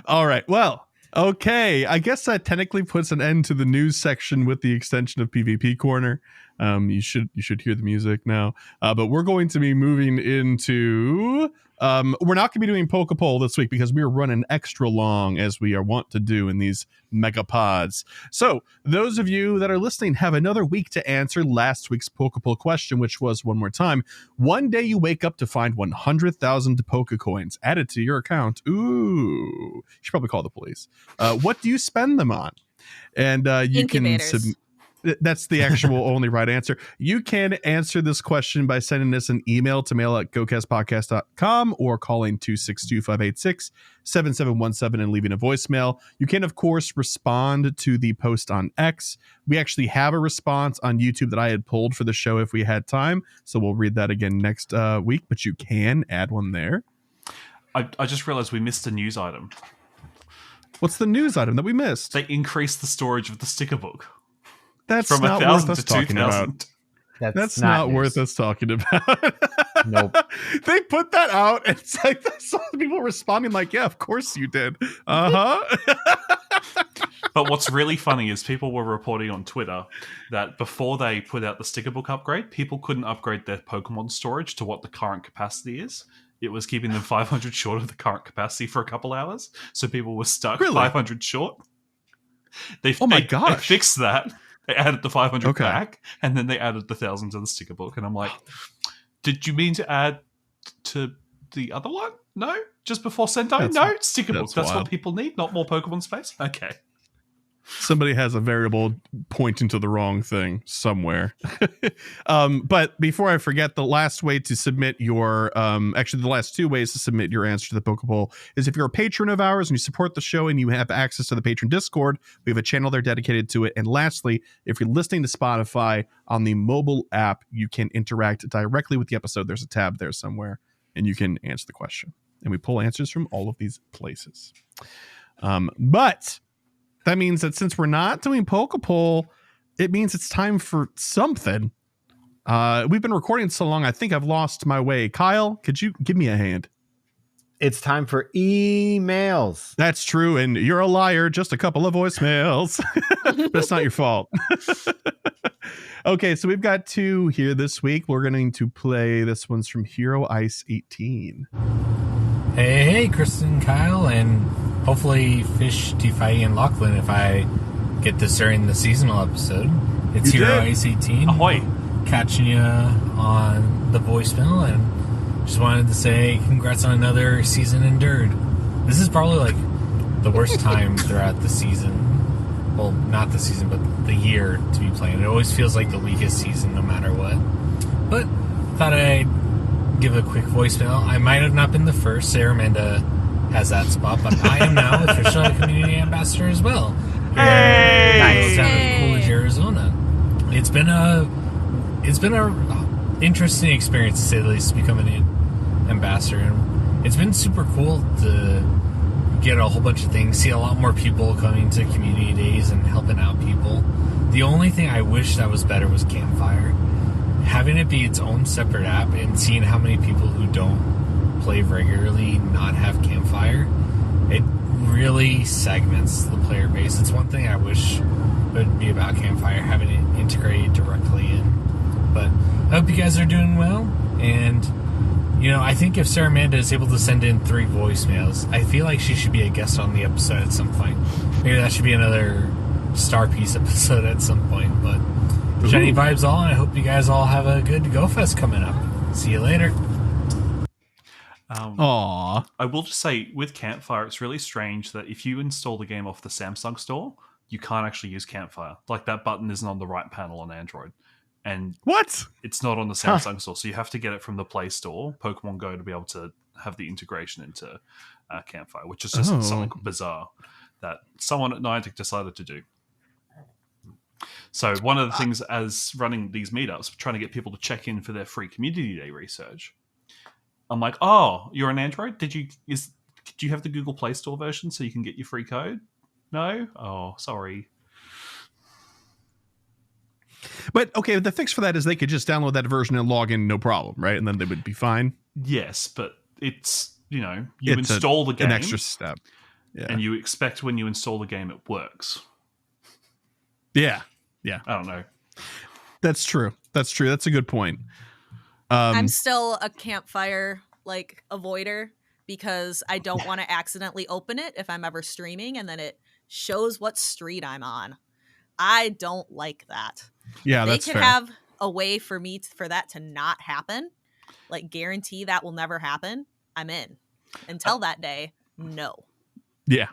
All right. Well, okay. I guess that technically puts an end to the news section with the extension of PvP Corner. You should hear the music now. But we're going to be moving into. We're not going to be doing Pokepoll this week because we are running extra long, as we are wont to do in these mega pods. So those of you that are listening have another week to answer last week's Pokepoll question, which was, one more time, one day you wake up to find 100,000 Pokecoins added to your account. Ooh, you should probably call the police. What do you spend them on? And you Incubators. can that's the actual only right answer. You can answer this question by sending us an email to mail@gocastpodcast.com or calling 262-586-7717 and leaving a voicemail. You can, of course, respond to the post on X. We actually have a response on YouTube that I had pulled for the show if we had time, so we'll read that again next week, but you can add one there. I just realized we missed a news item. What's the news item that we missed? They increased the storage of the sticker book That's from not 1,000 worth us to talking 2,000. about. That's not worth us talking about. Nope. They put that out, and it's like I saw people responding like, "Yeah, of course you did." But what's really funny is people were reporting on Twitter that before they put out the sticker book upgrade, people couldn't upgrade their Pokemon storage to what the current capacity is. It was keeping them 500 short of the current capacity for a couple hours, so people were stuck 500 short. They fixed that. They added the 500 back, and then they added the 1,000 to the sticker book. And I'm like, did you mean to add to the other one? No? Just before Sentai? No? Sticker book. That's what people need, not more Pokemon space? Okay. Somebody has a variable pointing to the wrong thing somewhere. But before I forget, the last way to submit your, actually the last two ways to submit your answer to the Pokepoll is if you're a patron of ours and you support the show and you have access to the patron Discord, we have a channel there dedicated to it. And lastly, if you're listening to Spotify on the mobile app, you can interact directly with the episode. There's a tab there somewhere and you can answer the question. And we pull answers from all of these places. But that means that since we're not doing Pokepoll, it means it's time for something. We've been recording so long, I think I've lost my way. Kyle, could you give me a hand? It's time for emails. That's true, and you're a liar. Just a couple of voicemails. But it's not your fault. Okay, so we've got two here this week. We're going to play. This one's from Hero Ice 18. Hey, Kristen, Kyle, and hopefully Fish, T5, and Lachlan if I get this during the seasonal episode. It's You Hero did. Ice 18. Ahoy. Catching you on the voicemail, and just wanted to say congrats on another season endured. This is probably like the worst time throughout the season. Well, not the season, but the year to be playing. It always feels like the weakest season no matter what. But thought I'd give a quick voicemail. I might have not been the first. Sarah Amanda has that spot, but I am now official community ambassador as well. Hey! Down in Coolidge, Arizona. It's been a interesting experience, to say the least, becoming an ambassador. And it's been super cool to get a whole bunch of things, see a lot more people coming to community days and helping out people. The only thing I wish that was better was Campfire. Having it be its own separate app and seeing how many people who don't play regularly not have Campfire, it really segments the player base. It's one thing I wish would be about Campfire, having it integrated directly in. But I hope you guys are doing well, and I think if Sarah Amanda is able to send in 3 voicemails, I feel like she should be a guest on the episode at some point. Maybe that should be another Star Piece episode at some point, but Shiny vibes all, and I hope you guys all have a good GoFest coming up. See you later. Aww. I will just say, with Campfire, it's really strange that if you install the game off the Samsung store, you can't actually use Campfire. Like, that button isn't on the right panel on Android. And What? it's not on the Samsung store, so you have to get it from the Play Store, Pokemon Go, to be able to have the integration into Campfire, which is just something bizarre that someone at Niantic decided to do. So one of the things as running these meetups, trying to get people to check in for their free community day research, I'm like, oh, you're an Android? Do you have the Google Play Store version so you can get your free code? No? Oh, sorry. But okay, the fix for that is they could just download that version and log in, no problem, right? And then they would be fine. Yes, but it's, you It's install the game. An extra step. Yeah. And you expect when you install the game it works. Yeah. I don't know. That's true. That's a good point. I'm still a Campfire avoider because I don't want to accidentally open it if I'm ever streaming and then it shows what street I'm on. I don't like that. Yeah, if that's they fair. could have a way for me for that to not happen, guarantee that will never happen, I'm in. Until that day, no. Yeah.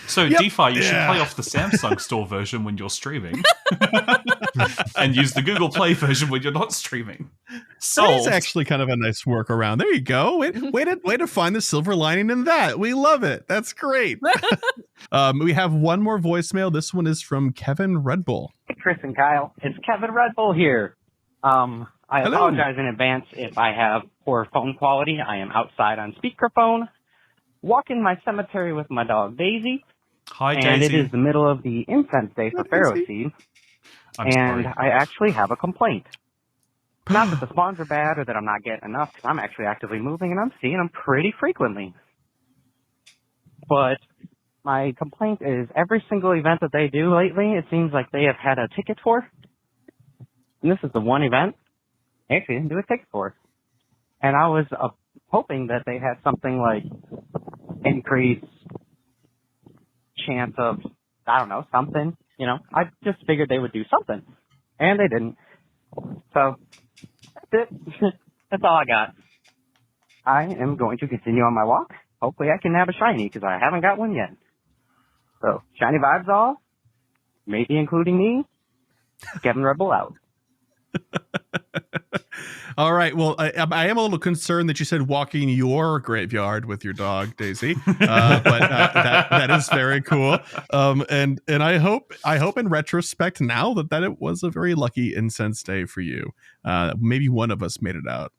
So DeFi, you should play off the Samsung store version when you're streaming, and use the Google Play version when you're not streaming. That is actually kind of a nice workaround. There you go. Way to find the silver lining in that. We love it. That's great. We have one more voicemail. This one is from Kevin Red Bull. Hey, Chris and Kyle. It's Kevin Red Bull here. I apologize in advance if I have poor phone quality. I am outside on speakerphone, walking my cemetery with my dog Daisy. Hi, and Daisy. it is the middle of the incense day for Pharaoh Seed. And sorry. I actually have a complaint. Not that the spawns are bad or that I'm not getting enough, because I'm actually actively moving and I'm seeing them pretty frequently. But my complaint is every single event that they do lately, it seems like they have had a ticket for. And this is the one event they actually didn't do a ticket for. And I was hoping that they had something like increased chance of, I don't know, something. I just figured they would do something. And they didn't. So, that's it. That's all I got. I am going to continue on my walk. Hopefully I can have a shiny, because I haven't got one yet. So, shiny vibes all, maybe including me, Kevin Rebel out. All right. Well, I am a little concerned that you said walking your graveyard with your dog, Daisy. But that is very cool. And I hope in retrospect now that it was a very lucky incense day for you. Maybe one of us made it out.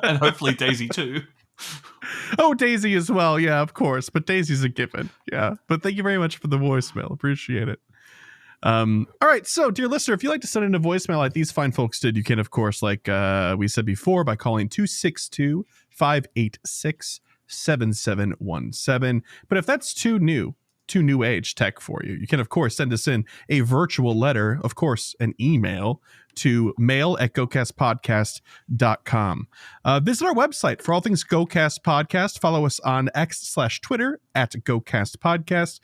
And hopefully Daisy too. Oh, Daisy as well. Yeah, of course. But Daisy's a given. Yeah. But thank you very much for the voicemail. Appreciate it. All right. So, dear listener, if you'd like to send in a voicemail like these fine folks did, you can, of course, like we said before, by calling 262-586-7717. But if that's too new age tech for you, you can, of course, send us in a virtual letter, of course, an email to mail@gocastpodcast.com. Visit our website for all things GoCast Podcast. Follow us on X/Twitter @GoCastPodcast.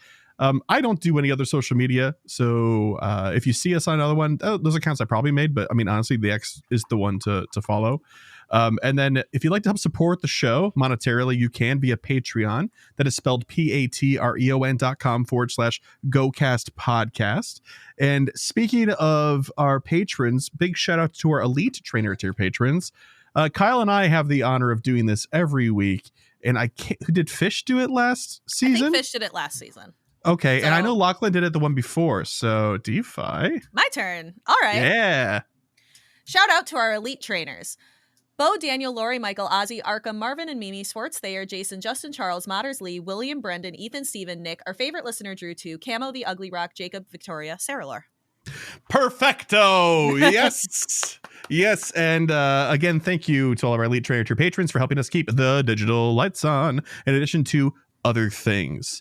I don't do any other social media, so if you see us on another one, those accounts I probably made, but I mean, honestly, the X is the one to follow. And then if you'd like to help support the show monetarily, you can via Patreon. That is spelled patreon.com/GoCast Podcast. And speaking of our patrons, big shout out to our Elite Trainer tier patrons. Kyle and I have the honor of doing this every week. And did Fish do it last season? I think Fish did it last season. Okay, So, and I know Lachlan did it the one before, so DeFi. My turn. All right. Yeah. Shout out to our elite trainers. Bo, Daniel, Lori, Michael, Ozzy, Arkham, Marvin, and Mimi, Swartz, Thayer, Jason, Justin, Charles, Motters, Lee, William, Brendan, Ethan, Steven, Nick, our favorite listener, Drew 2, Camo, the Ugly Rock, Jacob, Victoria, Sarah Lore. Perfecto. Yes. Yes. And again, thank you to all of our Elite Trainer tier patrons for helping us keep the digital lights on, in addition to other things,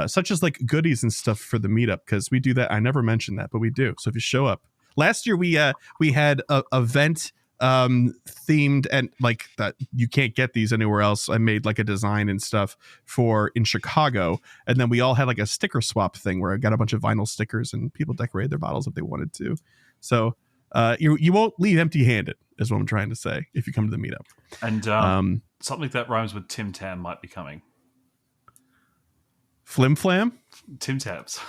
such as like goodies and stuff for the meetup, because we do that. I never mentioned that, but we do. So if you show up, last year we had a vent themed, and like that you can't get these anywhere else. I made like a design and stuff for in Chicago, and then we all had like a sticker swap thing where I got a bunch of vinyl stickers and people decorated their bottles if they wanted to. So you won't leave empty-handed is what I'm trying to say if you come to the meetup. And something that rhymes with Tim Tam might be coming. Flim Flam? Tim Tams.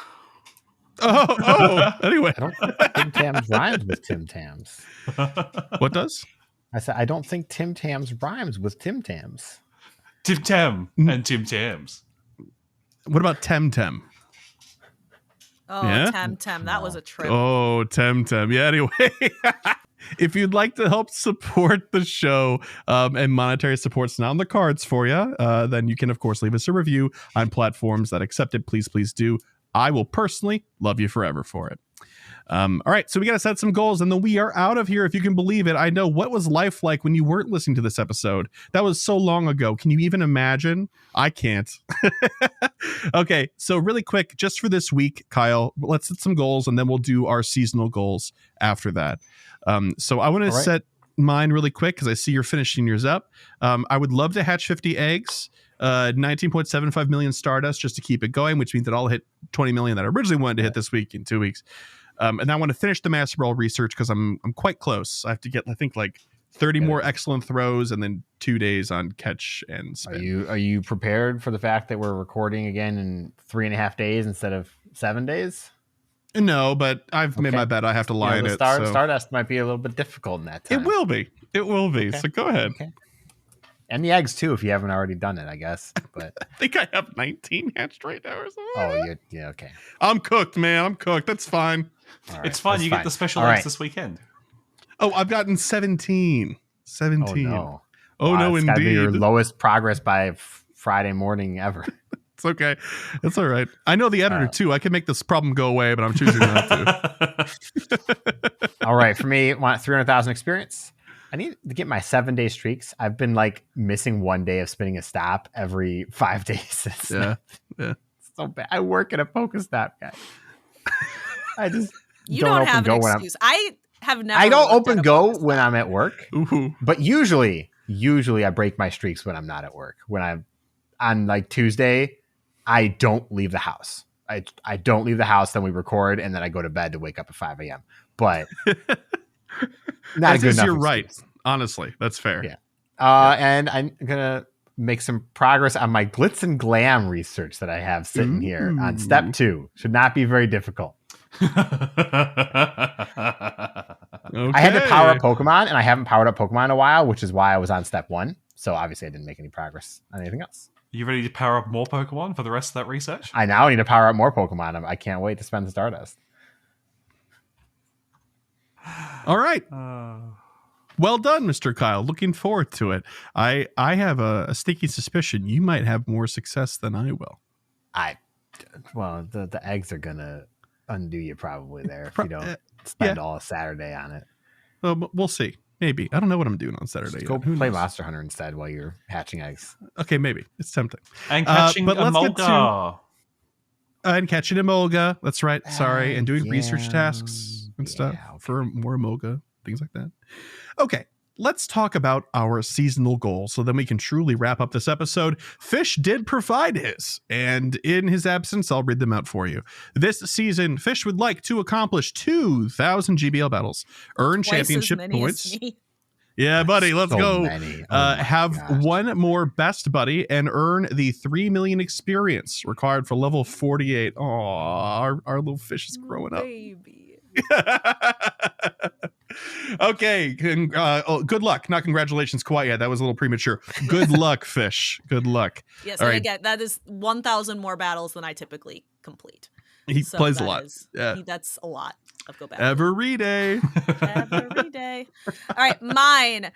Oh, anyway. I don't think Tim Tams rhymes with Tim Tams. What does? I said, I don't think Tim Tams rhymes with Tim Tams. Tim Tam and Tim Tams. What about Temtem? Oh, Yeah? Temtem. That was a trip. Oh, Temtem. Yeah, anyway. If you'd like to help support the show, and monetary support's not on the cards for you, then you can, of course, leave us a review on platforms that accept it. Please do. I will personally love you forever for it. All right, so we got to set some goals, and then we are out of here, if you can believe it. I know, what was life like when you weren't listening to this episode? That was so long ago. Can you even imagine? I can't. Okay, so really quick, just for this week, Kyle, let's set some goals, and then we'll do our seasonal goals after that. So I want to set mine really quick because I see you're finishing yours up. I would love to hatch 50 eggs. 19.75 million Stardust just to keep it going, which means that I'll hit 20 million that I originally wanted to hit this week in 2 weeks. And I want to finish the Master Ball research because I'm quite close. I have to get, I think, like 30 more excellent throws and then 2 days on catch and spin. Are you prepared for the fact that we're recording again in 3.5 days instead of 7 days? No, but I've made my bet. I have to lie in it. Stardust might be a little bit difficult in that time. It will be. Okay. So go ahead. Okay. And the eggs too, if you haven't already done it, I guess. But I think I have 19 hatched right now or something. Oh, yeah, okay. I'm cooked, man. I'm cooked. That's fine. Right, it's fine. You get the special eggs this weekend. Oh, I've gotten 17. 17. Oh, no. Oh, no, it's gotta be indeed. your lowest progress by Friday morning ever. It's okay. It's all right. I know the editor, too. I can make this problem go away, but I'm choosing not to. All right. For me, I want 300,000 experience. I need to get my 7-day streaks. I've been like missing 1 day of spinning a stop every 5 days. Yeah. So bad. I work at a Pokestop, guys. I just you don't have an excuse. I have never. I don't open go when I'm at work. Ooh. But usually I break my streaks when I'm not at work. When I'm on like Tuesday, I don't leave the house. I don't leave the house. Then we record, and then I go to bed to wake up at 5 a.m. But not a good enough. You're right. Honestly, that's fair. Yeah. And I'm gonna make some progress on my glitz and glam research that I have sitting here on step 2. Should not be very difficult. Okay. I had to power up Pokemon, and I haven't powered up Pokemon in a while, which is why I was on step 1. So obviously I didn't make any progress on anything else. You ready to power up more Pokemon for the rest of that research? I now need to power up more Pokemon. I can't wait to spend the Stardust. All right. Well done, Mr. Kyle. Looking forward to it. I have a sneaky suspicion you might have more success than I will. Well, the eggs are gonna undo you probably there if you don't spend all Saturday on it. Well, we'll see. Maybe. I don't know what I'm doing on Saturday. Just go play Monster Hunter instead while you're hatching eggs. Okay, maybe. It's tempting. And catching Emolga. And catching Emolga. That's right. Sorry. And doing research tasks and stuff for more Emolga. Things like that. Okay. Let's talk about our seasonal goals so then we can truly wrap up this episode. Fish did provide his, and in his absence, I'll read them out for you. This season, Fish would like to accomplish 2,000 GBL battles, earn championship points. Yeah, buddy, let's go. Have one more best buddy and earn the 3 million experience required for level 48. Oh, our little fish is growing up. Okay, good luck. Not congratulations quite yet. That was a little premature. Good luck, Fish. Good luck. Yes, and again, that is 1,000 more battles than I typically complete. He plays a lot. That's a lot of go back. Every day. Every day. All right, mine.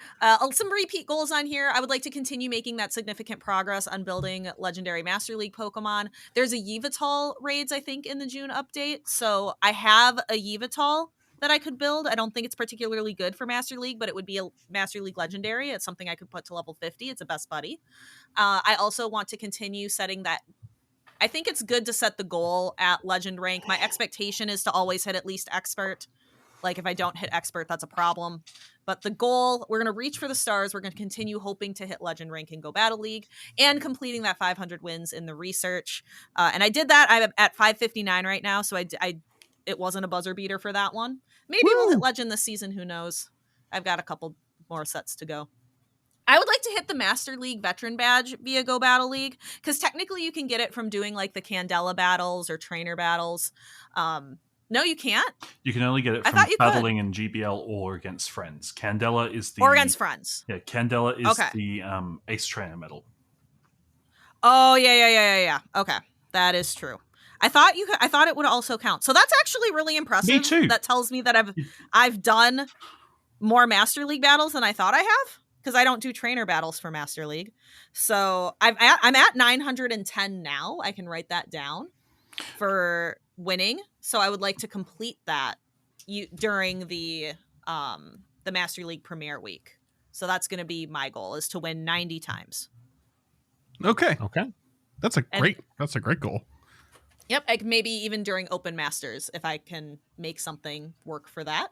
Some repeat goals on here. I would like to continue making that significant progress on building legendary Master League Pokemon. There's a Yveltal raids, I think, in the June update. So I have a Yveltal that I could build. I don't think it's particularly good for Master League, but it would be a Master League Legendary. It's something I could put to level 50. It's a best buddy. I also want to continue setting that. I think it's good to set the goal at legend rank. My expectation is to always hit at least expert. Like if I don't hit expert, that's a problem. But the goal, we're going to reach for the stars. We're going to continue hoping to hit legend rank and Go Battle League and completing that 500 wins in the research. And I did that. I'm at 559 right now. So it wasn't a buzzer beater for that one. Maybe we'll hit legend this season. Who knows? I've got a couple more sets to go. I would like to hit the Master League veteran badge via Go Battle League, because technically you can get it from doing like the Candela battles or trainer battles. No, you can't. You can only get it from battling in GBL or against friends. Candela is the... Or against friends. Yeah, Candela is the Ace Trainer medal. Oh, yeah. Okay, that is true. I thought it would also count. So that's actually really impressive. Me too. That tells me that I've done more Master League battles than I thought I have, because I don't do trainer battles for Master League. So I'm at 910 now. I can write that down for winning. So I would like to complete that during the Master League Premier Week. So that's going to be my goal, is to win 90 times. Okay. That's a great goal. Yep, maybe even during Open Masters, if I can make something work for that.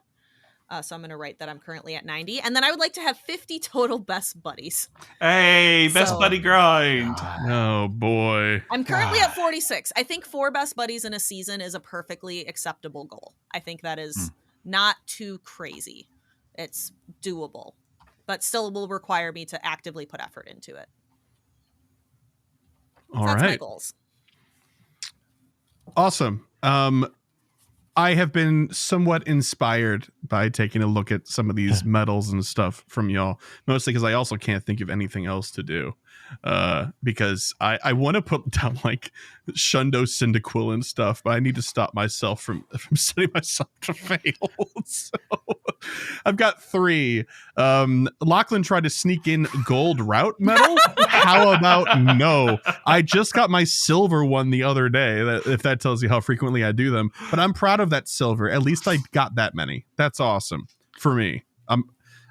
So I'm going to write that I'm currently at 90. And then I would like to have 50 total best buddies. Hey, best buddy grind. Oh, boy. I'm currently at 46. I think 4 best buddies in a season is a perfectly acceptable goal. I think that is not too crazy. It's doable, but still will require me to actively put effort into it. That's my goals. Awesome. I have been somewhat inspired by taking a look at some of these medals and stuff from y'all, mostly because I also can't think of anything else to do. Because I want to put down like Shundo Cyndaquil and stuff, but I need to stop myself from setting myself to fail. So I've got 3. Lachlan tried to sneak in gold route medal. How about no? I just got my silver one the other day, if that tells you how frequently I do them. But I'm proud of that silver. At least I got that many. That's awesome for me.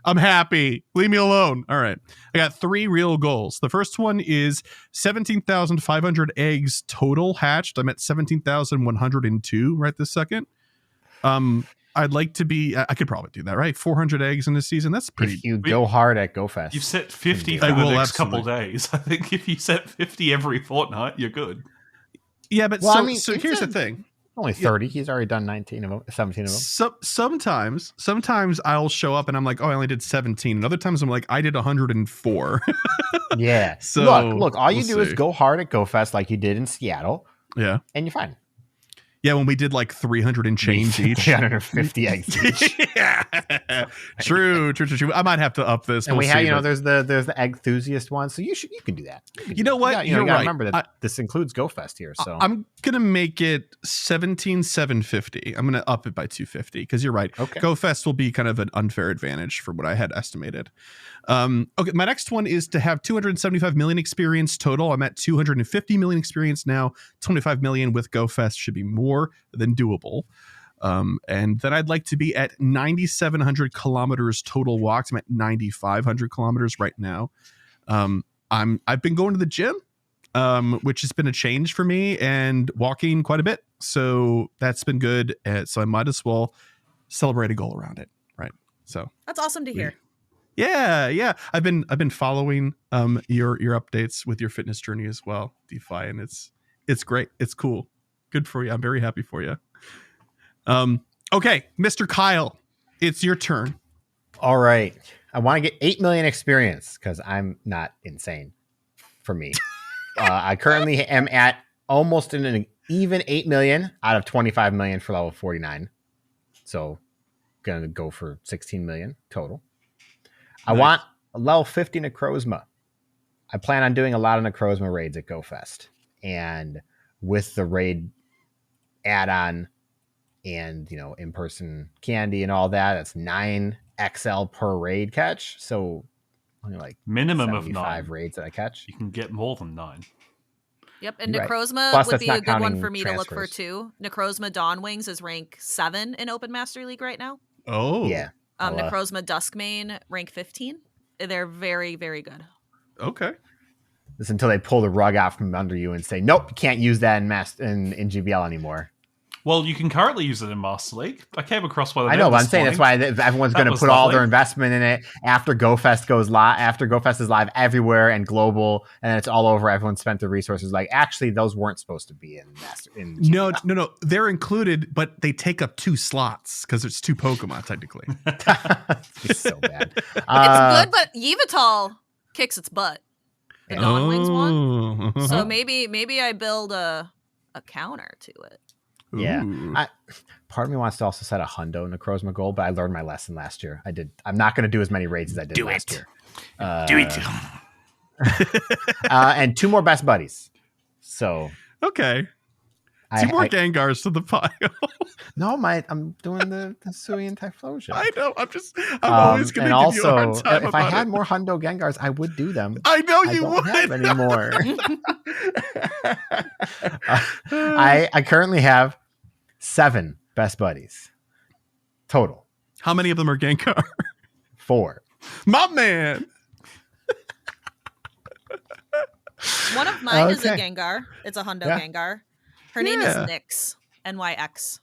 I'm happy. Leave me alone. All right. I got 3 real goals. The first one is 17,500 eggs total hatched. I'm at 17,102 right this second. I'd like to be, I could probably do that, right? 400 eggs in this season. That's pretty. If you go hard at GoFest. You've set 50 for the next couple days. I think if you set 50 every fortnight, you're good. Yeah, but so here's the thing. Only 30. Yeah. He's already done 19 of them, 17 of them. Sometimes I'll show up and I'm like, oh, I only did 17. And other times I'm like, I did 104. Yeah. So look, all you do is go hard at GoFest like you did in Seattle. Yeah. And you're fine. Yeah, when we did like 300 and change each. 350 eggs each. Yeah. True. I might have to up this. And we have, there's the egg enthusiast one. So you can do that. You know what? You gotta right. remember that this includes GoFest here. So I'm gonna make it 17,750. I'm gonna up it by 250 because you're right. Okay. GoFest will be kind of an unfair advantage for what I had estimated. Okay, my next one is to have 275 million experience total. I'm at 250 million experience now. 25 million with GoFest should be more than doable. And then I'd like to be at 9,700 kilometers total walked. I'm at 9,500 kilometers right now. I've been going to the gym, which has been a change for me, and walking quite a bit. So that's been good. So I might as well celebrate a goal around it, right? So that's awesome to hear. Yeah. I've been following your updates with your fitness journey as well, DeFi, and it's great. It's cool. Good for you. I'm very happy for you. Okay, Mr. Kyle, it's your turn. All right. I want to get 8 million experience because I'm not insane for me. I currently am at almost an even 8 million out of 25 million for level 49. So going to go for 16 million total. I want a level 50 Necrozma. I plan on doing a lot of Necrozma raids at GoFest. And with the raid add-on and, in-person candy and all that, that's 9 XL per raid catch. So only like minimum of 9 raids that I catch. You can get more than 9. Yep, and Necrozma would be a good one for me to look for too. Necrozma Dawn Wings is rank 7 in Open Master League right now. Oh. Yeah. Necrozma Duskmane, rank 15. They're very, very good. Okay. It's until they pull the rug out from under you and say, nope, you can't use that in GBL anymore. Well, you can currently use it in Master League. I came across one of I them know, but this I'm saying that's why everyone's going to was put all lovely. their investment in it after GoFest goes live. After GoFest is live everywhere and global, and it's all over. Everyone spent their resources. Like, actually, those weren't supposed to be in Master. No, they're included, but they take up 2 slots because it's 2 Pokemon technically. It's so bad. It's good, but Yveltal kicks its butt. The Dawn Wings one. So maybe I build a counter to it. Yeah. Ooh. Part of me wants to also set a hundo Necrozma goal, but I learned my lesson last year. I'm not going to do as many raids as I did last year. Do it. And 2 more best buddies. So Okay. 2 more Gengars to the pile. No, I'm doing the Hisuian Typhlosion. I know. I'm always going to give you a hard time if I had more Hundo Gengars, I would do them. I know you don't would. have anymore. I currently have 7 best buddies total. How many of them are Gengar? 4. My man. One of mine is a Gengar. It's a Hundo Gengar. Her name is Nyx. NYX.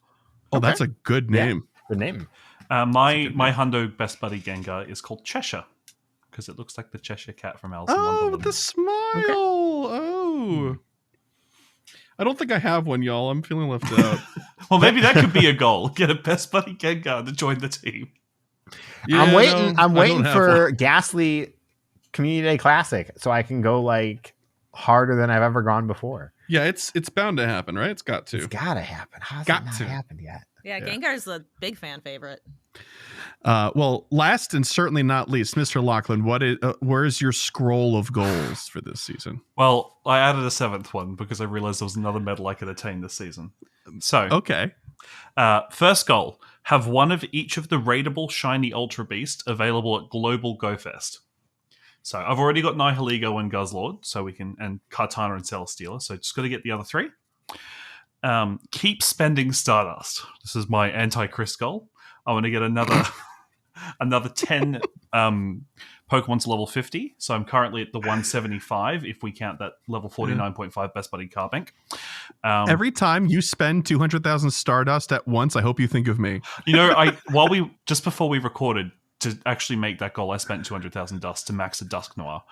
Oh, that's a good name. Yeah, good name. My Hundo best buddy Gengar is called Cheshire because it looks like the Cheshire Cat from Alice in Wonderland. With the smile. Okay. Oh. I don't think I have one, y'all. I'm feeling left out. Well, maybe that could be a goal. Get a best buddy Gengar to join the team. Yeah, I'm waiting for Ghastly Community Day Classic so I can go like harder than I've ever gone before. Yeah, it's bound to happen, right? It's got to. It's got to happen. How's it not happened yet? Yeah, Gengar's a big fan favorite. Well, last and certainly not least, Mr. Lachlan, where's your scroll of goals for this season? Well, I added a 7th one because I realized there was another medal I could attain this season. So, okay. First goal, have one of each of the raidable shiny Ultra Beast available at Global GoFest. So I've already got Nihilego and Guzzlord, so we can, and Kartana and Celesteela, so just got to get the other 3. Keep spending Stardust. This is my anti-Chris goal. I want to get another 10 Pokemon to level 50. So I'm currently at the 175 if we count that level 49.5 Best Buddy Carbink. Every time you spend 200,000 Stardust at once, I hope you think of me. You know, just before we recorded, to actually make that goal, I spent 200,000 dust to max a Dusk Noir.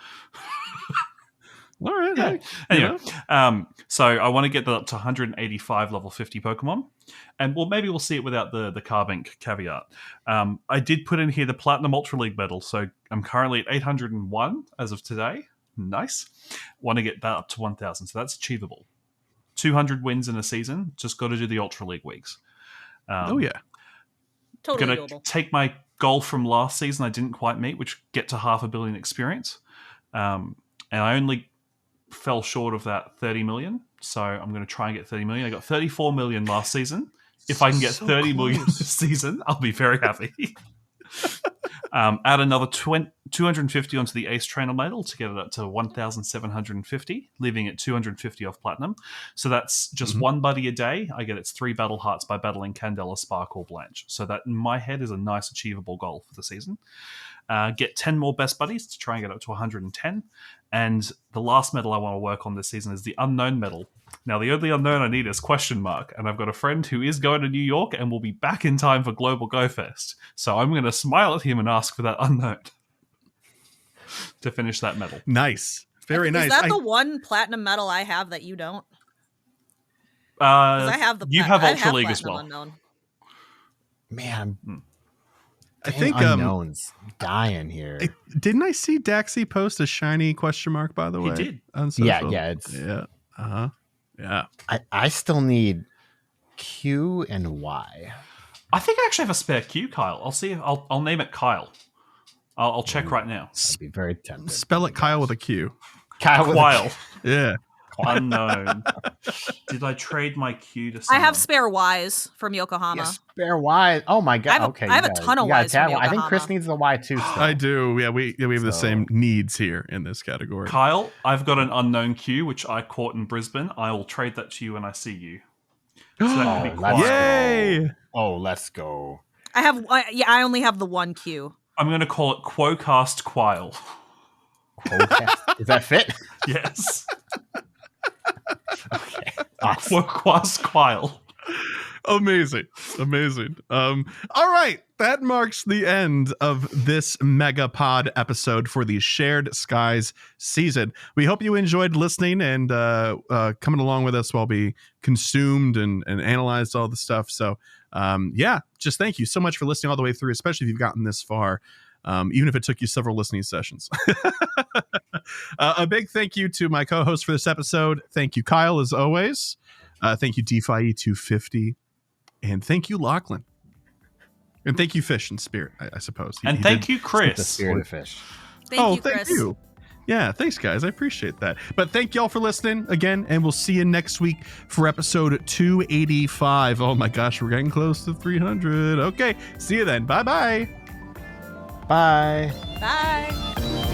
All right. Yeah. Anyway, so I want to get that up to 185 level 50 Pokemon. And maybe we'll see it without the Carbink caveat. I did put in here the Platinum Ultra League medal. So I'm currently at 801 as of today. Nice. Want to get that up to 1,000. So that's achievable. 200 wins in a season. Just got to do the Ultra League weeks. Totally Gonna doable. take my goal from last season I didn't quite meet, which get to 500 million experience. And I only fell short of that 30 million. So I'm going to try and get 30 million. I got 34 million last season. If I can get 30 million this season, I'll be very happy. Add another 250 onto the Ace Trainer medal to get it up to 1,750, leaving it 250 off Platinum. So that's just one buddy a day. I get its 3 battle hearts by battling Candela, Spark, or Blanche. So that, in my head, is a nice achievable goal for the season. Get 10 more best buddies to try and get up to 110. And the last medal I want to work on this season is the Unknown medal. Now, the only unknown I need is question mark, and I've got a friend who is going to New York and will be back in time for Global GoFest. So I'm going to smile at him and ask for that unknown to finish that medal. Nice. Very nice. Is that the one platinum medal I have that you don't? I have you have Ultra League as well. Unknown. Man, I think unknowns dying here. Didn't I see Daxie post a shiny question mark, by the way? He did. On social? Yeah. Yeah. I still need Q and Y. I think I actually have a spare Q, Kyle. I'll see if I'll name it Kyle. I'll check right now. I'd be very tempted. Spell it Kyle with a Q. Kyle with Quile. Yeah. Unknown. Did I trade my Q to someone? I have spare Ys from Yokohama. Yes, spare Y. Oh my god. I have a ton of Ys from I think Yokohama. Chris needs the Y too. Still. I do. Yeah, we have the same needs here in this category. Kyle, I've got an unknown Q which I caught in Brisbane. I will trade that to you when I see you. So that could be let's Quile. Yay! Oh, let's go. I only have the one Q. I'm going to call it GOCast Quile. Does that fit? Yes. Okay. Awesome. GOCast Quile. Amazing. All right, that marks the end of this mega pod episode for the Shared Skies season. We hope you enjoyed listening and coming along with us while we consumed and analyzed all the stuff. So just thank you so much for listening all the way through, especially if you've gotten this far, even if it took you several listening sessions. A big thank you to my co-host for this episode. Thank you, Kyle, as always. Thank you, DeFi250. And thank you, Lachlan. And thank you, Fish and Spirit, I suppose. And thank you, Chris. The Spirit of Fish. Thank you, Chris. Thank you. Yeah, thanks, guys. I appreciate that. But thank y'all for listening again, and we'll see you next week for episode 285. Oh my gosh, we're getting close to 300. Okay, see you then. Bye-bye. Bye. Bye.